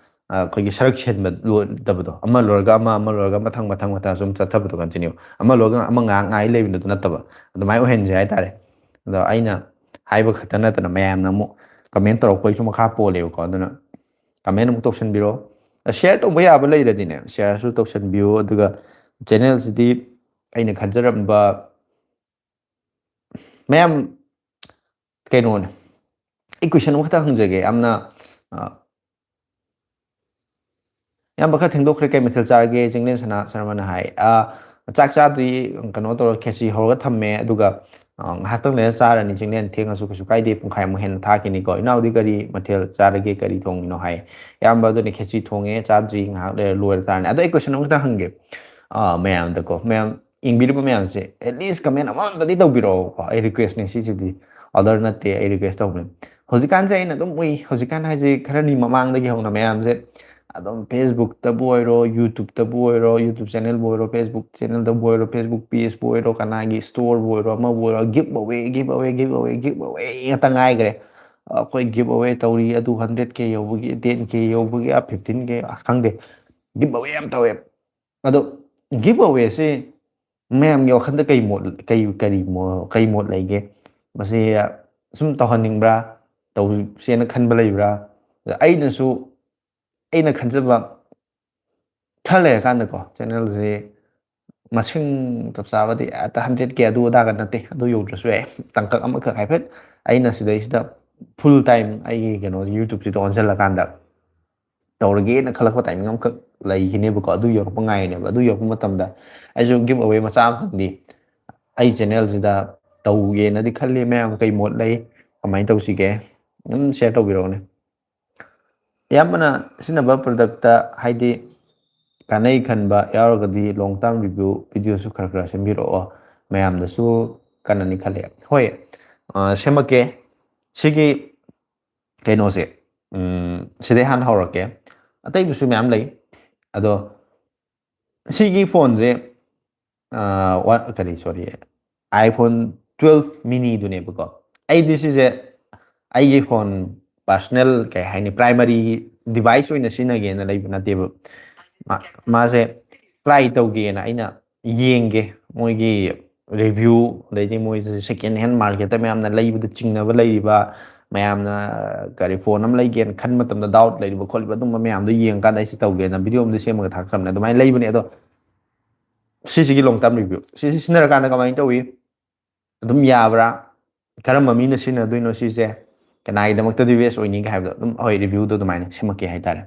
Speaker 1: khoi gi sarak chen ba lo da bu do ama lorga ama lorga mathang sum chat thab do continue ama lorga ama ngai le bin do na ta ba adu mai o hen je hai tare da aina hai ba khatana ta mayam na mu comment torok koi chu makha po le ko aduna comment mu toksan biro share to baya ba lei radi ne share su toksan bio aduga channel sidi aina khanjaram ba mayam keno ne equation mu khata hangjage amna yam bakha thengdok khre kai methil charge jinglen sana sarmana hai chak cha dui kano to khechi horga thamme aduga hatang le charani jinglen thenga su su kai de pungkhai mu hen tha kini ko inaudi gari methil charage kari thong no hai yam ba do ne khechi thonge chadri nga le loer tan ado equation mu khata hange ꯃꯌꯥꯝꯗꯀꯣ ꯃꯌꯥꯝ ꯌꯦꯡꯕꯤꯔꯤꯕ ꯃꯌꯥꯝꯁꯦ at least ꯀꯃꯦꯟ ꯑꯃꯝꯇꯗꯤ ꯇꯧꯕꯤꯔꯛꯑꯣꯀꯣ ꯑꯩ ꯔꯤꯀ꯭ꯋꯦꯁꯅꯦ ꯁꯤꯁꯤꯗꯤ order ꯅꯠꯇꯦ ꯑꯩ request ꯇꯧꯕꯅꯦ ꯍꯧꯖꯤꯛꯀꯥꯟꯁꯦ ꯑꯩꯅ ꯑꯗꯨꯝ ꯎꯏ ꯍꯧꯖꯤꯛꯀꯥꯟ ꯍꯥꯏꯁꯦ ꯈꯔꯅꯤ ꯃꯃꯥꯡꯗꯒꯤ ꯍꯧꯅ ꯃꯌꯥꯝꯁꯦ ꯑꯗꯨꯝ ꯐꯦꯁꯕꯨꯛꯇꯕꯨ ꯑꯣꯏꯔꯣ ꯌꯨꯇꯨꯕꯇꯕꯨ ꯑꯣꯏꯔꯣ ꯌꯨꯇꯨꯕ ꯆꯦꯅꯦꯜꯕꯨ ꯑꯣꯏꯔꯣ ꯐꯦꯁꯕꯨꯛ ꯆꯦꯅꯦꯜꯗꯕꯨ ꯑꯣꯏꯔꯣ ꯐꯦꯁꯕꯨꯛ ꯄꯦꯖꯕꯨ ꯑꯣꯏꯔꯣ ꯀꯅꯥꯒꯤ ꯁ꯭ꯇꯣꯔꯕꯨ ꯑꯣꯏꯔꯣ ꯑꯃꯕꯨ ꯑꯣꯏꯔꯣ ꯒꯤꯞ ꯑꯋꯦ ꯒꯤꯞ ꯑꯋꯦ ꯒꯤꯞ ꯑꯋꯦ ꯒꯤꯞ ꯑꯋꯦ ꯉꯥꯛꯇ ꯉꯥꯏꯈ꯭ꯔꯦ ꯑꯩꯈꯣꯏ ꯒꯤꯞ ꯑꯋꯦ ꯇꯧꯔꯤ ꯑꯗꯨ 100K ꯌꯧꯕꯒꯤ 10K ꯌꯧꯕꯒꯤ 15K ꯑꯁ ꯈꯪꯗꯦ ꯒꯤꯞ ꯑꯋꯦ ꯌꯥꯝ ꯇꯧꯋꯦ ꯑꯗꯣ ꯒꯤꯞ ꯑꯋꯦꯁꯤ ꯃꯌꯥꯝꯒꯤ ꯋꯥꯈꯜꯗ ꯀꯩ ꯃꯣꯠ ꯂꯩꯒꯦ ꯃꯁꯤ ꯁꯨꯝ ꯇꯧꯍꯟꯅꯤꯡꯕ꯭ꯔꯥ ꯇꯧꯁꯦꯅ ꯈꯟꯕ ꯂꯩꯕ꯭ꯔꯥ ꯑꯩꯅꯁꯨ ꯑꯩꯅ ꯈꯟꯖꯕ ꯈꯔ ꯂꯩꯔꯀꯥꯟꯗꯀꯣ ꯆꯦꯅꯦꯜꯁꯦ ꯃꯁꯤꯡ ꯆꯞ ꯆꯥꯕꯗꯤ ꯍꯦꯛꯇ 100K ꯑꯗꯨ ꯑꯗꯥꯒ ꯅꯠꯇꯦ ꯑꯗꯨ ꯌꯧꯗ꯭ꯔꯁꯨ ꯌꯥꯏ ꯇꯥꯡꯀꯛ ꯑꯃꯈꯛ ꯍꯥꯏꯐꯦꯠ ꯑꯩꯅ ꯁꯤꯗꯩꯁꯤꯗ ꯐꯨꯜ ꯇꯥꯏꯝ ꯑꯩꯒꯤ ꯀꯩꯅꯣ ꯌꯨꯇꯨꯕꯁꯤꯗ ꯑꯣꯟꯁꯤꯜꯂꯀꯥꯟꯗ ꯇꯧꯔꯒꯦꯅ ꯈꯜꯂꯛꯄ ꯇꯥꯏꯃꯤꯡ ꯑꯃꯈꯛ ꯂꯩꯈꯤꯅꯦꯕꯀꯣ ꯑꯗꯨ ꯌꯧꯔꯛꯄ ꯉꯥꯏꯅꯦꯕ ꯑꯗꯨ ꯌꯧꯔꯛꯄ ꯃꯇꯝꯗ ꯑꯩꯁꯨ ꯒꯤꯞ ꯑꯋꯦ ꯃꯆꯥ ꯑꯃꯇꯪꯗꯤ ꯑꯩ ꯆꯦꯅꯦꯜꯁꯤꯗ ꯇꯧꯒꯦꯅꯗꯤ ꯈꯜꯂꯤ ꯃꯌꯥꯝ ꯀꯩ ꯃꯣꯠ ꯂꯩ ꯀꯃꯥꯏꯅ ꯇꯧꯁꯤꯒꯦ ꯑꯗꯨꯝ ꯁꯤꯌꯔ ꯇꯧꯕꯤꯔꯛꯑꯣꯅꯦ ꯑꯌꯥꯝꯕꯅ ꯁꯤꯖꯤꯟꯅꯕ ꯄ꯭ꯔꯗꯛꯇ ꯍꯥꯏꯗꯤ ꯀꯥꯟꯅꯩ ꯈꯟꯕ ꯌꯥꯎꯔꯒꯗꯤ ꯂꯣꯡ ꯇꯥꯔꯝ ꯔꯤꯚ꯭ꯌꯨ ꯚꯤꯗꯤꯑꯣꯁꯨ ꯈꯔ ꯈꯔ ꯁꯦꯝꯕꯤꯔꯛꯑꯣ ꯃꯌꯥꯝꯗꯁꯨ ꯀꯥꯟꯅꯅꯤ ꯈꯜꯂꯦ ꯍꯣꯏ ꯁꯦꯝꯃꯛꯀꯦ ꯁꯤꯒꯤ ꯀꯩꯅꯣꯁꯦ ꯁꯤꯗꯩ ꯍꯥꯟꯅ ꯍꯧꯔꯛꯀꯦ ꯑꯇꯩꯕꯨꯁꯨ ꯃꯌꯥꯝ ꯂꯩ ꯑꯗꯣ ꯁꯤꯒꯤ ꯐꯣꯟꯁꯦ ꯀꯔꯤ ꯁꯣꯔꯤ iPhone 12 ꯃꯤꯅꯤꯗꯨꯅꯦꯕꯀꯣ ꯑꯩꯗꯤ ꯁꯤꯁꯦ ꯑꯩꯒꯤ ꯐꯣꯟ ꯄꯥꯔꯁꯣꯅꯦꯜ ꯀꯩ ꯍꯥꯏꯅꯤ ꯄ꯭ꯔꯥꯏꯃꯥꯔꯤ ꯗꯤꯚꯥꯏꯁ ꯑꯣꯏꯅ ꯁꯤꯖꯤꯟꯅꯒꯦꯅ ꯂꯩꯕ ꯅꯠꯇꯦꯕ ꯃꯥꯁꯦ ꯇ꯭ꯔꯥꯏ ꯇꯧꯒꯦꯅ ꯑꯩꯅ ꯌꯦꯡꯒꯦ ꯃꯣꯏꯒꯤ ꯔꯤꯚ꯭ꯌू ꯑꯗꯩꯗꯤ ꯃꯣꯏꯁꯦ ꯁꯦꯀꯦꯟ ꯍꯦꯟ ꯃꯥꯔꯀꯦꯠꯇ ꯃꯌꯥꯝꯅ ꯂꯩꯕꯗ ꯆꯤꯡꯅꯕ ꯂꯩꯔꯤꯕ ꯃꯌꯥꯝꯅ ꯀꯔꯤ ꯐꯣꯟ ꯑꯃ ꯂꯩꯒꯦꯅ ꯈꯟꯕ ꯃꯇꯝꯗ ꯗꯥꯎꯠ ꯂꯩꯔꯤꯕ ꯈꯣꯠꯂꯤꯕ ꯑꯗꯨꯝꯕ ꯃꯌꯥꯝꯗꯣ ꯌꯦꯡꯀꯥꯟꯗ ꯑꯩꯁꯦ ꯇꯧꯒꯦꯅ ꯚꯤꯗꯤꯑꯣ ꯑꯃꯗꯤ ꯁꯦꯝꯃꯒ ꯊꯥꯈ꯭ꯔꯕꯅꯦ ꯑꯗꯨꯃꯥꯏꯅ ꯂꯩꯕꯅꯦ ꯑꯗꯣ ꯁꯤꯁꯤꯒꯤ ꯂꯣꯡ ꯇꯥꯔꯝ ꯔꯤꯚ꯭ꯌू ꯁꯤꯁꯤ ꯁꯤꯖꯤꯟꯅꯔꯀꯥꯟꯗ ꯀꯃꯥꯏꯅ ꯇꯧꯏ ꯑꯗꯨꯝ ꯌꯥꯕ꯭ꯔꯥ ꯀꯔꯝꯕ ꯃꯤꯅ ꯁꯤꯖꯤꯟꯅꯗꯣꯏꯅꯣ ꯁꯤꯁꯦ ꯀꯅꯥꯒꯤꯗꯃꯛꯇꯗꯤ ꯕꯦꯁ ꯑꯣꯏꯅꯤꯒ ꯍꯥꯏꯕꯗꯣ ꯑꯗꯨꯝ ꯍꯣꯏ ꯔꯤꯚ꯭ꯌꯨꯗꯣ ꯑꯗꯨꯃꯥꯏꯅ ꯁꯦꯝꯃꯛꯀꯦ ꯍꯥꯏꯇꯥꯔꯦ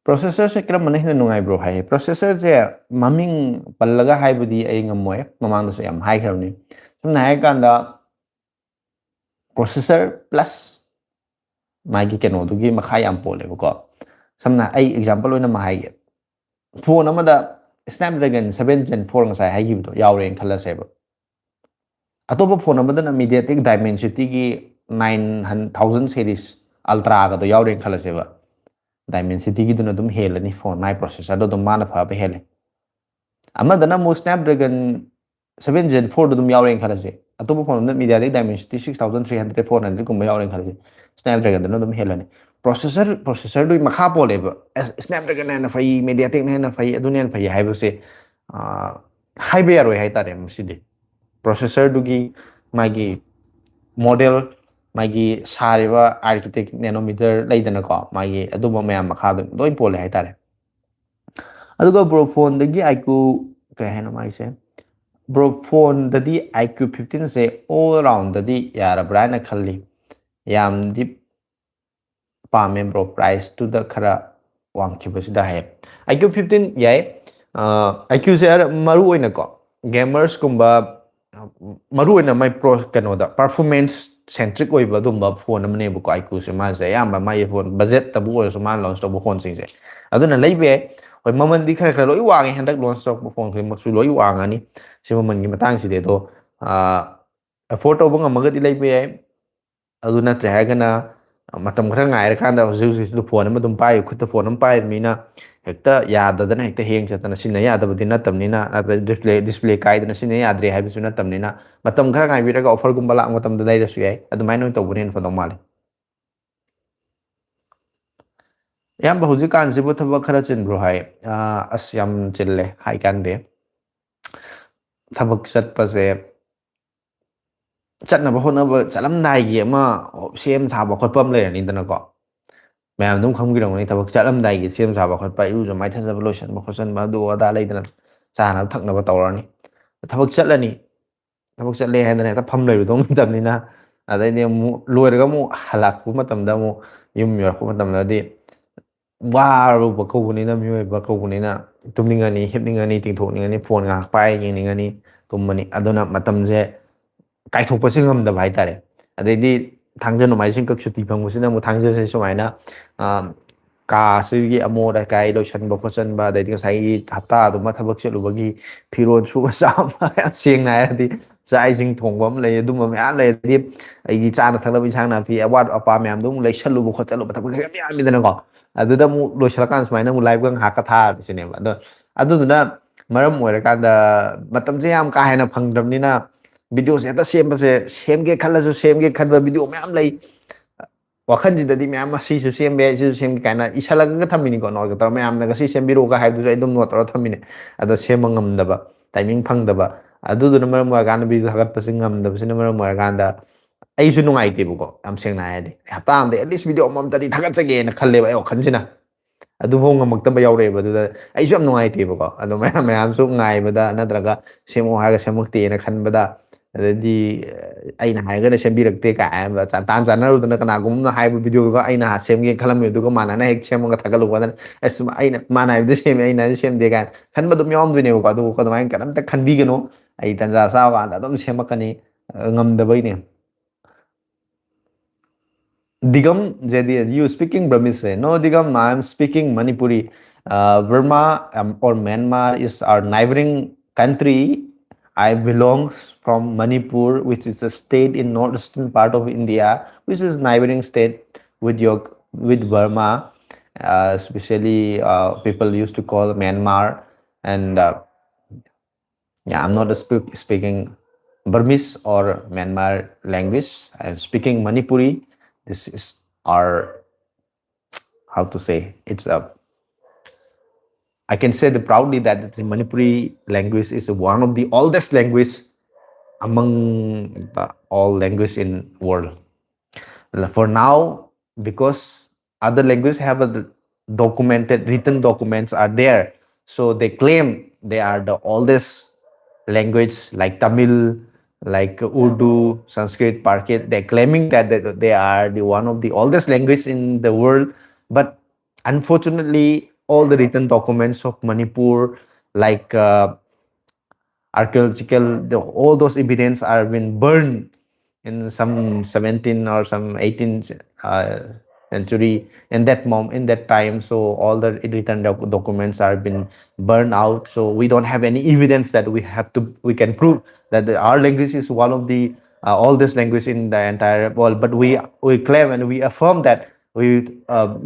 Speaker 1: ꯄ꯭ꯔꯣꯁꯦꯁꯔꯁꯦ ꯀꯔꯝꯕꯅ ꯍꯦꯟꯅ ꯅꯨꯡꯉꯥꯏꯕ꯭ꯔꯣ ꯍꯥꯏꯌꯦ ꯄ꯭ꯔꯣꯁꯦꯁꯔꯁꯦ ꯃꯃꯤꯡ ꯄꯜꯂꯒ ꯍꯥꯏꯕꯗꯤ ꯑꯩ ꯉꯝꯃꯣꯏ ꯃꯃꯥꯡꯗꯁꯨ ꯌꯥꯝ ꯍꯥꯏꯈ꯭ꯔꯕꯅꯤ ꯁꯝꯅ ꯍꯥꯏꯔꯀꯥꯟꯗ ꯄ꯭ꯔꯣꯁꯦꯁꯔ ꯄ꯭ꯂꯁ ꯃꯥꯒꯤ ꯀꯩꯅꯣꯗꯨꯒꯤ ꯃꯈꯥ ꯌꯥꯝ ꯄꯣꯜꯂꯦꯕꯀꯣ ꯁꯝꯅ ꯑꯩ ꯑꯦꯛꯖꯥꯝꯄꯜ ꯑꯣꯏꯅ ꯑꯃ ꯍꯥꯏꯒꯦ ꯐꯣꯟ ꯑꯃꯗ ꯁ꯭ꯅꯦꯞꯗ꯭ꯔꯦꯒꯟ 7 Gen 4 ꯉꯁꯥꯏ ꯍꯥꯏꯈꯤꯕꯗꯣ ꯌꯥꯎꯔꯦꯅ ꯈꯜꯂꯁꯦꯕ ꯑꯇꯣꯞꯄ ꯐꯣꯟ ꯑꯃꯗꯅ ꯃꯤꯗꯤꯌꯥꯇꯦꯛ ꯗꯥꯏꯃꯦꯟꯁꯤꯇꯤꯒꯤ 9000 ꯁꯦꯔꯤꯁ ꯑꯜꯇ꯭ꯔꯥꯒꯗꯣ ꯌꯥꯎꯔꯦꯅ ꯈꯜꯂꯁꯦꯕ ꯗꯥꯏꯃꯦꯟꯁꯤꯇꯤꯒꯤꯗꯨꯅ ꯑꯗꯨꯝ ꯍꯦꯜꯂꯅꯤ ꯐꯣꯟ ꯃꯥꯏ ꯄ꯭ꯔꯣꯁꯦꯁꯔꯗꯣ ꯑꯗꯨꯝ ꯃꯥꯅ ꯐꯕ ꯍꯦꯜꯂꯦ ꯑꯃꯗꯅ ꯑꯃꯨꯛ ꯁ꯭ꯅꯦꯞꯗ꯭ꯔꯦꯒꯟ 7 Gen 4ꯗꯣ ꯑꯗꯨꯝ ꯌꯥꯎꯔꯦꯅ ꯈꯜꯂꯁꯦ ꯑꯇꯣꯞꯄ ꯐꯣꯟ ꯑꯃꯗ ꯃꯤꯗꯤꯌꯥꯇꯦꯛ ꯗꯥꯏꯃꯦꯟꯁꯤꯇꯤ 6300 400ꯒꯨꯝꯕ ꯌꯥꯎꯔꯦꯅ ꯈꯜꯂꯁꯦ ꯁ꯭ꯅꯦꯞꯗ꯭ꯔꯦꯒꯟꯗꯨꯅ ꯑꯗꯨꯝ ꯍꯦꯜꯂꯅꯤ ꯄ꯭ꯔꯣꯁꯦꯁꯔꯗꯨꯒꯤ ꯃꯈꯥ ꯄꯣꯜꯂꯦꯕ ꯁ꯭ꯅꯦꯞꯗ꯭ꯔꯦꯒꯟ ꯍꯦꯟꯅ ꯐꯩ ꯃꯦꯗꯤꯌꯥꯇꯦꯛꯅ ꯍꯦꯟꯅ ꯐꯩ ꯑꯗꯨꯅ ꯍꯦꯟꯅ ꯐꯩ ꯍꯥꯏꯕꯁꯦ ꯍꯥꯏꯕ ꯌꯥꯔꯣꯏ ꯍꯥꯏꯇꯥꯔꯦ ꯃꯁꯤꯗꯤ ꯄ꯭ꯔꯣꯁꯦꯁꯔꯗꯨꯒꯤ ꯃꯥꯒꯤ ꯃꯣꯗꯦꯜ ꯃꯥꯒꯤ ꯁꯥꯔꯤꯕ ꯑꯥꯔꯀꯤꯇꯦꯛ ꯅꯦꯅꯣꯃꯤꯇꯔ ꯂꯩꯗꯅꯀꯣ ꯃꯥꯒꯤ ꯑꯗꯨꯝꯕ ꯃꯌꯥꯝ ꯃꯈꯥꯗ ꯂꯣꯏ ꯄꯣꯜꯂꯦ ꯍꯥꯏꯇꯥꯔꯦ ꯑꯗꯨꯒ ꯕ꯭ꯔꯣ ꯐꯣꯟꯗꯒꯤ ꯑꯥꯏꯀꯨ ꯀꯩ ꯍꯥꯏꯅꯣ ꯃꯥꯒꯤꯁꯦ ꯕ꯭ꯔꯣ ꯐꯣꯟꯗꯗꯤ iQOO 15ꯁꯦ ꯑꯣꯜ ꯔꯥꯎꯟꯗꯗꯤ ꯌꯥꯔꯕ꯭ꯔꯥ ꯍꯥꯏꯅ ꯈꯜꯂꯤ ꯌꯥꯝꯗꯤ ꯄꯥꯝꯃꯦ ꯕ꯭ꯔꯣ ꯄ꯭ꯔꯥꯏꯁꯇꯨꯗ ꯈꯔ ꯋꯥꯡꯈꯤꯕꯁꯤꯗ ꯍꯥꯏꯌꯦ iQOO 15 ꯌꯥꯏ iQOOꯁꯦ ꯃꯔꯨ ꯑꯣꯏꯅꯀꯣ ꯒꯦꯃꯔꯁꯀꯨꯝꯕ ꯃꯔꯨ ꯑꯣꯏꯅ ꯃꯥꯏ ꯀꯩꯅꯣꯗ ꯄꯔꯐꯣꯔꯃꯦꯟꯁ ꯁꯦꯟꯇ꯭ꯔꯤꯛ ꯑꯣꯏꯕ ꯑꯗꯨꯝꯕ ꯐꯣꯟ ꯑꯃꯅꯦꯕꯀꯣ iQOOꯁꯦ ꯃꯥꯁꯦ ꯑꯌꯥꯝꯕ ꯃꯥꯒꯤ ꯐꯣꯟ ꯕꯖꯦꯠꯇꯕꯨ ꯑꯣꯏꯔꯁꯨ ꯃꯥꯅ ꯂꯣꯟꯆ ꯇꯧꯕ ꯐꯣꯟꯁꯤꯡꯁꯦ ꯑꯗꯨꯅ ꯂꯩꯕ ꯌꯥꯏ ꯍꯣꯏ ꯃꯃꯜꯗꯤ ꯈꯔ ꯈꯔ ꯂꯣꯏ ꯋꯥꯡꯉꯦ ꯍꯟꯗꯛ ꯂꯣꯟꯆ ꯇꯧꯔꯛꯄ ꯐꯣꯟ ꯈꯨꯗꯤꯡꯃꯛꯁꯨ ꯂꯣꯏ ꯋꯥꯡꯉꯅꯤ ꯁꯤ ꯃꯃꯜꯒꯤ ꯃꯇꯥꯡꯁꯤꯗꯤ ꯑꯗꯣ ꯑꯦꯐꯣꯔꯠ ꯇꯧꯕ ꯉꯝꯃꯒꯗꯤ ꯂꯩꯕ ꯌꯥꯏ ꯑꯗꯨ ꯅꯠꯇ꯭ꯔꯦ ꯍꯥꯏꯔꯒꯅ ꯃꯇꯝ ꯈꯔ ꯉꯥꯏꯔꯀꯥꯟꯗ ꯍꯧꯖꯤꯛ ꯍꯧꯖꯤꯛ ꯐꯣꯟ ꯑꯃ ꯑꯗꯨꯝ ꯄꯥꯏ ꯈꯨꯠꯇ ꯐꯣꯟ ꯑꯃ ꯄꯥꯏꯔꯕꯅꯤꯅ ꯍꯦꯛꯇ ꯌꯥꯗꯗꯅ ꯍꯦꯛꯇ ꯍꯦꯡ ꯆꯠꯇꯅ ꯁꯤꯖꯤꯟꯅ ꯌꯥꯗꯕꯗꯤ ꯅꯠꯇꯕꯅꯤꯅ ꯅꯠꯇ꯭ꯔꯒ ꯗꯤꯁꯄ꯭ꯂꯦ ꯀꯥꯏꯗꯅ ꯁꯤꯖꯤꯟꯅ ꯌꯥꯗ꯭ꯔꯦ ꯍꯥꯏꯕꯁꯨ ꯅꯠꯇꯕꯅꯤ나 ꯃꯇꯝ ꯈꯔ ꯉꯥꯏꯕꯤꯔꯒ ꯑꯣꯐꯔꯒꯨꯝꯕ ꯂꯥꯛꯄ ꯃꯇꯝꯗ ꯂꯩꯔꯁꯨ ꯌꯥꯏ ꯑꯗꯨꯃꯥꯏꯅ ꯑꯣꯏꯅ ꯇꯧꯕꯅ ꯍꯦꯟꯅ ꯐꯗꯧ ꯃꯥꯜꯂꯤ ꯏꯌꯥꯝꯕ ꯍꯧꯖꯤꯛꯀꯥꯟꯁꯤꯕꯨ ꯊꯕꯛ ꯈꯔ ꯆꯤꯟꯕ꯭ꯔꯣ ꯍꯥꯏ ꯑꯁ ꯌꯥꯝ ꯆꯤꯜꯂꯦ ꯍꯥꯏ ꯀꯥꯟꯗꯦ ꯊꯕꯛ ꯆꯠꯄꯁꯦ ꯆꯠꯅꯕ ꯍꯣꯠꯅꯕ ꯆꯠꯂꯝꯗꯥꯏꯒꯤ ꯑꯃ ꯁꯦꯝ ꯁꯥꯕ ꯈꯣꯠꯄ ꯑꯃ ꯂꯩꯔꯅꯤꯗꯅꯀꯣ ꯃꯌꯥꯝ ꯑꯗꯨꯝ ꯈꯪꯕꯤꯔꯝꯒꯅꯤ ꯊꯕꯛ ꯆꯠꯂꯝꯗꯥꯏꯒꯤ ꯁꯦꯝ ꯁꯥꯕ ꯈꯣꯠꯄ ꯏꯔꯨꯖ ꯃꯥꯏꯊꯖꯕ ꯂꯣꯏꯁꯟꯕ ꯈꯣꯠꯆꯟꯕ ꯑꯗꯨ ꯑꯗꯥ ꯂꯩꯗꯅ ꯆꯥꯅꯕ ꯊꯛꯅꯕ ꯇꯧꯔꯅꯤ ꯊꯕꯛ ꯆꯠꯂꯅꯤ ꯊꯕꯛ ꯆꯠꯂꯦ ꯍꯥꯏꯗꯅ ꯍꯦꯛꯇ ꯐꯝ ꯂꯩꯕꯗꯧ ꯅꯠꯇꯕꯅꯤꯅ ꯑꯗꯩꯗꯤ ꯑꯃꯨꯛ ꯂꯣꯏꯔꯒ ꯑꯃꯨꯛ ꯍꯜꯂꯛꯄ ꯃꯇꯝꯗ ꯑꯃꯨꯛ ꯌꯨꯝ ꯌꯧꯔꯛꯄ ꯃꯇꯝꯗꯗꯤ ꯋꯥꯔꯨꯕ ꯀꯧꯕꯅꯤꯅ ꯃꯤꯑꯣꯏꯕ ꯀꯧꯕꯅꯤꯅ ꯇꯨꯝꯅꯤꯡꯉꯅꯤ ꯍꯤꯞꯅꯤꯡꯉꯅꯤ ꯇꯤꯡꯊꯣꯛꯅꯤꯡꯉꯅꯤ ꯐꯣꯟ ꯉꯥꯏꯍꯥꯛ ꯄꯥꯏ ꯌꯦꯡꯅꯤꯡꯉꯅꯤ ꯇꯨꯝꯃꯅꯤ ꯑꯗꯨꯅ ꯃꯇꯝꯁꯦ ꯀꯥꯏꯊꯣꯛꯄꯁꯦ ꯉꯝꯗꯕ ꯍꯥꯏꯇꯥꯔꯦ ꯑꯗꯩꯗꯤ ꯊꯥꯡꯖ ꯅꯣꯡꯃꯥꯏꯖꯤꯡꯈꯛ ꯁꯨꯇꯤ ꯐꯪꯕꯁꯤꯅ ꯑꯃꯨꯛ ꯊꯥꯡꯖꯁꯦ ꯁꯨꯃꯥꯏꯅ ꯀꯥꯁꯤꯒꯤ ꯑꯃꯣꯠ ꯑꯀꯥꯏ ꯂꯣꯏꯁꯟꯕ ꯈꯣꯠꯆꯟꯕ ꯑꯗꯩꯗꯤ ꯉꯁꯥꯏꯒꯤ ꯍꯞꯇꯥꯗꯨꯃ ꯊꯕꯛ ꯆꯠꯂꯨꯕꯒꯤ ꯐꯤꯔꯣꯜ ꯁꯨꯕ ꯆꯥꯝꯕ ꯌꯥꯝ ꯁꯦꯡꯅ ꯍꯥꯏꯔꯗꯤ ꯆꯥꯛ ꯏꯁꯤꯡ ꯊꯣꯡꯕ ꯑꯃ ꯂꯩ ꯑꯗꯨꯝꯕ ꯃꯌꯥꯝ ꯂꯩ ꯑꯗꯩꯗꯤ ꯑꯩꯒꯤ ꯆꯥꯅ ꯊꯛꯅꯕ ꯏꯟꯁꯥꯡ ꯅꯥꯄꯤ ꯑꯋꯥꯠ ꯑꯄꯥ ꯃꯌꯥꯝꯗꯣ ꯑꯃꯨꯛ ꯂꯩꯁꯜꯂꯨꯕ ꯈꯣꯠꯆꯜꯂꯨꯕ ꯊꯕꯛ ꯃꯌꯥꯝ ꯌꯥꯝꯃꯤꯗꯅꯀꯣ ꯑꯗꯨꯗ ꯑꯃꯨꯛ ꯂꯣꯏꯁꯤꯜꯂꯀꯥꯟꯗ ꯁꯨꯃꯥꯏꯅ ꯑꯃꯨꯛ ꯂꯥꯏꯕꯛ ꯉꯥꯏꯍꯥꯛꯀ ꯊꯥꯔꯁꯤꯅꯦꯕ ꯑꯗꯣ ꯑꯗꯨꯗꯨꯅ ꯃꯔꯝ ꯑꯣꯏꯔꯀꯥꯟꯗ ꯃꯇꯝꯁꯦ ꯌꯥꯝ ꯀꯥ ꯍꯦꯟꯅ ꯐꯪꯗ꯭ꯔꯕꯅꯤꯅ ꯚꯤꯗꯤꯑꯣꯁꯦ ꯍꯦꯛꯇ ꯁꯦꯝꯕꯁꯦ ꯁꯦꯝꯒꯦ ꯈꯜꯂꯁꯨ ꯁꯦꯝꯒꯦ ꯈꯟꯕ ꯚꯤꯗꯤꯑꯣ ꯃꯌꯥꯝ ꯂꯩ ꯋꯥꯈꯟꯁꯤꯗꯗꯤ ꯃꯌꯥꯝ ꯁꯤꯁꯨ ꯁꯦꯝꯕ ꯌꯥꯏ ꯁꯤꯁꯨ ꯁꯦꯝꯒꯦ ꯀꯥꯏꯅ ꯏꯁꯜꯂꯒ ꯊꯝꯃꯤꯅꯤꯀꯣ ꯅꯣꯠꯀ ꯇꯧꯔꯒ ꯃꯌꯥꯝꯅꯒ ꯁꯤ ꯁꯦꯝꯕꯤꯔꯛꯎꯒ ꯍꯥꯏꯕꯗꯨꯁꯨ ꯑꯩ ꯑꯗꯨꯝ ꯅꯣꯠ ꯇꯧꯔꯒ ꯊꯝꯃꯤꯅꯦ ꯑꯗꯣ ꯁꯦꯝꯕ ꯉꯝꯗꯕ ꯇꯥꯏꯃꯤꯡ ꯐꯪꯗꯕ ꯑꯗꯨꯗꯨꯅ ꯃꯔꯝ ꯑꯣꯏꯔꯀꯥꯟꯗ ꯚꯤꯗꯤꯑꯣ ꯊꯥꯒꯠꯄꯁꯤ ꯉꯝꯗꯕꯁꯤꯅ ꯃꯔꯝ ꯑꯣꯏꯔꯀꯥꯟꯗ ꯑꯩꯁꯨ ꯅꯨꯡꯉꯥꯏꯇꯦꯕꯀꯣ ꯌꯥꯝ ꯁꯦꯡꯅ ꯍꯥꯏꯔꯗꯤ ꯍꯞꯇꯥ ꯑꯃꯗ ꯑꯦꯠꯂꯤꯁ ꯚꯤꯗꯤꯑꯣ ꯑꯃꯃꯝꯇꯗꯤ ꯊꯥꯒꯠꯆꯒꯦꯅ ꯈꯜꯂꯦꯕ ꯑꯩ ꯋꯥꯈꯜꯁꯤꯅ ꯑꯗꯨꯐꯥꯎ ꯉꯝꯃꯛꯇꯕ ꯌꯥꯎꯔꯛꯑꯦꯕ ꯑꯗꯨꯗ ꯑꯩꯁꯨ ꯌꯥꯝ ꯅꯨꯡꯉꯥꯏꯇꯦꯕꯀꯣ ꯑꯗꯣ ꯃꯌꯥꯝꯁꯨ ꯉꯥꯏꯕꯗ ꯅꯠꯇ꯭ꯔꯒ ꯁꯦꯝꯃꯛꯑꯣ ꯍꯥꯏꯔꯒ ꯁꯦꯝꯃꯛꯇꯦꯅ ꯈꯟꯕꯗ ꯑꯗꯩꯗꯤ ꯑꯩꯅ ꯍꯥꯏꯔꯒꯅ ꯁꯦꯝꯕꯤꯔꯛꯇꯦ ꯀꯥꯏ ꯍꯥꯏꯕ ꯇꯥꯟ ꯆꯥꯟꯅꯔꯨꯗꯅ ꯀꯅꯥꯒꯨꯝꯕꯅ ꯍꯥꯏꯕ ꯚꯤꯗꯤꯑꯣꯗꯨꯒ ꯑꯩꯅ ꯁꯦꯝꯒꯦ ꯈꯜꯂꯝꯃꯤ ꯑꯗꯨꯒ ꯃꯥꯟꯅꯅ ꯍꯦꯛ ꯁꯦꯝꯃꯒ ꯊꯥꯒꯠꯂꯨꯕꯗꯅ ꯑꯁ ꯑꯩꯅ ꯃꯥꯅ ꯍꯥꯏꯕꯗꯤ ꯁꯦꯝꯃꯦ ꯑꯩꯅ ꯍꯥꯏꯕꯗꯤ ꯁꯦꯝꯗꯦ ꯀꯥꯏꯅ ꯈꯟꯕ ꯑꯗꯨꯝ ꯌꯥꯎꯔꯝꯗꯣꯏꯅꯦꯕꯀꯣ ꯑꯗꯨꯕꯨ ꯑꯗꯨꯃꯥꯏꯅ ꯀꯩꯝꯇ ꯈꯟꯕꯤꯒꯅꯨ ꯑꯩ ꯇꯟꯖꯥ ꯆꯥꯕ ꯀꯥꯟꯗ ꯑꯗꯨꯝ ꯁꯦꯝꯃꯛꯀꯅꯤ ꯉꯝꯗꯕꯩꯅꯦ Digam, jadi you speaking Burmese? No, Digam, I'm speaking Manipuri. Burma or Myanmar is our neighboring country. I belong from Manipur, which is a state in northeastern part of India, which is neighboring state with Burma. Especially people used to call Myanmar, and yeah, I'm not speaking Burmese or Myanmar language. I'm speaking Manipuri. This is our, how to say, it's a, I can say that proudly that the Manipuri language is one of the oldest language among all language in world. For now, because other languages have a documented written documents are there, so they claim they are the oldest language like Tamil, like Urdu, Sanskrit, Parkit. They're claiming that they are the one of the oldest language in the world, but unfortunately, all the written documents of Manipur, like archaeological, all those evidence are been burned in some 17 or some 18th century in that time, so all the written documents are been burned out, so we don't have any evidence that we can prove that our language is one of the oldest language in the entire world, but we claim and we affirm that we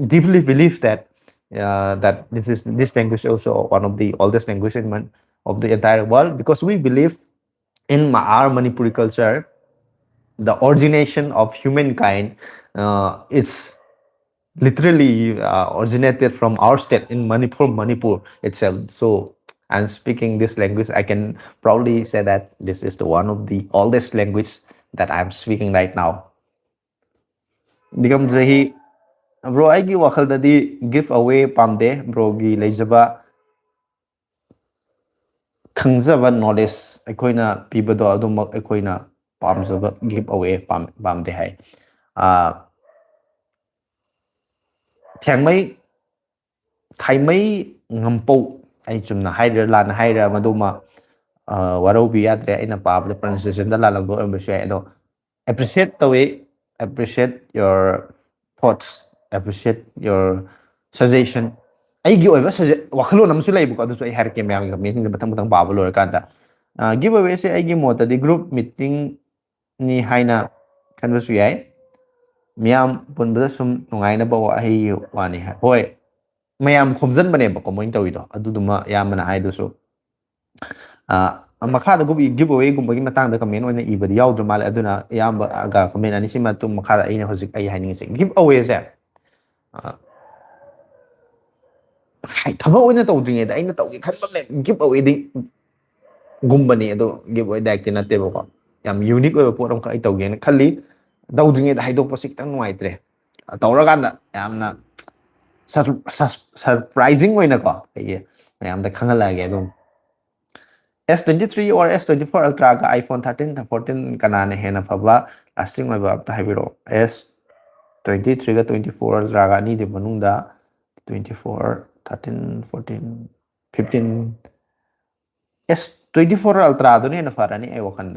Speaker 1: deeply believe that that this language is also one of the oldest language of the entire world, because we believe in our Manipuri culture the origination of humankind is literally originated from our state in Manipur itself. So I'm speaking this language. I can proudly say that this is the one of the oldest language that I'm speaking right now. Digam zahi bro aigi wakal dadi give away pamde bro gi leijaba khangzaba knowledge akoina pibado adumak akoina pamzaba give away pamde hai thiangmai thaimai ngampau ai chumna haira lana haira maduma waraubi yadre aina pabda pronunciation da lala go ambesu ado appreciate the way, appreciate your thoughts, appreciate your suggestion. ꯑꯩꯒꯤ ꯑꯣꯏꯕ ꯋꯥꯈꯜꯂꯣꯟ ꯑꯃꯁꯨ ꯂꯩꯕꯀꯣ ꯑꯗꯨꯁꯨ ꯑꯩ ꯍꯥꯏꯔꯛꯀꯦ ꯃꯌꯥꯝꯒꯤ ꯀꯃꯦꯟꯁꯤꯡꯗ ꯃꯊꯪ ꯃꯊꯪ ꯄꯥꯕ ꯂꯣꯏꯔꯀꯥꯟꯗ ꯒꯤꯞ ꯑꯋꯦꯁꯦ ꯑꯩꯒꯤ ꯃꯣꯠꯇꯗꯤ ꯒ꯭ꯔꯨꯞ ꯃꯤꯇꯤꯡꯅꯤ ꯍꯥꯏꯅ ꯈꯟꯕꯁꯨ ꯌꯥꯏ ꯃꯤꯌꯥꯝ ꯄꯨꯟꯕꯗ ꯁꯨꯝ ꯅꯨꯡꯉꯥꯏꯅꯕ ꯋꯥꯍꯩ ꯋꯥꯅꯤ ꯍꯣꯏ ꯃꯌꯥꯝ ꯈꯣꯝꯖꯤꯟꯕꯅꯦꯕꯀꯣ ꯃꯣꯏꯅ ꯇꯧꯔꯤꯗꯣ ꯑꯗꯨꯗꯨꯃ ꯑꯌꯥꯝꯕꯅ ꯍꯥꯏꯗꯨꯁꯨ ꯃꯈꯥꯗ ꯒꯤꯞ ꯑꯋꯦꯒꯨꯝꯕꯒꯤ ꯃꯇꯥꯡꯗ ꯀꯃꯦꯟ ꯑꯣꯏꯅ ꯏꯕꯗꯤ ꯌꯥꯎꯗ꯭ꯔ ꯃꯥꯜꯂꯦ ꯑꯗꯨꯅ ꯑꯌꯥꯝꯕ ꯀꯃꯦꯟ ꯑꯅꯤꯁꯤ ꯃꯇꯨꯡ ꯃꯈꯥꯗ ꯑꯩꯅ ꯍꯧꯖꯤꯛ ꯑꯩ ꯍꯥꯏꯅꯤꯡꯉꯤꯁꯦ ꯒꯤꯞ ꯑꯋꯦꯁꯦ ꯊꯕꯛ ꯑꯣꯏꯅ ꯇꯧꯗ꯭ꯔꯤꯉꯩꯗ ꯑꯩꯅ ꯇꯧꯒꯦ ꯈꯟꯕ ꯒꯤꯞ ꯑꯋꯦꯗꯤ ꯒꯨꯝꯕꯅꯤ ꯑꯗꯣ ꯒꯤꯞ ꯑꯋꯦ ꯗꯥꯏꯔꯦꯛꯇꯤ ꯅꯠꯇꯦꯕꯀꯣ ꯌꯥꯝ ꯌꯨꯅꯤꯛ ꯑꯣꯏꯕ ꯄꯣꯠ ꯑꯃꯈꯛ ꯑꯩ ꯇꯧꯒꯦꯅ ꯈꯜꯂꯤ ꯇꯧꯗ꯭ꯔꯤꯉꯩꯗ ꯍꯥꯏꯗꯣꯛꯄꯁꯤ ꯈꯤꯇꯪ ꯅꯨꯡꯉꯥꯏꯇ꯭ꯔꯦ ꯇꯧꯔꯀꯥꯟꯗ ꯌꯥꯝꯅ ꯁꯔꯄ꯭ꯔꯥꯏꯖꯤꯡ ꯑꯣꯏꯅꯀꯣ ꯑꯩꯒꯤ ꯃꯌꯥꯝꯗ ꯈꯪꯍꯜꯂꯛꯑꯒꯦ ꯑꯗꯨꯝ S23 or S24 Ultraga iPhone 13 14 kanana hena faba lasting oiba amta haibiro S23 ga 24 Ultraga ani de manungda 24 13 14 15 S24 Ultra do ne na farani ai wakan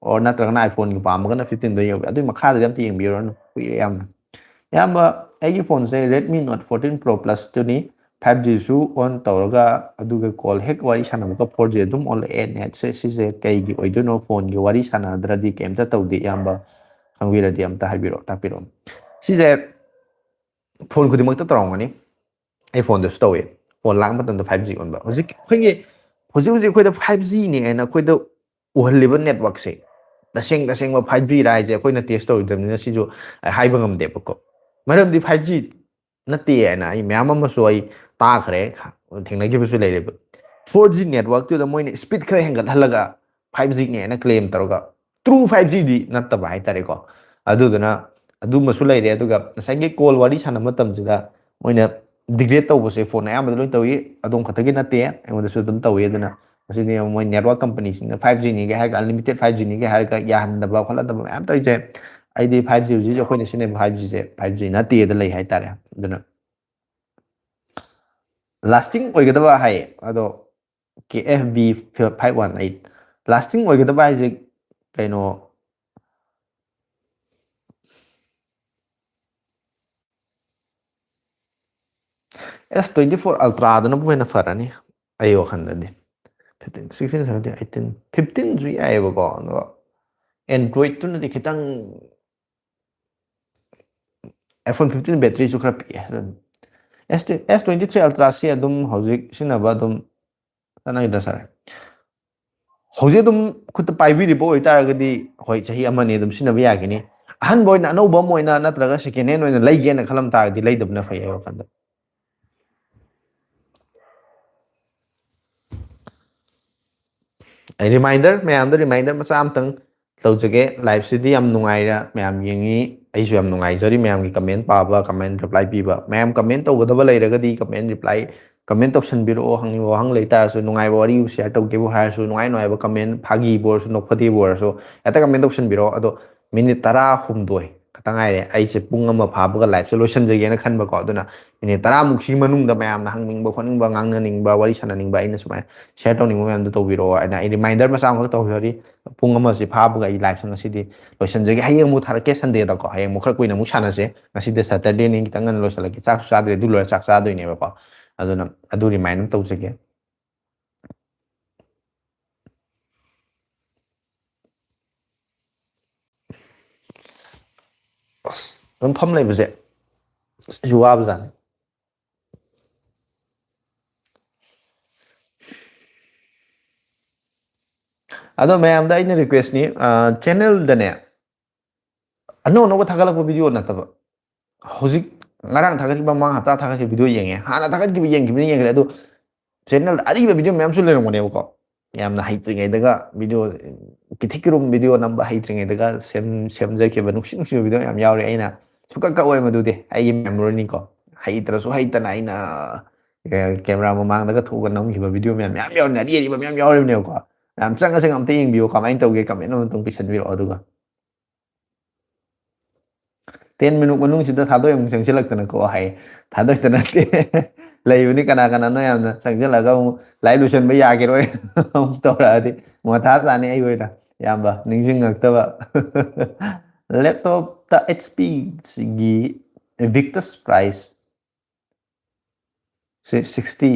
Speaker 1: or natragana iPhone gi pamagana 15 do yob adu makha da amta yengbiro no kuire yamna ꯌꯥꯝꯕ ꯑꯩꯒꯤ ꯐꯣꯟꯁꯦ Redmi Note 14 Pro Plus ꯇꯨꯅꯤ 5G ꯁꯨ ꯑꯣꯟ ꯇꯧꯔꯒ ꯑꯗꯨꯒ call ꯍꯦꯛ ꯋꯥꯔꯤ ꯁꯥꯟꯅꯕꯒ 4G ꯑꯗꯨꯝ ꯑꯣꯜꯂꯛꯑꯦ ꯅꯦꯠꯁꯦ ꯁꯤꯁꯦ ꯀꯩꯒꯤ ꯑꯣꯏꯗꯣꯏꯅꯣ ꯐꯣꯟꯒꯤ ꯋꯥꯔꯤ ꯁꯥꯟꯅꯗ꯭ꯔꯗꯤ ꯀꯩꯝꯇ ꯇꯧꯗꯦ ꯏꯌꯥꯝꯕ ꯈꯪꯕꯤꯔꯗꯤ ꯑꯝꯇ ꯍꯥꯏꯕꯤꯔꯛꯑꯣ ꯇꯥꯛꯄꯤꯔꯛꯑꯣ ꯁꯤꯁꯦ ꯐꯣꯟ ꯈꯨꯗꯤꯡꯃꯛꯇ ꯇꯧꯔꯝꯒꯅꯤ ꯑꯩ ꯐꯣꯟꯗꯁꯨ ꯇꯧꯋꯦ ꯐꯣꯟ ꯂꯥꯛꯄ ꯃꯇꯝꯗ 5G ꯑꯣꯟꯕ ꯍꯧꯖꯤꯛ ꯑꯩꯈꯣꯏꯒꯤ ꯍꯧꯖꯤꯛ ꯑꯩꯈꯣꯏꯗ 5Gꯅꯦ ꯍꯥꯏꯅ ꯑꯩꯈꯣꯏꯗ ꯎꯍꯜꯂꯤꯕ ꯅꯦꯠꯋꯥꯛꯁꯦ ꯇꯁꯦꯡꯕ 5G ꯔ ꯍꯥꯏꯁꯦ ꯑꯩꯈꯣꯏꯅ ꯇꯦꯁ ꯇꯧꯔꯣꯏꯗꯕꯅꯤꯅ ꯁꯤꯁꯨ ꯍꯥꯏꯕ ꯉꯝꯗꯦꯕꯀꯣ ꯃꯔꯝꯗꯤ 5G ꯅꯠꯇꯦ ꯍꯥꯏꯅ ꯑꯩ ꯃꯌꯥꯝ ꯑꯃꯁꯨ ꯑꯩ ꯇꯥꯈ꯭ꯔꯦ ꯊꯦꯡꯅꯈꯤꯕꯁꯨ ꯂꯩꯔꯦꯕ 4G ꯅꯦꯠꯋꯥꯛꯇꯨꯗ ꯃꯣꯏꯅ ꯁ꯭ꯄꯤꯠ ꯈꯔ ꯍꯦꯟꯒꯠꯍꯜꯂꯒ 5Gꯅꯦ ꯍꯥꯏꯅ ꯀ꯭ꯂꯦꯝ ꯇꯧꯔꯒ ꯇ꯭ꯔꯨ 5Gꯗꯤ ꯅꯠꯇꯕ ꯍꯥꯏꯇꯥꯔꯦꯀꯣ ꯑꯗꯨꯗꯨꯅ ꯑꯗꯨꯃꯁꯨ ꯂꯩꯔꯦ ꯑꯗꯨꯒ ꯉꯁꯥꯏꯒꯤ ꯀꯣꯜ ꯋꯥꯔꯤ ꯁꯥꯟꯅꯕ ꯃꯇꯝꯁꯤꯗ ꯃꯣꯏꯅ ꯗꯤꯒ꯭ꯔꯦꯗ ꯇꯧꯕꯁꯦ ꯐꯣꯟ ꯑꯌꯥꯝꯕꯗ ꯂꯣꯏ ꯇꯧꯏ ꯑꯗꯣꯝ ꯈꯛꯇꯒꯤ ꯅꯠꯇꯦ ꯑꯩꯉꯣꯟꯗꯁꯨ ꯑꯗꯨꯝ ꯇꯧꯏ ꯑꯗꯨꯅ ꯃꯁꯤꯗꯤ ꯃꯣꯏ ꯅꯦꯠꯋꯥꯔꯛ ꯀꯝꯄꯅꯤꯁꯤꯡꯅ 5Gꯅꯤꯒ ꯍꯥꯏꯔꯒ ꯑꯟꯂꯤꯃꯤꯇꯦꯠ 5Gꯅꯤꯒ ꯍꯥꯏꯔꯒ ꯌꯥꯍꯟꯗꯕ ꯈꯣꯠꯍꯟꯗꯕ ꯃꯌꯥꯝ ꯇꯧꯔꯤꯁꯦ ꯑꯩꯗꯤ 5G ꯍꯧꯖꯤꯛ ꯑꯩꯈꯣꯏꯅ ꯁꯤꯖꯤꯟꯅꯕ 5Gꯁꯦ 5G ꯅꯠꯇꯦꯗ ꯂꯩ ꯍꯥꯏꯇꯥꯔꯦ ꯑꯗꯨꯅ ꯂꯥꯁꯇꯤꯡ ꯑꯣꯏꯒꯗꯕ ꯍꯥꯏꯌꯦ ꯑꯗꯣ KFB 518 ꯂꯥꯁꯇꯤꯡ ꯑꯣꯏꯒꯗꯕ ꯍꯥꯏꯁꯦ ꯀꯩꯅꯣ S24 ꯑꯜꯇ꯭ꯔꯥꯗꯨꯅꯕꯨ ꯍꯦꯟꯅ ꯐꯔꯅꯤ ꯑꯩ ꯋꯥꯈꯜꯗꯗꯤ 15 16 17 18 15ꯁꯨ ꯌꯥꯏꯑꯕꯀꯣ ꯑꯗꯣ ꯑꯦꯟꯗ꯭ꯔꯣꯏꯗꯇꯨꯅꯗꯤ ꯈꯤꯇꯪ iPhone 15 ꯕꯦꯇ꯭ꯔꯤꯁꯨ ꯈꯔ ꯄꯤꯛꯑꯦ ꯑꯗꯨꯅ S23 ꯑꯜꯇ꯭ꯔꯥꯁꯤ ꯑꯗꯨꯝ ꯍꯧꯖꯤꯛ ꯁꯤꯖꯤꯟꯅꯕ ꯑꯗꯨꯝ ꯆꯠꯅꯈꯤꯗ꯭ꯔ ꯁꯥꯔꯦ ꯍꯧꯖꯤꯛ ꯑꯗꯨꯝ ꯈꯨꯠꯇ ꯄꯥꯏꯕꯤꯔꯤꯕ ꯑꯣꯏꯇꯥꯔꯒꯗꯤ ꯍꯣꯏ ꯆꯍꯤ ꯑꯃꯅꯤ ꯑꯗꯨꯝ ꯁꯤꯖꯤꯟꯅꯕ ꯌꯥꯒꯅꯤ ꯑꯍꯟꯕ ꯑꯣꯏꯅ ꯑꯅꯧꯕ ꯑꯃ ꯑꯣꯏꯅ ꯅꯠꯇ꯭ꯔꯒ ꯁꯦꯀꯦꯟ ꯍꯦꯟ ꯑꯣꯏꯅ ꯂꯩꯒꯦꯅ ꯈꯜꯂꯝ ꯇꯥꯔꯒꯗꯤ ꯂꯩꯗꯕꯅ ꯐꯩ ꯑꯩ ꯋꯥꯈꯜꯗ ꯑꯩ ꯔꯤꯃꯥꯏꯟꯗꯔ ꯃꯌꯥꯝꯗ ꯔꯤꯃꯥꯏꯟꯗꯔ ꯃꯆꯥ ꯑꯃꯇꯪ ꯇꯧꯖꯒꯦ ꯂꯥꯏꯐꯁꯤꯗꯤ ꯌꯥꯝ ꯅꯨꯡꯉꯥꯏꯔ ꯃꯌꯥꯝ ꯌꯦꯡꯉꯤ ꯑꯩꯁꯨ ꯌꯥꯝ ꯅꯨꯡꯉꯥꯏꯖꯔꯤ ꯃꯌꯥꯝꯒꯤ ꯀꯃꯦꯟ ꯄꯥꯕ ꯀꯃꯦꯟ ꯔꯤꯄ꯭ꯂꯥꯏ ꯄꯤꯕ ꯃꯌꯥꯝ ꯀꯃꯦꯟ ꯇꯧꯒꯗꯕ ꯂꯩꯔꯒꯗꯤ ꯀꯃꯦꯟ ꯔꯤꯄ꯭ꯂꯥꯏ ꯀꯃꯦꯟ ꯇꯧꯁꯟꯕꯤꯔꯛꯑꯣ ꯍꯪꯅꯤꯡꯕ ꯋꯥꯍꯪ ꯂꯩꯇꯥꯔꯁꯨ ꯅꯨꯡꯉꯥꯏꯕ ꯋꯥꯔꯤꯕꯨ ꯁꯤꯌꯔ ꯇꯧꯒꯦꯕꯨ ꯍꯥꯏꯔꯁꯨ ꯅꯨꯡꯉꯥꯏ ꯅꯨꯡꯉꯥꯏꯕ ꯀꯃꯦꯟ ꯐꯥꯒꯤꯕꯨ ꯑꯣꯏꯔꯁꯨ ꯅꯣꯛꯐꯗꯦꯕꯨ ꯑꯣꯏꯔꯁꯨ ꯍꯦꯛꯇ ꯀꯃꯦꯟ ꯇꯧꯁꯟꯕꯤꯔꯛꯑꯣ ꯑꯗꯣ ꯃꯤꯅꯤꯠ 13 ꯈꯛꯇꯪ ꯉꯥꯏꯔꯦ ꯑꯩꯁꯦ ꯄꯨꯡ ꯑꯃ ꯐꯥꯕꯒ ꯂꯥꯏꯐꯁꯦ ꯂꯣꯏꯁꯤꯟꯖꯒꯦꯅ ꯈꯟꯕꯀꯣ ꯑꯗꯨꯅ ꯃꯤꯅꯤꯠ 30ꯃꯨꯛꯁꯤꯒꯤ ꯃꯅꯨꯡꯗ ꯃꯌꯥꯝꯅ ꯍꯪꯅꯤꯡꯕ ꯈꯣꯠꯅꯤꯡꯕ ꯉꯥꯡꯅꯅꯤꯡꯕ ꯋꯥꯔꯤ ꯁꯥꯟꯅꯅꯤꯡꯕ ꯑꯩꯅ ꯁꯨꯃꯥꯏꯅ ꯁꯤꯌꯔ ꯇꯧꯅꯤꯡꯕ ꯃꯌꯥꯝꯗꯣ ꯇꯧꯕꯤꯔꯛꯑꯣ ꯑꯩꯅ ꯑꯩ ꯔꯤꯃꯥꯏꯟꯗꯔ ꯃꯆꯥ ꯑꯃꯈꯛ ꯇꯧꯖꯔꯤ ꯄꯨꯡ ꯑꯃꯁꯤ ꯐꯥꯕꯒ ꯑꯩ ꯂꯥꯏꯐꯁꯦ ꯉꯁꯤꯗꯤ ꯂꯣꯏꯁꯤꯟꯖꯒꯦ ꯍꯌꯦꯡ ꯑꯃꯨꯛ ꯊꯥꯔꯛꯀꯦ ꯁꯟꯗꯦꯗꯀꯣ ꯍꯌꯦꯡ ꯑꯃꯨꯛ ꯈꯔ ꯀꯨꯏꯅ ꯑꯃꯨꯛ ꯁꯥꯟꯅꯁꯦ ꯉꯁꯤꯗꯤ ꯁꯇꯔꯗꯦꯅꯤ ꯈꯤꯇꯪ ꯉꯟꯅ ꯂꯣꯏꯁꯤꯜꯂꯒꯦ ꯆꯥꯛꯁꯨ ꯆꯥꯗ꯭ꯔꯦ ꯑꯗꯨ ꯂꯣꯏꯔ ꯆꯥꯛ ꯆꯥꯗꯣꯏꯅꯦꯕꯀꯣ ꯑꯗꯨꯅ ꯑꯗꯨ ꯔꯤꯃꯥꯏꯟ ꯑꯃ ꯇꯧꯖꯒꯦ ꯑꯗꯨꯝ ꯐꯝ ꯂꯩꯕꯁꯦ ꯁꯤꯁꯨ ꯋꯥꯕꯖꯥꯠꯅꯤ ꯑꯗꯣ ꯃꯌꯥꯝꯗ ꯑꯩꯅ ꯔꯤꯀ꯭ꯋꯦꯁꯅꯤ ꯆꯦꯅꯦꯜꯗꯅꯦ ꯑꯅꯧ ꯑꯅꯧꯕ ꯊꯥꯒꯠꯂꯛꯄ ꯚꯤꯗꯤꯑꯣ ꯅꯠꯇꯕ ꯍꯧꯖꯤꯛ ꯉꯔꯥꯡ ꯊꯥꯒꯠꯈꯤꯕ ꯃꯃꯥꯡ ꯍꯞꯇꯥ ꯊꯥꯒꯠꯈꯤꯕ ꯚꯤꯗꯤꯑꯣ ꯌꯦꯡꯉꯦ ꯍꯥꯟꯅ ꯊꯥꯒꯠꯈꯤꯕ ꯌꯦꯡꯈꯤꯕꯅꯤ ꯌꯦꯡꯈ꯭ꯔꯦ ꯑꯗꯣ ꯆꯦꯅꯦꯜꯗ ꯑꯔꯤꯕ ꯚꯤꯗꯤꯑꯣ ꯃꯌꯥꯝꯁꯨ ꯂꯩꯔꯝꯒꯅꯦꯕꯀꯣ ꯌꯥꯝꯅ ꯍꯩꯇ꯭ꯔꯤꯉꯩꯗꯒ ꯚꯤꯗꯤꯑꯣ ꯀꯤꯊꯤꯛꯀꯤꯔꯨꯝ ꯚꯤꯗꯤꯑꯣ ꯅꯝꯕ ꯍꯩꯇ꯭ꯔꯤꯉꯩꯗꯒ ꯁꯦꯝꯖꯈꯤꯕ ꯅꯨꯡꯁꯤꯕ ꯚꯤꯗꯤꯑꯣ ꯌꯥꯝ ꯌꯥꯎꯔꯤ ꯑꯩꯅ ꯁꯨꯡꯀꯛ ꯀꯛꯑꯣꯏ ꯃꯗꯨꯗꯤ ꯑꯩꯒꯤ ꯃꯦꯃꯣꯔꯤꯅꯤꯀꯣ ꯍꯩꯇ꯭ꯔꯁꯨ ꯍꯩꯇꯅ ꯑꯩꯅ ꯀꯦꯃꯦꯔꯥ ꯃꯃꯥꯡꯗꯒ ꯊꯣꯛꯑꯒ ꯅꯝꯈꯤꯕ ꯚꯤꯗꯤꯑꯣ ꯃꯌꯥꯝ ꯌꯥꯎꯔꯤꯅꯦ ꯑꯔꯤ ꯑꯔꯤꯕ ꯃꯌꯥꯝ ꯌꯥꯎꯔꯤꯕꯅꯦꯕꯀꯣ ꯌꯥꯝ ꯆꯪꯉ ꯑꯝꯇ ꯌꯦꯡꯕꯤꯌꯨ ꯀꯃꯥꯏꯅ ꯇꯧꯒꯦ ꯀꯃꯦꯟ ꯑꯃꯇꯪ ꯄꯤꯁꯟꯕꯤꯔꯛꯑꯣ ꯑꯗꯨꯒ 10 ꯃꯤꯅꯨꯠ ꯃꯅꯨꯡꯁꯤꯗ ꯊꯥꯗꯣꯏ ꯑꯃꯨꯛ ꯆꯪꯁꯤꯜꯂꯛꯇꯅꯀꯣ ꯍꯥꯏ ꯊꯥꯗꯣꯛꯇ ꯅꯠꯇꯦ ꯂꯩꯕꯅꯤ ꯀꯅꯥ ꯀꯅꯥꯅꯣ ꯌꯥꯝꯅ ꯆꯪꯁꯤꯜꯂꯒ ꯑꯃꯨꯛ ꯂꯥꯏꯔꯤꯛ ꯂꯣꯏꯁꯟꯕ ꯌꯥꯒꯤꯔꯣꯏ ꯑꯃꯨꯛ ꯇꯧꯔꯛꯑꯗꯤ ꯃꯊꯥ ꯆꯥꯅꯤ ꯑꯩ ꯑꯣꯏꯅ ꯏꯌꯥꯝꯕ ꯅꯤꯡꯁꯤꯡꯉꯛꯇꯕ ꯂꯦꯞꯇꯣꯞꯇ HP ꯒꯤ ꯚꯤꯛꯇꯁ ꯄ꯭ꯔꯥꯏꯁ 60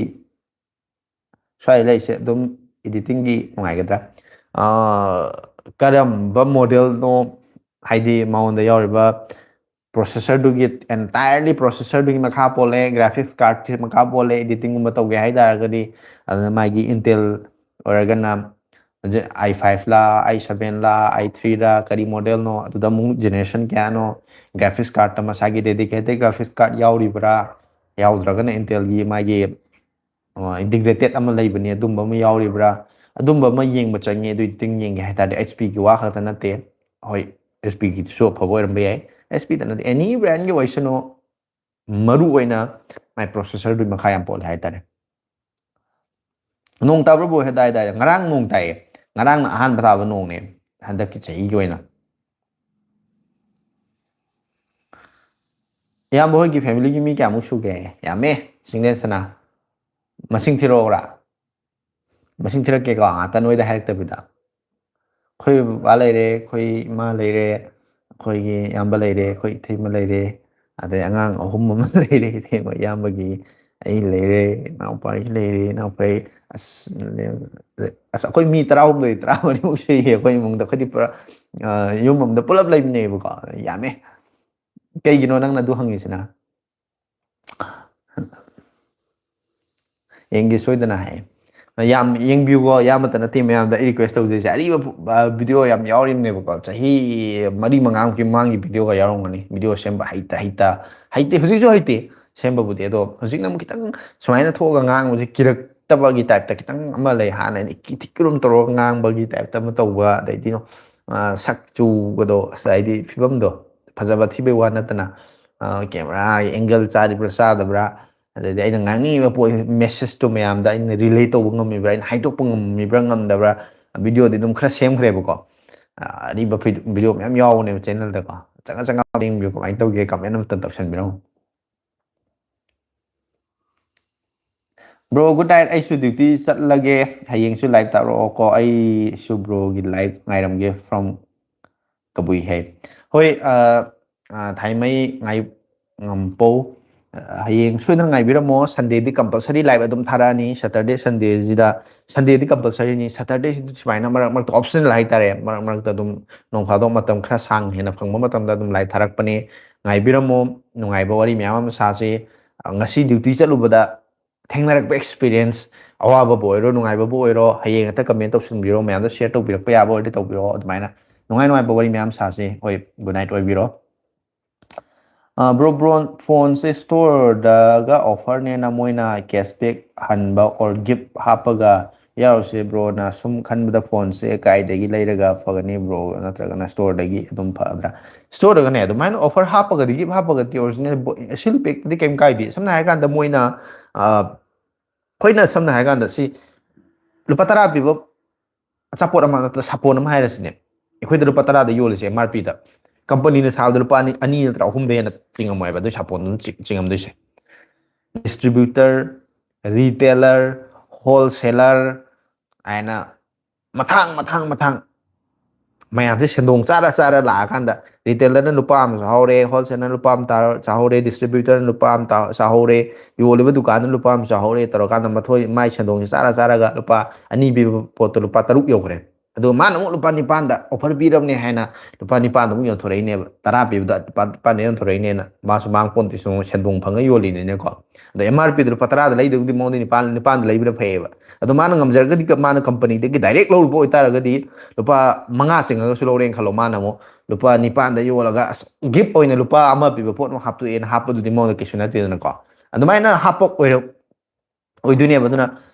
Speaker 1: ꯁ꯭ꯋꯥꯏ ꯂꯩꯁꯦ ꯑꯗꯨꯝ ꯏꯗꯤꯇꯤꯡꯒꯤ ꯅꯨꯡꯉꯥꯏꯒꯗ꯭ꯔꯥ ꯀꯔꯝꯕ ꯃꯣꯗꯦꯜꯅꯣ ꯍꯥꯏꯗꯤ ꯃꯉꯣꯟꯗ ꯌꯥꯎꯔꯤꯕ ꯄ꯭ꯔꯣꯁꯦꯁꯔꯗꯨꯒꯤ ꯑꯦꯟꯇꯥꯌꯔꯂꯤ ꯄ꯭ꯔꯣꯁꯦꯁꯔꯗꯨꯒꯤ ꯃꯈꯥ ꯄꯣꯜꯂꯦ ꯒ꯭ꯔꯥꯐꯤꯛꯁ ꯀꯥꯔꯠꯁꯦ ꯃꯈꯥ ꯄꯣꯜꯂꯦ ꯏꯗꯤꯇꯤꯡꯒꯨꯝꯕ ꯇꯧꯒꯦ ꯍꯥꯏ ꯇꯥꯔꯒꯗꯤ ꯑꯗꯨꯅ ꯃꯥꯒꯤ ꯏꯟꯇꯦꯜ ꯑꯣꯏꯔꯒꯅ i5 ꯂꯥ i7 ꯂꯥ i3ꯔ ꯀꯔꯤ ꯃꯣꯗꯦꯜꯅꯣ ꯑꯗꯨꯗ ꯑꯃꯨꯛ ꯖꯦꯅꯦꯔꯦꯁꯟ ꯀꯌꯥꯅꯣ ꯒ꯭ꯔꯥꯐꯤꯛꯁ ꯀꯥꯔꯠꯇ ꯃꯁꯥꯒꯤ ꯗꯦꯗꯤꯀꯦꯇꯦꯠ ꯒ꯭ꯔꯥꯐꯤꯛꯁ ꯀꯥꯔꯠ ꯌꯥꯎꯔꯤꯕ꯭ꯔꯥ ꯌꯥꯎꯗ꯭ꯔꯒꯅ ꯏꯟꯇꯦꯜꯒꯤ ꯃꯥꯒꯤ ꯏꯟꯇꯤꯒ꯭ꯔꯦꯇꯦꯠ ꯑꯃ ꯂꯩꯕꯅꯤ ꯑꯗꯨꯝꯕ ꯑꯃ ꯌꯥꯎꯔꯤꯕ꯭ꯔꯥ ꯑꯗꯨꯝꯕ ꯑꯃ ꯌꯦꯡꯕ ꯆꯪꯉꯦ ꯑꯗꯨ ꯏꯗꯤꯇꯤꯡ ꯌꯦꯡꯒꯦ ꯍꯥꯏ ꯇꯥꯔꯗꯤ HP ꯒꯤ ꯋꯥ ꯈꯛꯇ ꯅꯠꯇꯦ ꯍꯣꯏ HP ꯒꯤꯗꯨꯁꯨ ꯑꯐꯕ ꯑꯣꯏꯔꯝꯕ ꯌꯥꯏ HP ꯗ ꯅꯠꯇꯦ ꯑꯦꯅꯤ ꯕ꯭ꯔꯦꯟꯒꯤ ꯑꯣꯏꯁꯅꯨ ꯃꯔꯨꯑꯣꯏꯅ ꯃꯥꯏ ꯄ꯭ꯔꯣꯁꯦꯁꯔꯗꯨꯒꯤ ꯃꯈꯥ ꯌꯥꯝ ꯄꯣꯜꯂꯦ ꯍꯥꯏꯇꯥꯔꯦ ꯅꯣꯡ ꯇꯥꯕ꯭ꯔꯕꯨ ꯍꯦꯗꯥꯏꯗꯥꯏ ꯉꯔꯥꯡ ꯅꯣꯡ ꯇꯥꯏꯌꯦ ꯉꯔꯥꯡꯅ ꯑꯍꯥꯟꯕ ꯇꯥꯕ ꯅꯣꯡꯅꯦ ꯍꯟꯗꯛꯀꯤ ꯆꯍꯤꯒꯤ ꯑꯣꯏꯅ ꯏꯌꯥꯝꯕ ꯍꯣꯏꯒꯤ ꯐꯦꯃꯤꯂꯤꯒꯤ ꯃꯤ ꯀꯌꯥꯃꯨꯛ ꯁꯨꯒꯦ ꯌꯥꯝꯃꯦ ꯁꯤꯡꯅꯦꯁꯅꯥ ꯃꯁꯤꯡ ꯊꯤꯔꯛꯑꯣꯔꯥ ꯃꯁꯤꯡ ꯊꯤꯔꯛꯀꯦꯀꯣ ꯉꯥꯛꯇ ꯅꯣꯏꯗ ꯍꯥꯏꯔꯛꯇꯕꯤꯗ ꯑꯩꯈꯣꯏ ꯕꯕꯥ ꯂꯩꯔꯦ ꯑꯩꯈꯣꯏ ꯏꯃꯥ ꯂꯩꯔꯦ ꯑꯩꯈꯣꯏꯒꯤ ꯏꯌꯥꯝꯕ ꯂꯩꯔꯦ ꯑꯩꯈꯣꯏ ꯏꯇꯩꯃ ꯂꯩꯔꯦ ꯑꯗꯩ ꯑꯉꯥꯡ ꯑꯍꯨꯝ ꯑꯃ ꯂꯩꯔꯦ ꯏꯇꯩꯃ ꯏꯌꯥꯝꯕꯒꯤ ꯑꯩ ꯂꯩꯔꯦ ꯏꯅꯥꯎꯄꯥꯁꯨ ꯂꯩꯔꯦ ꯏꯅꯥꯎꯄꯥ ꯑꯁ ꯑꯁ ꯑꯩꯈꯣꯏ ꯃꯤ 13 14 ꯁꯨꯏꯌꯦ ꯑꯩꯈꯣꯏ ꯏꯃꯨꯡꯗ ꯑꯩꯈꯣꯏꯗꯤ ꯄꯨꯔꯥ ꯌꯨꯝ ꯑꯃꯗ ꯄꯨꯂꯞ ꯂꯩꯕꯅꯦꯕꯀꯣ ꯌꯥꯝꯃꯦ ꯀꯩꯒꯤꯅꯣ ꯅꯪꯅ ꯑꯗꯨ ꯍꯪꯉꯤꯁꯤꯅ ꯌꯦꯡꯒꯦ ꯁꯣꯏꯗꯅ ꯍꯥꯏ ꯌꯥꯝ ꯌꯦꯡꯕꯤꯌꯨꯀꯣ ꯌꯥꯝꯃꯇ ꯅꯠꯇꯦ ꯃꯌꯥꯝꯗ ꯑꯩ ꯔꯤꯀ꯭ꯋꯦꯁ ꯇꯧꯖꯩꯁꯦ ꯑꯔꯤꯕ ꯚꯤꯗꯤꯑꯣ ꯌꯥꯝ ꯌꯥꯎꯔꯤꯕꯅꯦꯕꯀꯣ ꯆꯍꯤ 4-5 ꯃꯃꯥꯡꯒꯤ ꯚꯤꯗꯤꯑꯣꯒ ꯌꯥꯎꯔꯝꯒꯅꯤ ꯚꯤꯗꯤꯑꯣ ꯁꯦꯝꯕ ꯍꯩꯇꯦ ꯍꯧꯖꯤꯛꯁꯨ ꯍꯩꯇꯦ ꯁꯦꯝꯕꯕꯨꯗꯤ ꯑꯗꯣ ꯍꯧꯖꯤꯛꯅ ꯑꯃꯨꯛ ꯈꯤꯇꯪ ꯁꯨꯃꯥꯏꯅ ꯊꯣꯛꯑꯒ ꯉꯥꯡꯕꯁꯦ ꯀꯤꯔꯛꯇꯕꯒꯤ ꯇꯥꯏꯞꯇ ꯈꯤꯇꯪ ꯑꯃ ꯂꯩ ꯍꯥꯟꯅꯗꯤ ꯊꯤꯛꯀꯤꯔꯨꯝ ꯇꯧꯔꯒ ꯉꯥꯡꯕꯒꯤ ꯇꯥꯏꯞꯇ ꯑꯃ ꯇꯧꯕ ꯑꯗꯩꯗꯤ ꯁꯛ ꯆꯨꯕꯗꯣ ꯍꯥꯏꯗꯤ ꯐꯤꯕꯝꯗꯣ ꯐꯖꯕ ꯊꯤꯕꯩ ꯋꯥ ꯅꯠꯇꯅ ꯀꯦꯃꯦꯔꯥ ꯑꯦꯡꯒꯜ ꯆꯥꯔꯤꯕ꯭ꯔꯥ ꯆꯥꯗꯕ꯭ꯔꯥ ꯑꯗꯩꯗꯤ ꯑꯩꯅ ꯉꯥꯡꯅꯤꯡꯉꯤꯕ ꯄꯣꯠ ꯃꯦꯁꯦꯁꯇꯣ ꯃꯌꯥꯝꯗ ꯑꯩꯅ ꯔꯤꯂꯦ ꯇꯧꯕ ꯉꯝꯃꯤꯕ꯭ꯔꯥ ꯑꯩꯅ ꯍꯥꯏꯗꯣꯛꯄ ꯉꯝꯃꯤꯕ꯭ꯔꯥ ꯉꯝꯗꯕ꯭ꯔꯥ ꯚꯤꯗꯤꯑꯣꯗꯤ ꯑꯗꯨꯝ ꯈꯔ ꯁꯦꯝꯈ꯭ꯔꯦꯕꯀꯣ ꯑꯔꯤꯕ ꯚꯤꯗꯤꯑꯣ ꯃꯌꯥꯝ ꯌꯥꯎꯕꯅꯦꯕ ꯆꯦꯅꯦꯜꯗꯀꯣ ꯆꯪꯉ ꯌꯦꯡꯕꯤꯌꯨ ꯀꯃꯥꯏꯅ ꯇꯧꯒꯦ ꯀꯃꯦꯟ ꯑꯃꯇ ꯇꯧꯁꯟꯕꯤꯔꯝꯃꯨ ꯕ꯭ꯔꯣ ꯒꯨꯗ ꯅꯥꯏꯠ ꯑꯩꯁꯨ ꯗ꯭ꯌꯨꯇꯤ ꯆꯠꯂꯒꯦ ꯍꯌꯦꯡꯁꯨ ꯂꯥꯏꯚ ꯇꯥꯔꯛꯑꯣꯀꯣ ꯑꯩꯁꯨ ꯕ꯭ꯔꯣꯒꯤ ꯂꯥꯏꯚ ꯉꯥꯏꯔꯝꯒꯦ ꯐ꯭ꯔꯣꯝ ꯀꯕꯨꯏ ꯍꯩ ꯍꯣꯏ ꯊꯥꯏꯃꯩ ꯉꯝꯄꯧ ꯍꯌꯦꯡ ꯁꯣꯏꯗꯅ ꯉꯥꯏꯕꯤꯔꯝꯃꯣ ꯁꯟꯗꯦꯗꯤ ꯀꯝꯄꯜꯁꯔꯤ ꯂꯥꯏꯚ ꯑꯗꯨꯝ ꯊꯥꯔꯛꯑꯅꯤ ꯁꯦꯇꯔꯗꯦ ꯁꯟꯗꯦꯁꯤꯗ ꯁꯟꯗꯦꯗꯤ ꯀꯝꯄꯜꯁꯔꯤꯅꯤ ꯁꯦꯇꯔꯗꯦꯁꯤꯗꯤ ꯁꯨꯃꯥꯏꯅ ꯃꯔꯛ ꯃꯔꯛꯇ ꯑꯣꯞꯁꯅꯦꯜ ꯍꯥꯏꯇꯥꯔꯦ ꯃꯔꯛ ꯃꯔꯛꯇ ꯑꯗꯨꯝ ꯅꯣꯡ ꯐꯥꯗꯣꯛ ꯃꯇꯝ ꯈꯔ ꯁꯥꯡ ꯍꯦꯟꯅ ꯐꯪꯕ ꯃꯇꯝꯗ ꯑꯗꯨꯝ ꯂꯥꯏꯚ ꯊꯥꯔꯛꯄꯅꯤ ꯉꯥꯏꯕꯤꯔꯝꯃꯣ ꯅꯨꯡꯉꯥꯏꯕ ꯋꯥꯔꯤ ꯃꯌꯥꯝ ꯑꯃ ꯁꯥꯁꯤ ꯉꯁꯤ ꯗ꯭ꯌꯨꯇꯤ ꯆꯠꯂꯨꯕꯗ ꯊꯦꯡꯅꯔꯛꯄ ꯑꯦꯛꯁꯄꯤꯔꯤꯌꯦꯟꯁ ꯑꯋꯥꯕꯕꯨ ꯑꯣꯏꯔꯣ ꯅꯨꯡꯉꯥꯏꯕꯕꯨ ꯑꯣꯏꯔꯣ ꯍꯌꯦꯡ ꯍꯦꯛꯇ ꯀꯃꯦꯟ ꯇꯧꯁꯤꯟꯕꯤꯔꯣ ꯃꯌꯥꯝꯗ ꯁꯦꯌꯔ ꯇꯧꯕꯤꯔꯛꯄ ꯌꯥꯕ ꯑꯣꯏꯔꯗꯤ ꯇꯧꯕꯤꯔꯛꯑꯣ ꯑꯗꯨꯃꯥꯏꯅ ꯅꯨꯡꯉꯥꯏ ꯅꯨꯡꯉꯥꯏꯕ ꯋꯥꯔꯤ ꯃꯌꯥꯝ ꯁꯥꯁꯤ ꯍꯣꯏ ꯒꯨꯗ ꯅꯥꯏꯠ ꯑꯣꯏꯕꯤꯔꯣ ꯕ꯭ꯔꯣ ꯐꯣꯟꯁꯦ ꯁ꯭ꯇꯣꯔꯗꯒ ꯑꯣꯐꯔꯅꯦꯅ ꯃꯣꯏꯅ ꯀꯦꯁꯕꯦꯛ ꯍꯟꯕ ꯑꯣꯔ ꯒꯤꯐ ꯍꯥꯞꯄꯒ ꯌꯥꯎꯔꯨꯁꯦ ꯕ꯭ꯔꯣꯅ ꯁꯨꯝ ꯈꯟꯕꯗ ꯐꯣꯟꯁꯦ ꯀꯥꯏꯗꯒꯤ ꯂꯩꯔꯒ ꯐꯒꯅꯤ ꯕ꯭ꯔꯣ ꯅꯠꯇ꯭ꯔꯒꯅ ꯁ꯭ꯇꯣꯔꯗꯒꯤ ꯑꯗꯨꯝ ꯐꯕ꯭ꯔꯥ ꯁ꯭ꯇꯣꯔꯗꯒꯅꯦ ꯑꯗꯨꯃꯥꯏꯅ ꯑꯣꯐꯔ ꯍꯥꯞꯄꯒꯗꯤ ꯒꯤꯐ ꯍꯥꯞꯄꯒꯗꯤ ꯑꯣꯔꯤꯖꯤꯅꯦꯜ ꯁꯤꯜ ꯄꯦꯛꯇꯗꯤ ꯀꯩꯝ ꯀꯥꯏꯗꯦ ꯁꯝꯅ ꯍꯥꯏꯔ ꯀꯥꯟꯗ ꯃꯣꯏꯅ ꯑꯩꯈꯣꯏꯅ ꯁꯝꯅ ꯍꯥꯏꯔ ꯀꯥꯟꯗ ꯁꯤ ꯂꯨꯄꯥ 10 ꯄꯤꯕ ꯑꯆꯥꯄꯣꯠ ꯑꯃ ꯅꯠꯇ꯭ꯔꯒ ꯁꯥꯄꯣꯟ ꯑꯃ ꯍꯥꯏꯔꯁꯤꯅꯦ ꯑꯩꯈꯣꯏꯗ ꯂꯨꯄꯥ 10ꯗ ꯌꯣꯜꯂꯤꯁꯦ MRPꯗ ꯀꯝꯄꯅꯤꯅ ꯁꯥꯕꯗ ꯂꯨꯄꯥ 2 ꯅꯠꯇ꯭ꯔ 3ꯗ ꯍꯦꯟꯅ ꯆꯤꯡꯉꯝꯃꯣꯏꯕ ꯑꯗꯨꯏ ꯁꯥꯄꯣꯟ ꯑꯗꯨꯝ ꯆꯤꯡꯉꯝꯗꯣꯏꯁꯦ ꯗꯤꯁꯇ꯭ꯔꯤꯕ꯭ꯌꯨꯇꯔ ꯔꯤꯇꯦꯂꯔ ꯍꯣꯜꯁꯦꯂꯔ ꯍꯥꯏꯅ ꯃꯊꯥꯡ ꯃꯌꯥꯝꯁꯦ ꯁꯦꯟꯗꯣꯡ ꯆꯥꯔ ꯂꯥꯛꯑꯀꯥꯟꯗ ꯔꯤꯇꯦꯂꯔꯅ ꯂꯨꯄꯥ ꯑꯃ ꯆꯥꯍꯧꯔꯦ ꯍꯣꯜꯁꯦꯂꯔꯅ ꯂꯨꯄꯥ ꯑꯃ ꯆꯥꯍꯧꯔꯦ ꯗꯤꯁꯇ꯭ꯔꯤꯕ꯭ꯌꯨꯇꯔꯅ ꯂꯨꯄꯥ ꯑꯃ ꯆꯥꯍꯧꯔꯦ ꯌꯣꯜꯂꯤꯕ ꯗꯨꯀꯥꯟꯗ ꯂꯨꯄꯥ ꯑꯃ ꯆꯥꯍꯧꯔꯦ ꯇꯧꯔꯀꯥꯟꯗ ꯃꯊꯣꯏ ꯃꯥꯏ ꯁꯦꯟꯗꯣꯡꯁꯦ ꯆꯥꯔꯒ ꯂꯨꯄꯥ 2 ꯄꯤꯕ ꯄꯣꯠꯇꯣ ꯂꯨꯄꯥ 6 ꯌꯧꯈ꯭ꯔꯦ ꯑꯗꯣ ꯃꯥꯅ ꯑꯃꯨꯛ ꯂꯨꯄꯥ 9ꯗ ꯑꯣꯐꯔ ꯄꯤꯔꯕꯅꯦ ꯍꯥꯏꯅ ꯂꯨꯄꯥ 9ꯗ ꯑꯃꯨꯛ ꯌꯣꯟꯊꯣꯔꯛꯏꯅꯦꯕ 10 ꯄꯤꯕꯗ ꯂꯨꯄꯥ 9ꯗ ꯌꯣꯟꯊꯣꯔꯛꯏꯅꯦꯅ ꯃꯥꯁꯨ ꯃꯥꯡ ꯄꯣꯟꯇꯤꯁꯨ ꯁꯦꯟꯗꯣꯡ ꯐꯪꯉ ꯌꯣꯜꯂꯤꯅꯤꯅꯀꯣ ꯑꯗꯣ MRPꯗ ꯂꯨꯄꯥ 10ꯗ ꯂꯩꯗꯕꯨꯗꯤ ꯃꯉꯣꯟꯗ 9ꯗ ꯂꯩꯕꯅ ꯐꯩꯌꯦꯕ ꯑꯗꯣ ꯃꯥꯅ ꯉꯝꯖꯔꯒꯗꯤ ꯃꯥꯅ ꯀꯝꯄꯅꯤꯗꯒꯤ ꯗꯥꯏꯔꯦꯛ ꯂꯧꯔꯨꯕ ꯑꯣꯏꯇꯥꯔꯒꯗꯤ ꯂꯨꯄꯥ 5 ꯆꯤꯡꯉꯒꯁꯨ ꯂꯧꯔꯦꯅ ꯈꯜꯂꯣ ꯃꯥꯅ ꯑꯃꯨꯛ ꯂꯨꯄꯥ 9ꯗ ꯌꯣꯜꯂꯒ ꯑꯁ ꯒꯤꯐ ꯑꯣꯏꯅ ꯂꯨꯄꯥ 1 ꯄꯤꯕ ꯄꯣꯠ ꯑꯃ ꯍꯥꯞꯇꯣꯛꯑꯦꯅ ꯍꯥꯞꯄꯗꯨꯗꯤ ꯃꯉꯣꯟꯗ ꯀꯩꯁꯨ ꯅꯠꯇꯦꯗꯅꯀꯣ ꯑꯗꯨꯃꯥꯏꯅ ꯍꯥꯞꯄ ꯑꯣꯏꯗꯣꯏꯅꯦꯕ ꯑꯗꯨꯅ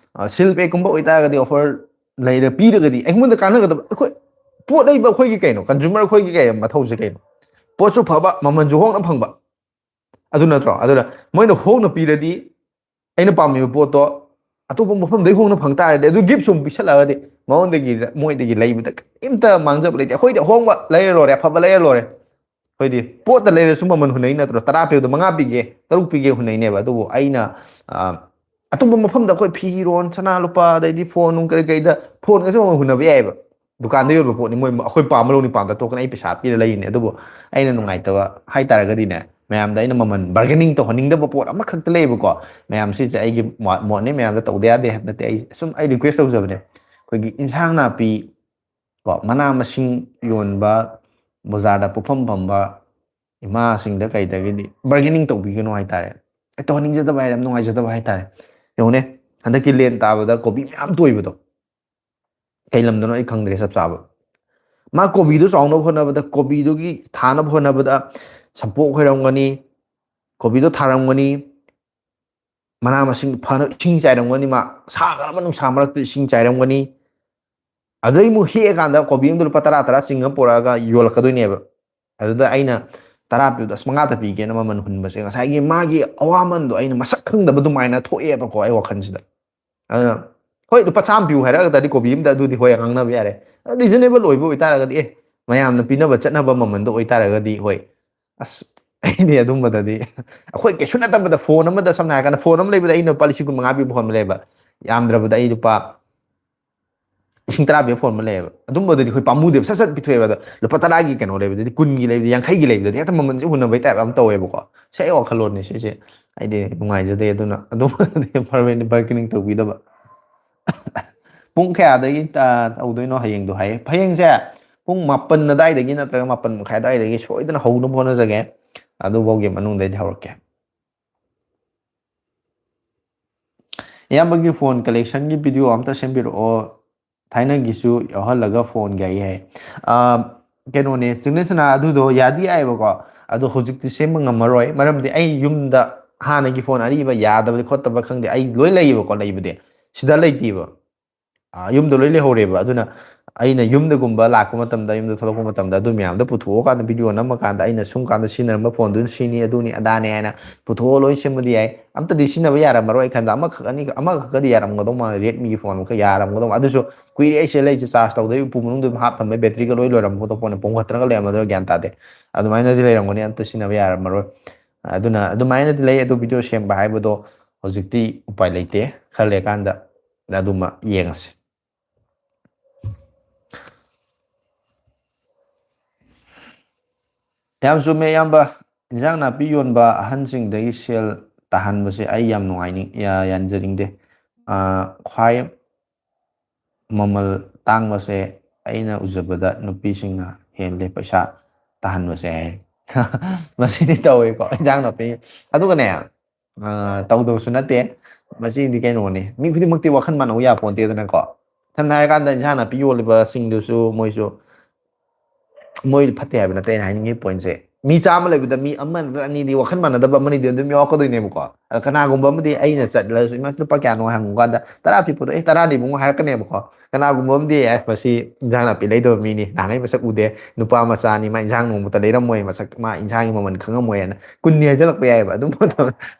Speaker 1: ꯁꯤꯜ ꯄꯦꯛꯀꯨꯝꯕ ꯑꯣꯏꯇꯥꯔꯒꯗꯤ ꯑꯣꯐꯔ ꯂꯩꯔ ꯄꯤꯔꯒꯗꯤ ꯑꯩꯉꯣꯟꯗ ꯀꯥꯟꯅꯒꯗꯕ ꯑꯩꯈꯣꯏ ꯄꯣꯠ ꯂꯩꯕ ꯑꯩꯈꯣꯏꯒꯤ ꯀꯩꯅꯣ ꯀꯟꯖꯨꯃꯔ ꯑꯩꯈꯣꯏꯒꯤ ꯀꯩ ꯃꯊꯧꯁꯦ ꯀꯩꯅꯣ ꯄꯣꯠꯁꯨ ꯐꯕ ꯃꯃꯜꯁꯨ ꯍꯣꯡꯅ ꯐꯪꯕ ꯑꯗꯨ ꯅꯠꯇ꯭ꯔꯣ ꯑꯗꯨꯅ ꯃꯣꯏꯅ ꯍꯣꯡꯅ ꯄꯤꯔꯗꯤ ꯑꯩꯅ ꯄꯥꯝꯃꯤꯕ ꯄꯣꯠꯇꯣ ꯑꯇꯣꯞꯄ ꯃꯐꯝꯗꯒꯤ ꯍꯣꯡꯅ ꯐꯪ ꯇꯥꯔꯗꯤ ꯑꯗꯨ ꯒꯤꯐ ꯁꯨꯝ ꯄꯤꯁꯜꯂꯛꯑꯒꯗꯤ ꯃꯣꯏꯗꯒꯤ ꯂꯩꯕꯗ ꯀꯔꯤꯝꯇ ꯃꯥꯡꯖꯕ ꯂꯩꯇꯦ ꯑꯩꯈꯣꯏꯗꯤ ꯑꯍꯣꯡꯕ ꯂꯩꯔ ꯂꯣꯏꯔꯦ ꯑꯐꯕ ꯂꯩꯔ ꯂꯣꯏꯔꯦ ꯑꯩꯈꯣꯏꯗꯤ ꯄꯣꯠꯇ ꯂꯩꯔꯁꯨ ꯃꯃꯜ ꯍꯨꯟꯅꯩ ꯅꯠꯇ꯭ꯔꯣ 10 ꯄꯤꯕꯗꯣ 5 ꯄꯤꯒꯦ 6 ꯄꯤꯒꯦ ꯍꯨꯟꯅꯩꯅꯦꯕ ꯑꯗꯨꯕꯨ ꯑꯩꯅ ꯑꯇꯣꯞꯄ ꯃꯐꯝꯗ ꯑꯩꯈꯣꯏ ꯐꯤꯔꯣꯟ ꯁꯅꯥ ꯂꯨꯄꯥ ꯑꯗꯩꯗꯤ ꯐꯣꯟ ꯅꯨꯡ ꯀꯩꯗ ꯐꯣꯟꯒꯁꯨ ꯃꯃꯜ ꯍꯨꯟꯅꯕ ꯌꯥꯏꯑꯕ ꯗꯨꯀꯥꯟꯗ ꯌꯣꯟꯕ ꯄꯣꯠꯅꯤ ꯃꯣꯏ ꯑꯩꯈꯣꯏ ꯄꯥꯝꯕ ꯂꯧꯅꯤ ꯄꯥꯝꯗ ꯇꯣꯛꯀꯅ ꯑꯩ ꯄꯩꯁꯥ ꯄꯤꯔ ꯂꯩꯅꯤ ꯑꯗꯨꯕꯨ ꯑꯩꯅ ꯅꯨꯡꯉꯥꯏꯇꯕ ꯍꯥꯏꯇꯥꯔꯒꯗꯤꯅꯦ ꯃꯌꯥꯝꯗ ꯑꯩꯅ ꯃꯃꯜ ꯕꯥꯔꯒꯦꯅꯤꯡ ꯇꯧꯍꯟꯅꯤꯡꯗꯕ ꯄꯣꯠ ꯑꯃꯈꯛꯇ ꯂꯩꯌꯦꯕꯀꯣ ꯃꯌꯥꯝ ꯁꯤꯁꯦ ꯑꯩꯒꯤ ꯃꯣꯠꯅꯤ ꯃꯌꯥꯝꯗ ꯇꯧꯗ ꯌꯥꯗꯦ ꯍꯥꯏꯕ ꯅꯠꯇꯦ ꯑꯩ ꯁꯨꯝ ꯑꯩ ꯔꯤꯀ꯭ꯋꯦꯁ ꯇꯧꯖꯕꯅꯦ ꯑꯩꯈꯣꯏꯒꯤ ꯏꯟꯁꯥꯡ ꯅꯥꯄꯤ ꯀꯣ ꯃꯅꯥ ꯃꯁꯤꯡ ꯌꯣꯟꯕ ꯕꯖꯥꯔꯗ ꯄꯣꯠꯐꯝ ꯐꯝꯕ ꯏꯃꯥꯁꯤꯡꯗ ꯀꯩꯗꯒꯤꯗꯤ ꯕꯥꯔꯒꯦꯅꯤꯡ ꯇꯧꯕꯤꯒꯅꯨ ꯍꯥꯏꯇꯥꯔꯦ ꯑꯩ ꯇꯧꯍꯟꯅꯤꯡꯖꯗꯕ ꯍꯥꯏ ꯌꯥꯝ ꯅꯨꯡꯉꯥꯏꯖꯗꯕ ꯍꯥꯏꯇꯥꯔꯦ ꯌꯦꯡꯉꯨꯅꯦ ꯍꯟꯗꯛꯀꯤ ꯂꯦꯟ ꯇꯥꯕꯗ ꯀꯣꯕꯤ ꯃꯌꯥꯝ ꯇꯣꯏꯕꯗꯣ ꯀꯩ ꯂꯝꯗꯅꯣ ꯑꯩ ꯈꯪꯗ꯭ꯔꯦ ꯆꯞ ꯆꯥꯕ ꯃꯥ ꯀꯣꯕꯤꯗꯨ ꯆꯥꯎꯅꯕ ꯍꯣꯠꯅꯕꯗ ꯀꯣꯕꯤꯗꯨꯒꯤ ꯊꯥꯅꯕ ꯍꯣꯠꯅꯕꯗ ꯁꯝꯄꯣꯛ ꯈꯣꯏꯔꯝꯒꯅꯤ ꯀꯣꯕꯤꯗꯣ ꯊꯥꯔꯝꯒꯅꯤ ꯃꯅꯥ ꯃꯁꯤꯡ ꯐꯅ ꯏꯁꯤꯡ ꯆꯥꯏꯔꯝꯒꯅꯤ ꯃꯥ ꯁꯥꯒꯔꯕ ꯅꯨꯡꯁꯥ ꯃꯔꯛꯇ ꯏꯁꯤꯡ ꯆꯥꯏꯔꯝꯒꯅꯤ ꯑꯗꯩ ꯑꯃꯨꯛ ꯍꯦꯛꯑꯀꯥꯟꯗ ꯀꯣꯕꯤ ꯑꯃꯗ ꯂꯨꯄꯥ 10 ꯆꯤꯡꯉ ꯄꯨꯔꯛꯑꯒ ꯌꯣꯜꯂꯛꯀꯗꯣꯏꯅꯦꯕ ꯑꯗꯨꯗ ꯑꯩꯅ 10 ꯄꯤꯕꯗꯣ ꯑꯁ 5ꯗ ꯄꯤꯒꯦꯅ ꯃꯃꯜ ꯍꯨꯟꯕꯁꯦ ꯉꯁꯥꯏꯒꯤ ꯃꯥꯒꯤ ꯑꯋꯥꯃꯟꯗꯣ ꯑꯩꯅ ꯃꯁꯛ ꯈꯪꯗꯕ ꯑꯗꯨꯃꯥꯏꯅ ꯊꯣꯛꯑꯦꯕꯀꯣ ꯑꯩ ꯋꯥꯈꯜꯁꯤꯗ ꯑꯗꯨꯅ ꯍꯣꯏ ꯂꯨꯄꯥ 100 ꯄꯤꯌꯨ ꯍꯥꯏꯔꯒꯗꯤ ꯀꯣꯕꯤ ꯑꯝꯗ ꯑꯗꯨꯗꯤ ꯍꯣꯏ ꯉꯥꯡꯅꯕ ꯌꯥꯔꯦ ꯔꯤꯖꯅꯦꯕꯜ ꯑꯣꯏꯕ ꯑꯣꯏꯇꯥꯔꯒꯗꯤ ꯃꯌꯥꯝꯅ ꯄꯤꯅꯕ ꯆꯠꯅꯕ ꯃꯃꯟꯗꯣ ꯑꯣꯏꯇꯥꯔꯒꯗꯤ ꯍꯣꯏ ꯑꯁ ꯑꯩꯗꯤ ꯑꯗꯨꯝꯕꯗꯗꯤ ꯑꯩꯈꯣꯏ ꯀꯩꯁꯨ ꯅꯠꯇꯕꯗ ꯐꯣꯟ ꯑꯃꯗ ꯁꯝꯅ ꯍꯥꯏꯔꯀꯥꯟꯗ ꯐꯣꯟ ꯑꯃ ꯂꯩꯕꯗ ꯑꯩꯅ ꯂꯨꯄꯥ 5,000 ꯄꯤꯕ ꯐꯣꯟ ꯑꯃ ꯂꯩꯕ ꯌꯥꯝꯗ꯭ꯔꯕꯗ ꯑꯩ ꯂꯨꯄꯥ 10 ꯄꯤꯕ ꯐꯣꯟ ꯑꯃ ꯂꯩꯌꯦꯕ ꯑꯗꯨꯝꯕꯗꯗꯤ ꯑꯩꯈꯣꯏ ꯄꯥꯝꯃꯨꯗꯦꯕ ꯁꯠ ꯁꯠ ꯄꯤꯊꯣꯛꯑꯦꯕ ꯑꯗꯣ ꯂꯨꯄꯥ 10ꯒꯤ ꯀꯩꯅꯣ ꯂꯩꯕꯗꯗꯤ 20ꯒꯤ ꯂꯩꯕꯗꯤ 50ꯒꯤ ꯂꯩꯕꯗꯗꯤ ꯍꯦꯛꯇ ꯃꯃꯜꯁꯦ ꯍꯨꯟꯅꯕꯩ ꯇꯥꯏꯞ ꯑꯃ ꯇꯧꯋꯦꯕꯀꯣ ꯁꯤ ꯑꯩ ꯋꯥꯈꯜꯂꯣꯟꯅꯤ ꯁꯤꯁꯦ ꯑꯩꯗꯤ ꯅꯨꯡꯉꯥꯏꯖꯗꯦ ꯑꯗꯨꯅ ꯑꯗꯨꯝꯕꯗꯤ ꯕꯥꯔꯒꯦꯅꯤꯡ ꯇꯧꯕꯤꯗꯕ ꯄꯨꯡ ꯀꯌꯥꯗꯒꯤ ꯇꯧꯗꯣꯏꯅꯣ ꯍꯌꯦꯡꯗꯣ ꯍꯥꯏꯌꯦ ꯍꯌꯦꯡꯁꯦ ꯄꯨꯡ 9 ꯑꯗꯨꯋꯥꯏꯗꯒꯤ ꯅꯠꯇ꯭ꯔꯒ 9 ꯃꯈꯥꯏ ꯑꯗꯨꯋꯥꯏꯗꯒꯤ ꯁꯣꯏꯗꯅ ꯍꯧꯅꯕ ꯍꯣꯠꯅꯖꯒꯦ ꯑꯗꯨꯐꯥꯎꯒꯤ ꯃꯅꯨꯡꯗꯩꯗꯤ ꯍꯧꯔꯛꯀꯦ ꯏꯌꯥꯝꯕꯒꯤ ꯐꯣꯟ ꯀꯂꯦꯛꯁꯟꯒꯤ ꯚꯤꯗꯤꯑꯣ ꯑꯝꯇ ꯁꯦꯝꯕꯤꯔꯛꯑꯣ ꯊꯥꯏꯅꯒꯤꯁꯨ ꯌꯥꯎꯍꯜꯂꯒ ꯐꯣꯟ ꯒꯥꯏ ꯍꯥꯏ ꯀꯩꯅꯣꯅꯦ ꯆꯤꯡꯅꯁꯅꯥ ꯑꯗꯨꯗꯣ ꯌꯥꯗꯤ ꯌꯥꯏꯑꯕꯀꯣ ꯑꯗꯣ ꯍꯧꯖꯤꯛꯇꯤ ꯁꯦꯝꯕ ꯉꯝꯃꯔꯣꯏ ꯃꯔꯝꯗꯤ ꯑꯩ ꯌꯨꯝꯗ ꯍꯥꯟꯅꯒꯤ ꯐꯣꯟ ꯑꯔꯤꯕ ꯌꯥꯗꯕ ꯈꯣꯠꯇꯕ ꯈꯪꯗꯦ ꯑꯩ ꯂꯣꯏ ꯂꯩꯌꯦꯕꯀꯣ ꯂꯩꯕꯗꯤ ꯁꯤꯗ ꯂꯩꯇꯦꯕ ꯌꯨꯝꯗ ꯂꯣꯏ ꯂꯩꯍꯧꯔꯦꯕ ꯑꯗꯨꯅ ꯑꯩꯅ ꯌꯨꯝꯗꯒꯨꯝꯕ ꯂꯥꯛꯄ ꯃꯇꯝꯗ ꯌꯨꯝꯗ ꯊꯣꯛꯂꯛꯄ ꯃꯇꯝꯗ ꯑꯗꯨ ꯃꯌꯥꯝꯗꯣ ꯄꯨꯊꯣꯛꯑꯀꯥꯟꯗ ꯚꯤꯗꯤꯑꯣ ꯅꯝꯃ ꯀꯥꯟꯗ ꯑꯩꯅ ꯁꯨꯝ ꯀꯥꯟꯗ ꯁꯤꯖꯤꯟꯅꯔꯝꯕ ꯐꯣꯟꯗꯨꯅ ꯁꯤꯅꯤ ꯑꯗꯨꯅꯤ ꯑꯗꯥꯅꯦ ꯍꯥꯏꯅ ꯄꯨꯊꯣꯛꯑ ꯂꯣꯏ ꯁꯦꯝꯕꯗꯤ ꯌꯥꯏ ꯑꯝꯇꯗꯤ ꯁꯤꯖꯤꯟꯅꯕ ꯌꯥꯔꯝꯃꯔꯣꯏ ꯈꯟꯕ ꯑꯃꯈꯛ ꯑꯅꯤ ꯑꯃꯈꯛꯀꯗꯤ ꯌꯥꯔꯝꯒꯗꯧ ꯃꯥꯜꯂꯦ ꯔꯦꯗꯃꯤꯒꯤ ꯐꯣꯟ ꯑꯃꯈꯛ ꯌꯥꯔꯝꯒꯗꯧ ꯑꯗꯨꯁꯨ ꯀꯨꯏꯔꯦ ꯑꯩꯁꯦ ꯂꯩꯁꯦ ꯆꯥꯔꯖ ꯇꯧꯗꯣꯏ ꯎꯄꯨ ꯃꯅꯨꯡꯗ ꯍꯥꯞ ꯊꯝꯕꯩ ꯕꯦꯇ꯭ꯔꯤꯒ ꯂꯣꯏ ꯂꯣꯏꯔꯝꯕꯗꯣ ꯐꯣꯟ ꯄꯣꯡꯈꯠꯇꯅꯒ ꯂꯩꯔꯝꯃꯗꯣꯏꯔꯥ ꯒ꯭ꯌꯥꯟ ꯇꯥꯗꯦ ꯑꯗꯨꯃꯥꯏꯅꯗꯤ ꯂꯩꯔꯝꯒꯅꯤ ꯑꯝꯇ ꯁꯤꯖꯤꯟꯅꯕ ꯌꯥꯔꯝꯃꯔꯣꯏ ꯑꯗꯨꯅ ꯑꯗꯨꯃꯥꯏꯅꯗꯤ ꯂꯩ ꯑꯗꯨ ꯚꯤꯗꯤꯑꯣ ꯁꯦꯝꯕ ꯍꯥꯏꯕꯗꯣ ꯍꯧꯖꯤꯛꯇꯤ ꯎꯄꯥꯏ ꯂꯩꯇꯦ ꯈꯔ ꯂꯩꯔꯀꯥꯟꯗ ꯑꯗꯨꯃ ꯌꯦꯡꯉꯁꯤ ꯌꯥꯝ ꯆꯨꯝꯃꯦ ꯑꯌꯥꯝꯕ ꯏꯟꯖꯥꯡ ꯅꯥꯄꯤ ꯌꯣꯟꯕ ꯑꯍꯟꯁꯤꯡꯗꯒꯤ ꯁꯦꯜ ꯇꯥꯍꯟꯕꯁꯦ ꯑꯩ ꯌꯥꯝ ꯌꯥꯟꯖꯅꯤꯡꯗꯦ ꯈ꯭ꯋꯥꯏ ꯃꯃꯜ ꯇꯥꯡꯕꯁꯦ ꯑꯩꯅ ꯎꯖꯕꯗ ꯅꯨꯄꯤꯁꯤꯡꯅ ꯍꯦꯜꯂꯦ ꯄꯩꯁꯥ ꯇꯥꯍꯟꯕꯁꯦ ꯍꯥꯏ ꯃꯁꯤꯗꯤ ꯇꯧꯋꯦꯀꯣ ꯏꯟꯖꯥꯡ ꯅꯥꯄꯤ ꯑꯗꯨꯒꯅꯦ ꯇꯧꯗꯕꯁꯨ ꯅꯠꯇꯦ ꯃꯁꯤꯗꯤ ꯀꯩꯅꯣꯅꯤ ꯃꯤ ꯈꯨꯗꯤꯡꯃꯛꯇꯤ ꯋꯥꯈꯜ ꯃꯥꯟꯅꯧ ꯌꯥꯄꯣꯟꯇꯦꯗꯅꯀꯣ ꯁꯝꯅ ꯍꯥꯏꯔꯀꯥꯟꯗ ꯏꯟꯁꯥꯡ ꯅꯥꯄꯤ ꯌꯣꯜꯂꯤꯕꯁꯤꯡꯗꯨꯁꯨ ꯃꯣꯏ ꯐꯠꯇꯦ ꯍꯥꯏꯕ ꯅꯠꯇꯦ ꯑꯩꯅ ꯍꯥꯏꯅꯤꯡꯉꯤ ꯄꯣꯏꯟꯁꯦ ꯃꯤ ꯆꯥꯝꯃ ꯂꯩꯕꯗ ꯃꯤ ꯑꯃ ꯑꯅꯤꯗꯤ ꯋꯥꯈꯜ ꯃꯥꯟꯅꯗꯕ ꯑꯃꯅꯤꯗꯤ ꯑꯗꯨꯝ ꯌꯥꯎꯔꯛꯀꯗꯣꯏꯅꯦꯕꯀꯣ ꯀꯅꯥꯒꯨꯝꯕ ꯑꯃꯗꯤ ꯑꯩꯅ ꯆꯠꯂꯁꯨ ꯏꯃꯥ ꯂꯨꯄꯥ ꯀꯌꯥꯅꯣ ꯍꯪꯉꯨ ꯀꯥꯟꯗ 10 ꯄꯤꯛꯄꯗꯣ 10ꯅꯤꯕꯨꯡ ꯍꯥꯏꯔꯛꯀꯅꯦꯕꯀꯣ ꯀꯅꯥꯒꯨꯝꯕ ꯑꯃꯗꯤ ꯃꯁꯤ ꯏꯟꯖꯥꯡ ꯅꯥꯄꯤ ꯂꯩꯗꯕ ꯃꯤꯅꯤ ꯅꯍꯥꯟꯒꯩ ꯃꯁꯛ ꯎꯗꯦ ꯅꯨꯄꯥ ꯃꯆꯥꯅꯤ ꯃꯥ ꯏꯟꯖꯥꯡ ꯅꯣꯡꯃꯇ ꯂꯩꯔꯝꯃꯣꯏ ꯃꯁꯛ ꯃꯥ ꯏꯟꯖꯥꯡꯒꯤ ꯃꯃꯜ ꯈꯪꯉꯝꯃꯣꯏꯅ 10ꯅꯤ ꯍꯥꯏꯖꯜꯂꯛꯄ ꯌꯥꯏꯑꯕ ꯑꯗꯨꯝ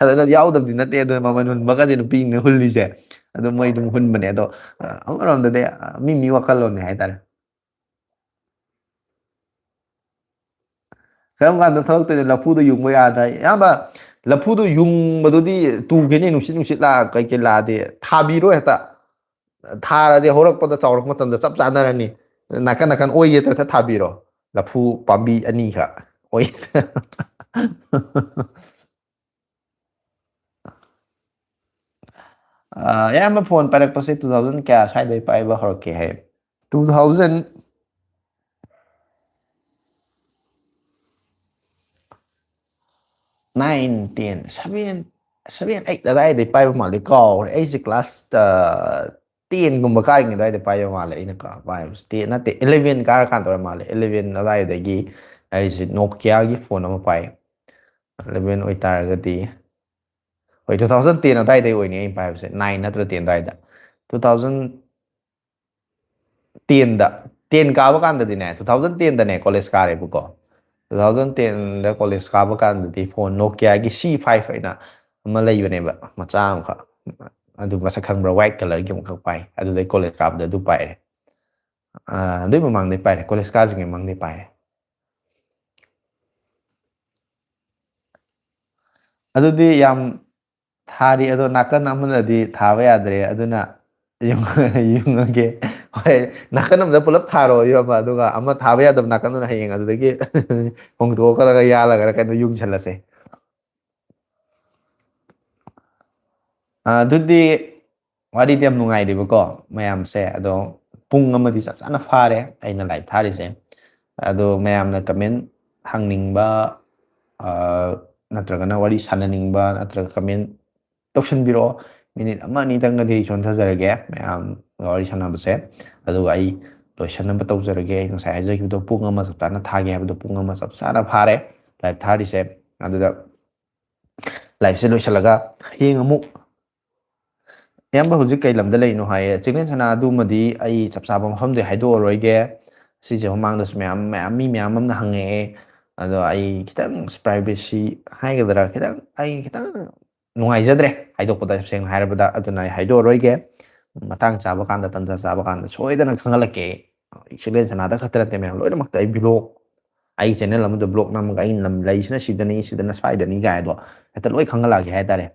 Speaker 1: ꯑꯗꯨꯅ ꯌꯥꯎꯗꯕꯗꯤ ꯅꯠꯇꯦ ꯑꯗꯨꯅ ꯃꯃꯜ ꯍꯨꯟꯕꯒꯁꯦ ꯅꯨꯄꯤꯅ ꯍꯨꯜꯂꯤꯁꯦ ꯑꯗꯨ ꯃꯣꯏ ꯑꯗꯨꯝ ꯍꯨꯟꯕꯅꯦ ꯑꯗꯣ ꯑꯃꯔꯣꯝꯗꯗꯤ ꯃꯤ ꯋꯥꯈꯜꯂꯣꯟꯅꯦ ꯍꯥꯏꯇꯥꯔꯦ ꯀꯔꯝ ꯀꯥꯟꯗ ꯊꯣꯛꯂꯛꯇꯣꯏꯅꯣ ꯂꯐꯨꯗꯣ ꯌꯨꯡꯕ ꯌꯥꯗ꯭ꯔꯥ ꯑꯌꯥꯝꯕ ꯂꯐꯨꯗꯣ ꯌꯨꯡꯕꯗꯨꯗꯤ ꯇꯨꯈꯤꯅꯤ ꯅꯨꯡꯁꯤꯠ ꯂꯥꯛ ꯀꯩꯀꯩ ꯂꯥꯛꯑꯗꯤ ꯊꯥꯕꯤꯔꯣ ꯍꯦꯛꯇ ꯊꯥꯔꯗꯤ ꯍꯧꯔꯛꯄꯗ ꯆꯥꯎꯔꯛꯄ ꯃꯇꯝꯗ ꯆꯞ ꯆꯥꯟꯅꯔꯅꯤ ꯅꯥꯀꯟ ꯅꯥꯀꯟ ꯑꯣꯏ ꯌꯦꯠꯇ ꯊꯥꯕꯤꯔꯣ ꯂꯐꯨ ꯄꯥꯝꯕꯤ ꯑꯅꯤꯈꯛ ꯑꯣꯏ ꯑꯌꯥꯝꯕ ꯐꯣꯟ ꯄꯥꯏꯔꯛꯄꯁꯦ 2000 ꯀꯌꯥ ꯁ꯭ꯋꯥꯏꯗꯩ ꯄꯥꯏꯕ ꯍꯧꯔꯛꯀꯦ ꯍꯥꯏ 2009 10 7 8 ꯑꯗꯨꯋꯥꯏꯗꯩ ꯄꯥꯏꯕ ꯃꯥꯜꯂꯦ ꯀꯥꯎꯔꯦ ꯑꯩꯁꯦ ꯀ꯭ꯂꯥꯁ 10ꯒꯨꯝꯕ ꯀꯥꯔꯤꯉꯩ ꯑꯗꯨꯋꯥꯏꯗ ꯄꯥꯏꯕ ꯃꯥꯜꯂꯦ ꯑꯩꯅ ꯄꯥꯏꯕꯁꯦ 10 ꯅꯠꯇꯦ 11 ꯀꯥꯔꯀꯥꯟꯗ ꯑꯣꯏꯔ ꯃꯥꯜꯂꯦ 11 ꯑꯗꯨꯋꯥꯏꯗꯒꯤ ꯑꯩꯁꯦ ꯅꯣꯀꯤꯌꯥꯒꯤ ꯐꯣꯟ ꯑꯃ ꯄꯥꯏ 11 ꯑꯣꯏꯇꯥꯔꯒꯗꯤ ꯍꯣꯏ 2010 ꯑꯗꯨꯋꯥꯏꯗꯩ ꯑꯣꯏꯅꯤ ꯑꯩꯅ ꯄꯥꯏꯕꯁꯦ 9 ꯅꯠꯇ꯭ꯔ 10 ꯑꯗꯨꯋꯥꯏꯗ 2010 ꯀꯥꯕ ꯀꯥꯟꯗꯗꯤꯅꯦ 2010ꯗꯅꯦ ꯀꯣꯂꯦꯖ ꯀꯥꯔꯦꯕꯀꯣ 2010ꯗ ꯀꯣꯂꯦꯖ ꯀꯥꯕ ꯀꯥꯟꯗꯗꯤ ꯐꯣꯟ ꯅꯣꯀꯤꯌꯥꯒꯤ C5 ꯍꯥꯏꯅ ꯑꯃ ꯂꯩꯕꯅꯦꯕ ꯃꯆꯥ ꯑꯃꯈꯛ ꯑꯗꯨ ꯃꯁꯛ ꯈꯪꯕ꯭ꯔꯥ ꯋꯥꯏꯠ ꯀꯂꯔꯒꯤ ꯑꯃꯈꯛ ꯄꯥꯏ ꯑꯗꯨꯗꯩ ꯀꯣꯂꯦꯖ ꯀꯥꯕꯗ ꯑꯗꯨ ꯄꯥꯏꯔꯦ ꯑꯗꯨꯏ ꯃꯃꯥꯡꯗꯩ ꯄꯥꯏꯔꯦ ꯀꯣꯂꯦꯖ ꯀꯥꯗ꯭ꯔꯤꯉꯩ ꯃꯃꯥꯡꯗꯩ ꯄꯥꯏꯔꯦ ꯑꯗꯨꯗꯤ ꯌꯥꯝ ꯊꯥꯔꯤ ꯑꯗꯣ ꯅꯥꯀꯟ ꯑꯃꯅꯗꯤ ꯊꯥꯕ ꯌꯥꯗ꯭ꯔꯦ ꯑꯗꯨꯅ ꯌꯨꯡꯉꯒꯦ ꯍꯣꯏ ꯅꯥꯀꯟ ꯑꯃꯗ ꯄꯨꯂꯞ ꯊꯥꯔꯣ ꯏꯌꯥꯝꯕ ꯑꯗꯨꯒ ꯑꯃ ꯊꯥꯕ ꯌꯥꯗꯕ ꯅꯥꯀꯟꯗꯨꯅ ꯍꯌꯦꯡ ꯑꯗꯨꯗꯒꯤ ꯍꯣꯡꯗꯣꯛꯈ꯭ꯔꯒ ꯌꯥꯜꯂꯒ ꯀꯩꯅꯣ ꯌꯨꯡꯁꯜꯂꯁꯦ ꯑꯗꯨꯗꯤ ꯋꯥꯔꯤꯗꯤ ꯌꯥꯝ ꯅꯨꯡꯉꯥꯏꯔꯤꯕꯀꯣ ꯃꯌꯥꯝꯁꯦ ꯑꯗꯣ ꯄꯨꯡ ꯑꯃꯗꯤ ꯆꯞ ꯆꯥꯅ ꯐꯥꯔꯦ ꯑꯩꯅ ꯂꯥꯏꯚ ꯊꯥꯔꯤꯁꯦ ꯑꯗꯣ ꯃꯌꯥꯝꯅ ꯀꯃꯦꯟ ꯍꯪꯅꯤꯡꯕ ꯅꯠꯇ꯭ꯔꯒꯅ ꯋꯥꯔꯤ ꯁꯥꯟꯅꯅꯤꯡꯕ ꯅꯠꯇ꯭ꯔꯒ ꯀꯃꯦꯟ ꯇꯧꯁꯟꯕꯤꯔꯛꯑꯣ ꯃꯤꯅꯤꯠ ꯑꯃ ꯑꯅꯤꯇꯪꯒꯗꯤ ꯆꯣꯟꯊꯖꯔꯒꯦ ꯃꯌꯥꯝꯒ ꯋꯥꯔꯤ ꯁꯥꯟꯅꯕꯁꯦ ꯑꯗꯨꯒ ꯑꯩ ꯂꯣꯏꯁꯟꯅꯕ ꯇꯧꯖꯔꯒꯦ ꯑꯩ ꯉꯁꯥꯏ ꯍꯥꯏꯖꯈꯤꯕꯗꯣ ꯄꯨꯡ ꯑꯃ ꯆꯞ ꯆꯥꯅ ꯊꯥꯒꯦ ꯍꯥꯏꯕꯗꯣ ꯄꯨꯡ ꯑꯃ ꯆꯞ ꯆꯥꯅ ꯐꯥꯔꯦ ꯂꯥꯏꯚ ꯊꯥꯔꯤꯁꯦ ꯑꯗꯨꯗ ꯂꯥꯏꯚꯁꯦ ꯂꯣꯏꯁꯤꯜꯂꯒ ꯍꯌꯦꯡ ꯑꯃꯨꯛ ꯑꯌꯥꯝꯕ ꯍꯧꯖꯤꯛ ꯀꯩ ꯂꯝꯗ ꯂꯩꯔꯤꯅꯣ ꯍꯥꯏꯌꯦ ꯆꯤꯡꯂꯦꯟ ꯁꯅꯥ ꯑꯗꯨꯃꯗꯤ ꯑꯩ ꯆꯞ ꯆꯥꯕ ꯃꯐꯝꯗꯤ ꯍꯥꯏꯗꯣꯛꯑꯔꯣꯏꯒꯦ ꯁꯤꯁꯦ ꯃꯃꯥꯡꯗꯁꯨ ꯃꯤ ꯃꯌꯥꯝ ꯑꯃꯅ ꯍꯪꯉꯛꯑꯦ ꯑꯗꯣ ꯑꯩ ꯈꯤꯇꯪ ꯄ꯭ꯔꯥꯏꯚꯦꯁꯤ ꯍꯥꯏꯒꯗ꯭ꯔꯥ ꯈꯤꯇꯪ ꯑꯩ ꯈꯤꯇꯪ ꯅꯨꯡꯉꯥꯏꯖꯗ꯭ꯔꯦ ꯍꯥꯏꯗꯣꯛꯄꯗ ꯇꯁꯦꯡꯅ ꯍꯥꯏꯔꯕꯗ ꯑꯗꯨꯅ ꯑꯩ ꯍꯥꯏꯗꯣꯛꯑꯔꯣꯏꯒꯦ ꯃꯇꯥꯡ ꯆꯥꯕ ꯀꯥꯟꯗ ꯇꯟꯖꯥ ꯆꯥꯕ ꯀꯥꯟꯗ ꯁꯣꯏꯗꯅ ꯈꯪꯍꯜꯂꯛꯀꯦ ꯆꯤꯡꯂꯦꯟ ꯁꯅꯥꯗ ꯈꯛꯇ ꯅꯠꯇꯦ ꯃꯌꯥꯝ ꯂꯣꯏꯅꯃꯛꯇ ꯑꯩ ꯕ꯭ꯂꯣꯛ ꯑꯩ ꯆꯦꯅꯦꯜ ꯑꯃꯗ ꯕ꯭ꯂꯣꯛ ꯅꯝꯃꯒ ꯑꯩꯅ ꯂꯝ ꯂꯩꯁꯤꯅ ꯁꯤꯗꯅꯤ ꯁꯤꯗꯅ ꯁ꯭ꯋꯥꯏꯗꯅꯤ ꯀꯥꯏꯗꯣ ꯍꯦꯛꯇ ꯂꯣꯏ ꯈꯪꯍꯜꯂꯛꯑꯒꯦ ꯍꯥꯏꯇꯥꯔꯦ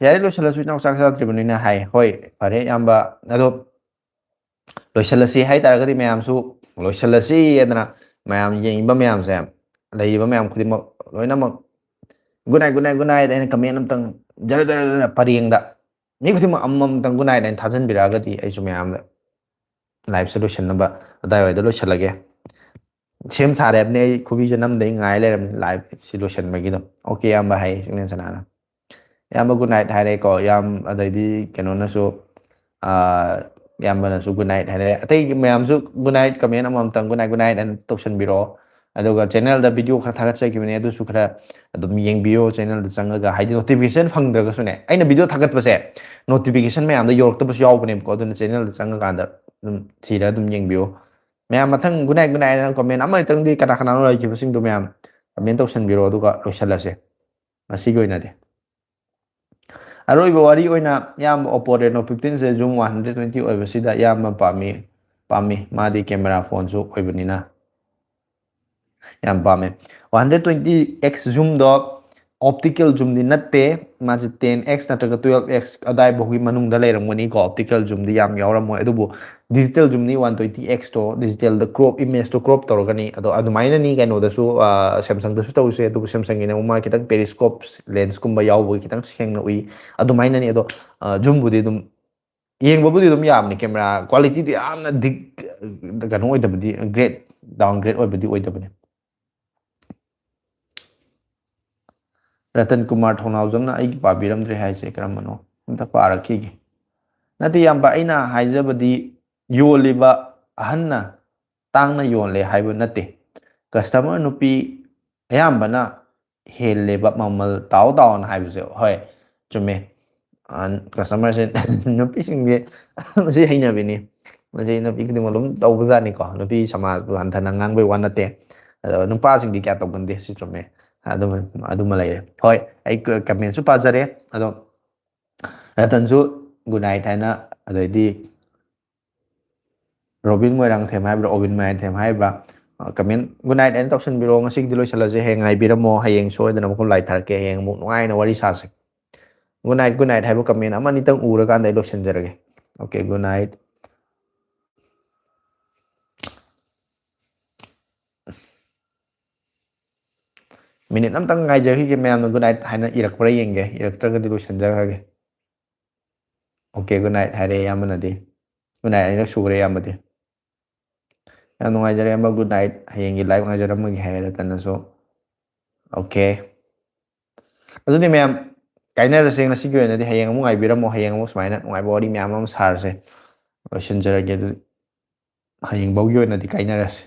Speaker 1: ꯌꯥꯔꯦ ꯂꯣꯏꯁꯤꯜꯂꯁꯨ ꯏꯅꯥꯎ ꯆꯥꯛ ꯆꯥꯗ꯭ꯔꯤꯕꯅꯤꯅ ꯍꯥꯏ ꯍꯣꯏ ꯐꯔꯦ ꯏꯌꯥꯝꯕ ꯑꯗꯣ ꯂꯣꯏꯁꯤꯜꯂꯁꯤ ꯍꯥꯏꯇꯥꯔꯒꯗꯤ ꯃꯌꯥꯝꯁꯨ ꯂꯣꯏꯁꯤꯜꯂꯁꯤ ꯍꯥꯏꯗꯅ ꯃꯌꯥꯝ ꯌꯦꯡꯉꯤꯕ ꯃꯌꯥꯝꯁꯦ ꯂꯩꯔꯤꯕ ꯃꯌꯥꯝ ꯈꯨꯗꯤꯡꯃꯛ ꯂꯣꯏꯅꯃꯛ good night good night good night ꯑꯩꯅ ꯀꯃꯦꯟ ꯑꯝꯇꯪ ꯖꯔ ꯖꯔ ꯖꯔ ꯄꯔꯦꯡꯗ ꯃꯤ ꯈꯨꯗꯤꯡꯃꯛ ꯑꯃꯃꯝꯇꯪ ꯒꯨꯗ ꯅꯥꯏꯠ ꯑꯩꯅ ꯊꯥꯖꯟꯕꯤꯔꯛꯑꯒꯗꯤ ꯑꯩꯁꯨ ꯃꯌꯥꯝꯗ ꯂꯥꯏꯐꯁꯦ ꯂꯣꯏꯁꯤꯟꯅꯕ ꯑꯗꯥꯏꯋꯥꯏꯗ ꯂꯣꯏꯁꯤꯜꯂꯒꯦ ꯁꯦꯝ ꯁꯥꯔꯦ ꯍꯥꯏꯕꯅꯤ ꯑꯩ ꯈꯨꯕꯤꯁꯦ ꯅꯝꯗꯩ ꯉꯥꯏ ꯂꯩꯔꯕꯅꯤ ꯂꯥꯏꯐ ꯁꯤ ꯂꯣꯏꯁꯤꯟꯕꯒꯤꯗꯣ ꯑꯣꯀꯦ ꯏꯌꯥꯝꯕ ꯍꯥꯏ ꯁꯤꯡꯅꯦꯟ ꯁꯅꯥꯅ ꯏꯌꯥꯝꯕ ꯒꯨꯗ ꯅꯥꯏꯠ ꯍꯥꯏꯔꯦꯀꯣ ꯌꯥꯝ ꯑꯗꯩꯗꯤ ꯀꯩꯅꯣꯅꯁꯨ ꯏꯌꯥꯝꯕꯅꯁꯨ ꯒꯨꯗ ꯅꯥꯏꯠ ꯍꯥꯏꯔꯦ ꯑꯇꯩ ꯃꯌꯥꯝꯁꯨ ꯒꯨꯗ ꯅꯥꯏꯠ ꯀꯃꯦꯟ ꯑꯃꯃꯝꯇꯪ ꯒꯨꯗ ꯅꯥꯏꯠ ꯍꯥꯏꯅ ꯇꯧꯁꯟꯕꯤꯔꯛꯑꯣ ꯑꯗꯨꯒ ꯆꯦꯅꯦꯜꯗ ꯚꯤꯗꯤꯑꯣ ꯈꯔ ꯊꯥꯒꯠꯆꯈꯤꯕꯅꯦ ꯑꯗꯨꯁꯨ ꯈꯔ ꯑꯗꯨꯝ ꯌꯦꯡꯕꯤꯌꯣ ꯆꯦꯅꯦꯜꯗ ꯆꯪꯉꯒ ꯍꯥꯏꯗꯤ ꯅꯣꯇꯤꯐꯤꯀꯦꯁꯟ ꯐꯪꯗ꯭ꯔꯒꯁꯨꯅꯦ ꯑꯩꯅ ꯚꯤꯗꯤꯑꯣ ꯊꯥꯒꯠꯄꯁꯦ ꯅꯣꯇꯤꯐꯤꯀꯦꯁꯟ ꯃꯌꯥꯝꯗ ꯌꯧꯔꯛꯇꯕꯁꯨ ꯌꯥꯎꯕꯅꯦꯕꯀꯣ ꯑꯗꯨꯅ ꯆꯦꯅꯦꯜꯗ ꯆꯪꯉꯀꯥꯟꯗ ꯑꯗꯨꯝ ꯊꯤꯔ ꯑꯗꯨꯝ ꯌꯦꯡꯕꯤꯌꯣ ꯃꯌꯥꯝ ꯃꯊꯪ ꯒꯨꯗ ꯅꯥꯏꯠ ꯒꯨꯗ ꯅꯥꯏꯠ ꯍꯥꯏꯅ ꯀꯣꯃꯦꯟ ꯑꯃꯇꯪꯗꯤ ꯀꯅꯥ ꯀꯅꯥꯅꯣ ꯂꯩꯈꯤꯕꯁꯤꯡꯗꯣ ꯃꯌꯥꯝ ꯀꯃꯦꯟ ꯇꯧꯁꯟꯕꯤꯔꯣ ꯑꯗꯨꯒ ꯂꯣꯏꯁꯤꯜꯂꯁꯦ ꯉꯁꯤꯒꯤ ꯑꯣꯏꯅꯗꯤ ꯑꯔꯣꯏꯕ ꯋꯥꯔꯤ ꯑꯣꯏꯅ ꯏꯌꯥꯝꯕ ꯑꯣꯞꯄꯣ ꯔꯦꯅꯣ 15ꯁꯦ ꯖꯨꯝ 120 ꯑꯣꯏꯕꯁꯤꯗ ꯏꯌꯥꯝꯕ ꯄꯥꯝꯃꯤ ꯃꯥꯗꯤ ꯀꯦꯃꯦꯔꯥ ꯐꯣꯟꯁꯨ ꯑꯣꯏꯕꯅꯤꯅ ꯌꯥꯝ ꯄꯥꯝꯃꯦ 120x ꯖꯨꯝꯗꯣ ꯑꯣꯞꯇꯤꯀꯦꯜ ꯖꯨꯝꯗꯤ ꯅꯠꯇꯦ ꯃꯥꯁꯦ 10x ꯅꯠꯇ꯭ꯔꯒ 12x ꯑꯗꯥꯏꯐꯥꯎꯒꯤ ꯃꯅꯨꯡꯗ ꯂꯩꯔꯝꯒꯅꯤꯀꯣ ꯑꯣꯞꯇꯤꯀꯦꯜ ꯖꯨꯝꯗꯤ ꯌꯥꯝ ꯌꯥꯎꯔꯝꯃꯣꯏ ꯑꯗꯨꯕꯨ ꯗꯤꯖꯤꯇꯦꯜ ꯖꯨꯝꯅꯤ 120xꯇꯣ ꯗꯤꯖꯤꯇꯦꯜꯗ ꯀ꯭ꯔꯣꯞ ꯏꯃꯦꯖꯇꯣ ꯀ꯭ꯔꯣꯞ ꯇꯧꯔꯒꯅꯤ ꯑꯗꯣ ꯑꯗꯨꯃꯥꯏꯅꯅꯤ ꯀꯩꯅꯣꯗꯁꯨ ꯁꯦꯝꯁꯪꯗꯁꯨ ꯇꯧꯁꯦ ꯑꯗꯨꯕꯨ ꯁꯦꯝꯁꯪꯒꯤꯅ ꯑꯃꯨꯛ ꯃꯥ ꯈꯤꯇꯪ ꯄꯦꯔꯤꯁꯀꯣꯞ ꯂꯦꯟꯁꯀꯨꯝꯕ ꯌꯥꯎꯕꯒꯤ ꯈꯤꯇꯪ ꯁꯦꯡꯅ ꯎꯏ ꯑꯗꯨꯃꯥꯏꯅꯅꯤ ꯑꯗꯣ ꯖꯨꯝꯕꯨꯗꯤ ꯑꯗꯨꯝ ꯌꯦꯡꯕꯕꯨꯗꯤ ꯑꯗꯨꯝ ꯌꯥꯕꯅꯤ ꯀꯦꯃꯦꯔꯥ ꯀ꯭ꯋꯥꯂꯤꯇꯤꯗꯤ ꯌꯥꯝꯅ ꯀꯩꯅꯣ ꯑꯣꯏꯗꯕꯗꯤ ꯒ꯭ꯔꯦꯠ ꯗꯥꯎꯟ ꯒ꯭ꯔꯦꯗ ꯑꯣꯏꯕꯗꯤ ꯑꯣꯏꯗꯕꯅꯤ ꯔꯇꯟ ꯀꯨꯃꯥꯔ ꯊꯧꯅꯥꯎꯖꯝꯅ ꯑꯩꯒꯤ ꯄꯥꯕꯤꯔꯝꯗ꯭ꯔꯦ ꯍꯥꯏꯁꯦ ꯀꯔꯝꯕꯅꯣ ꯑꯝꯇ ꯄꯥꯔꯛꯈꯤꯒꯦ ꯅꯠꯇꯦ ꯏꯌꯥꯝꯕ ꯑꯩꯅ ꯍꯥꯏꯖꯕꯗꯤ ꯌꯣꯜꯂꯤꯕ ꯑꯍꯟꯅ ꯇꯥꯡꯅ ꯌꯣꯜꯂꯦ ꯍꯥꯏꯕ ꯅꯠꯇꯦ ꯀꯁꯇꯃꯔ ꯅꯨꯄꯤ ꯑꯌꯥꯝꯕꯅ ꯍꯦꯜꯂꯦꯕ ꯃꯃꯜ ꯇꯥꯎꯅ ꯍꯥꯏꯕꯁꯦ ꯍꯣꯏ ꯆꯨꯝꯃꯦ ꯀꯁꯇꯃꯔꯁꯦ ꯅꯨꯄꯤꯁꯤꯡꯁꯦ ꯃꯁꯤ ꯍꯩꯅꯕꯤꯅꯤ ꯃꯁꯤ ꯅꯨꯄꯤ ꯈꯨꯗꯤꯡꯃꯛ ꯑꯗꯨꯝ ꯇꯧꯕꯖꯥꯠꯅꯤꯀꯣ ꯅꯨꯄꯤ ꯁꯃꯥꯖꯄꯨ ꯍꯟꯊꯅ ꯉꯥꯡꯕꯩ ꯋꯥ ꯅꯠꯇꯦ ꯑꯗꯣ ꯅꯨꯄꯥꯁꯤꯡꯗꯤ ꯀꯌꯥ ꯇꯧꯒꯟꯗꯦ ꯁꯤ ꯆꯨꯝꯃꯦ ꯑꯗꯨꯃ ꯂꯩꯔꯦ ꯍꯣꯏ ꯑꯩ ꯀꯃꯦꯟꯁꯨ ꯄꯥꯖꯔꯦ ꯑꯗꯣ ꯔꯇꯟꯁꯨ ꯒꯨꯗ ꯅꯥꯏꯠ ꯍꯥꯏꯅ ꯑꯗꯩꯗꯤ ꯔꯣꯕꯤꯟ ꯃꯣꯏꯔꯥꯡꯊꯦꯝ ꯍꯥꯏꯕ꯭ꯔꯥ ꯑꯣꯕꯤꯟ ꯃꯣꯏꯔꯥꯡꯊꯦꯝ ꯍꯥꯏꯕ꯭ꯔꯥ ꯀꯃꯦꯟ ꯒꯨꯗ ꯅꯥꯏꯠ ꯍꯥꯏꯅ ꯇꯧꯁꯟꯕꯤꯔꯛꯑꯣ ꯉꯁꯤꯒꯤꯗꯤ ꯂꯣꯏꯁꯤꯜꯂꯁꯦ ꯍꯌꯦꯡ ꯉꯥꯏꯕꯤꯔꯝꯃꯣ ꯍꯌꯦꯡ ꯁꯣꯏꯗꯅ ꯑꯃꯨꯛ ꯂꯥꯏꯚ ꯊꯥꯔꯛꯀꯦ ꯍꯌꯦꯡ ꯑꯃꯨꯛ ꯅꯨꯡꯉꯥꯏꯅ ꯋꯥꯔꯤ ꯁꯥꯁꯦ ꯒꯨꯗ ꯅꯥꯏꯠ ꯍꯥꯏꯕ ꯀꯃꯦꯟ ꯑꯃ ꯑꯅꯤꯇꯪ ꯎꯔꯀꯥꯟꯗ ꯑꯩ ꯂꯣꯏꯁꯤꯟꯖꯔꯒꯦ ꯑꯣꯀꯦ ꯒꯨꯗ ꯅꯥꯏꯠ ꯃꯤꯅꯤꯠ ꯑꯝꯇꯪ ꯉꯥꯏꯖꯈꯤꯒꯦ ꯃꯌꯥꯝꯅ ꯒꯨꯗ ꯅꯥꯏꯠ ꯍꯥꯏꯅ ꯏꯔꯛꯄ꯭ꯔꯥ ꯌꯦꯡꯒꯦ ꯏꯔꯛꯇ꯭ꯔꯒꯗꯤ ꯂꯣꯏꯁꯤꯟꯖꯈ꯭ꯔꯒꯦ ꯑꯣꯀꯦ ꯒꯨꯗ ꯅꯥꯏꯠ ꯍꯥꯏꯔꯛꯑꯦ ꯑꯌꯥꯝꯕꯅꯗꯤ ꯒꯨꯗ ꯅꯥꯏꯠ ꯑꯩꯅ ꯁꯨꯈ꯭ꯔꯦ ꯑꯌꯥꯝꯕꯗꯤ ꯌꯥꯝ ꯅꯨꯡꯉꯥꯏꯖꯔꯦ ꯑꯌꯥꯝꯕ ꯒꯨꯗ ꯅꯥꯏꯠ ꯍꯌꯦꯡꯒꯤ ꯂꯥꯏꯚ ꯉꯥꯏꯖꯔꯝꯃꯒꯦ ꯍꯥꯏꯔꯦ ꯔꯇꯟꯅꯁꯨ ꯑꯣꯀꯦ ꯑꯗꯨꯗꯤ ꯃꯌꯥꯝ ꯀꯥꯏꯅꯔꯁꯦ ꯉꯁꯤꯒꯤ ꯑꯣꯏꯅꯗꯤ ꯍꯌꯦꯡ ꯑꯃꯨꯛ ꯉꯥꯏꯕꯤꯔꯝꯃꯣ ꯍꯌꯦꯡ ꯑꯃꯨꯛ ꯁꯨꯃꯥꯏꯅ ꯅꯨꯡꯉꯥꯏꯕ ꯋꯥꯔꯤ ꯃꯌꯥꯝ ꯑꯃ ꯁꯥꯔꯁꯦ ꯂꯣꯏꯁꯤꯟꯖꯔꯒꯦ ꯑꯗꯨꯗꯤ ꯍꯌꯦꯡꯐꯥꯎꯒꯤ ꯑꯣꯏꯅꯗꯤ ꯀꯥꯏꯅꯔꯁꯦ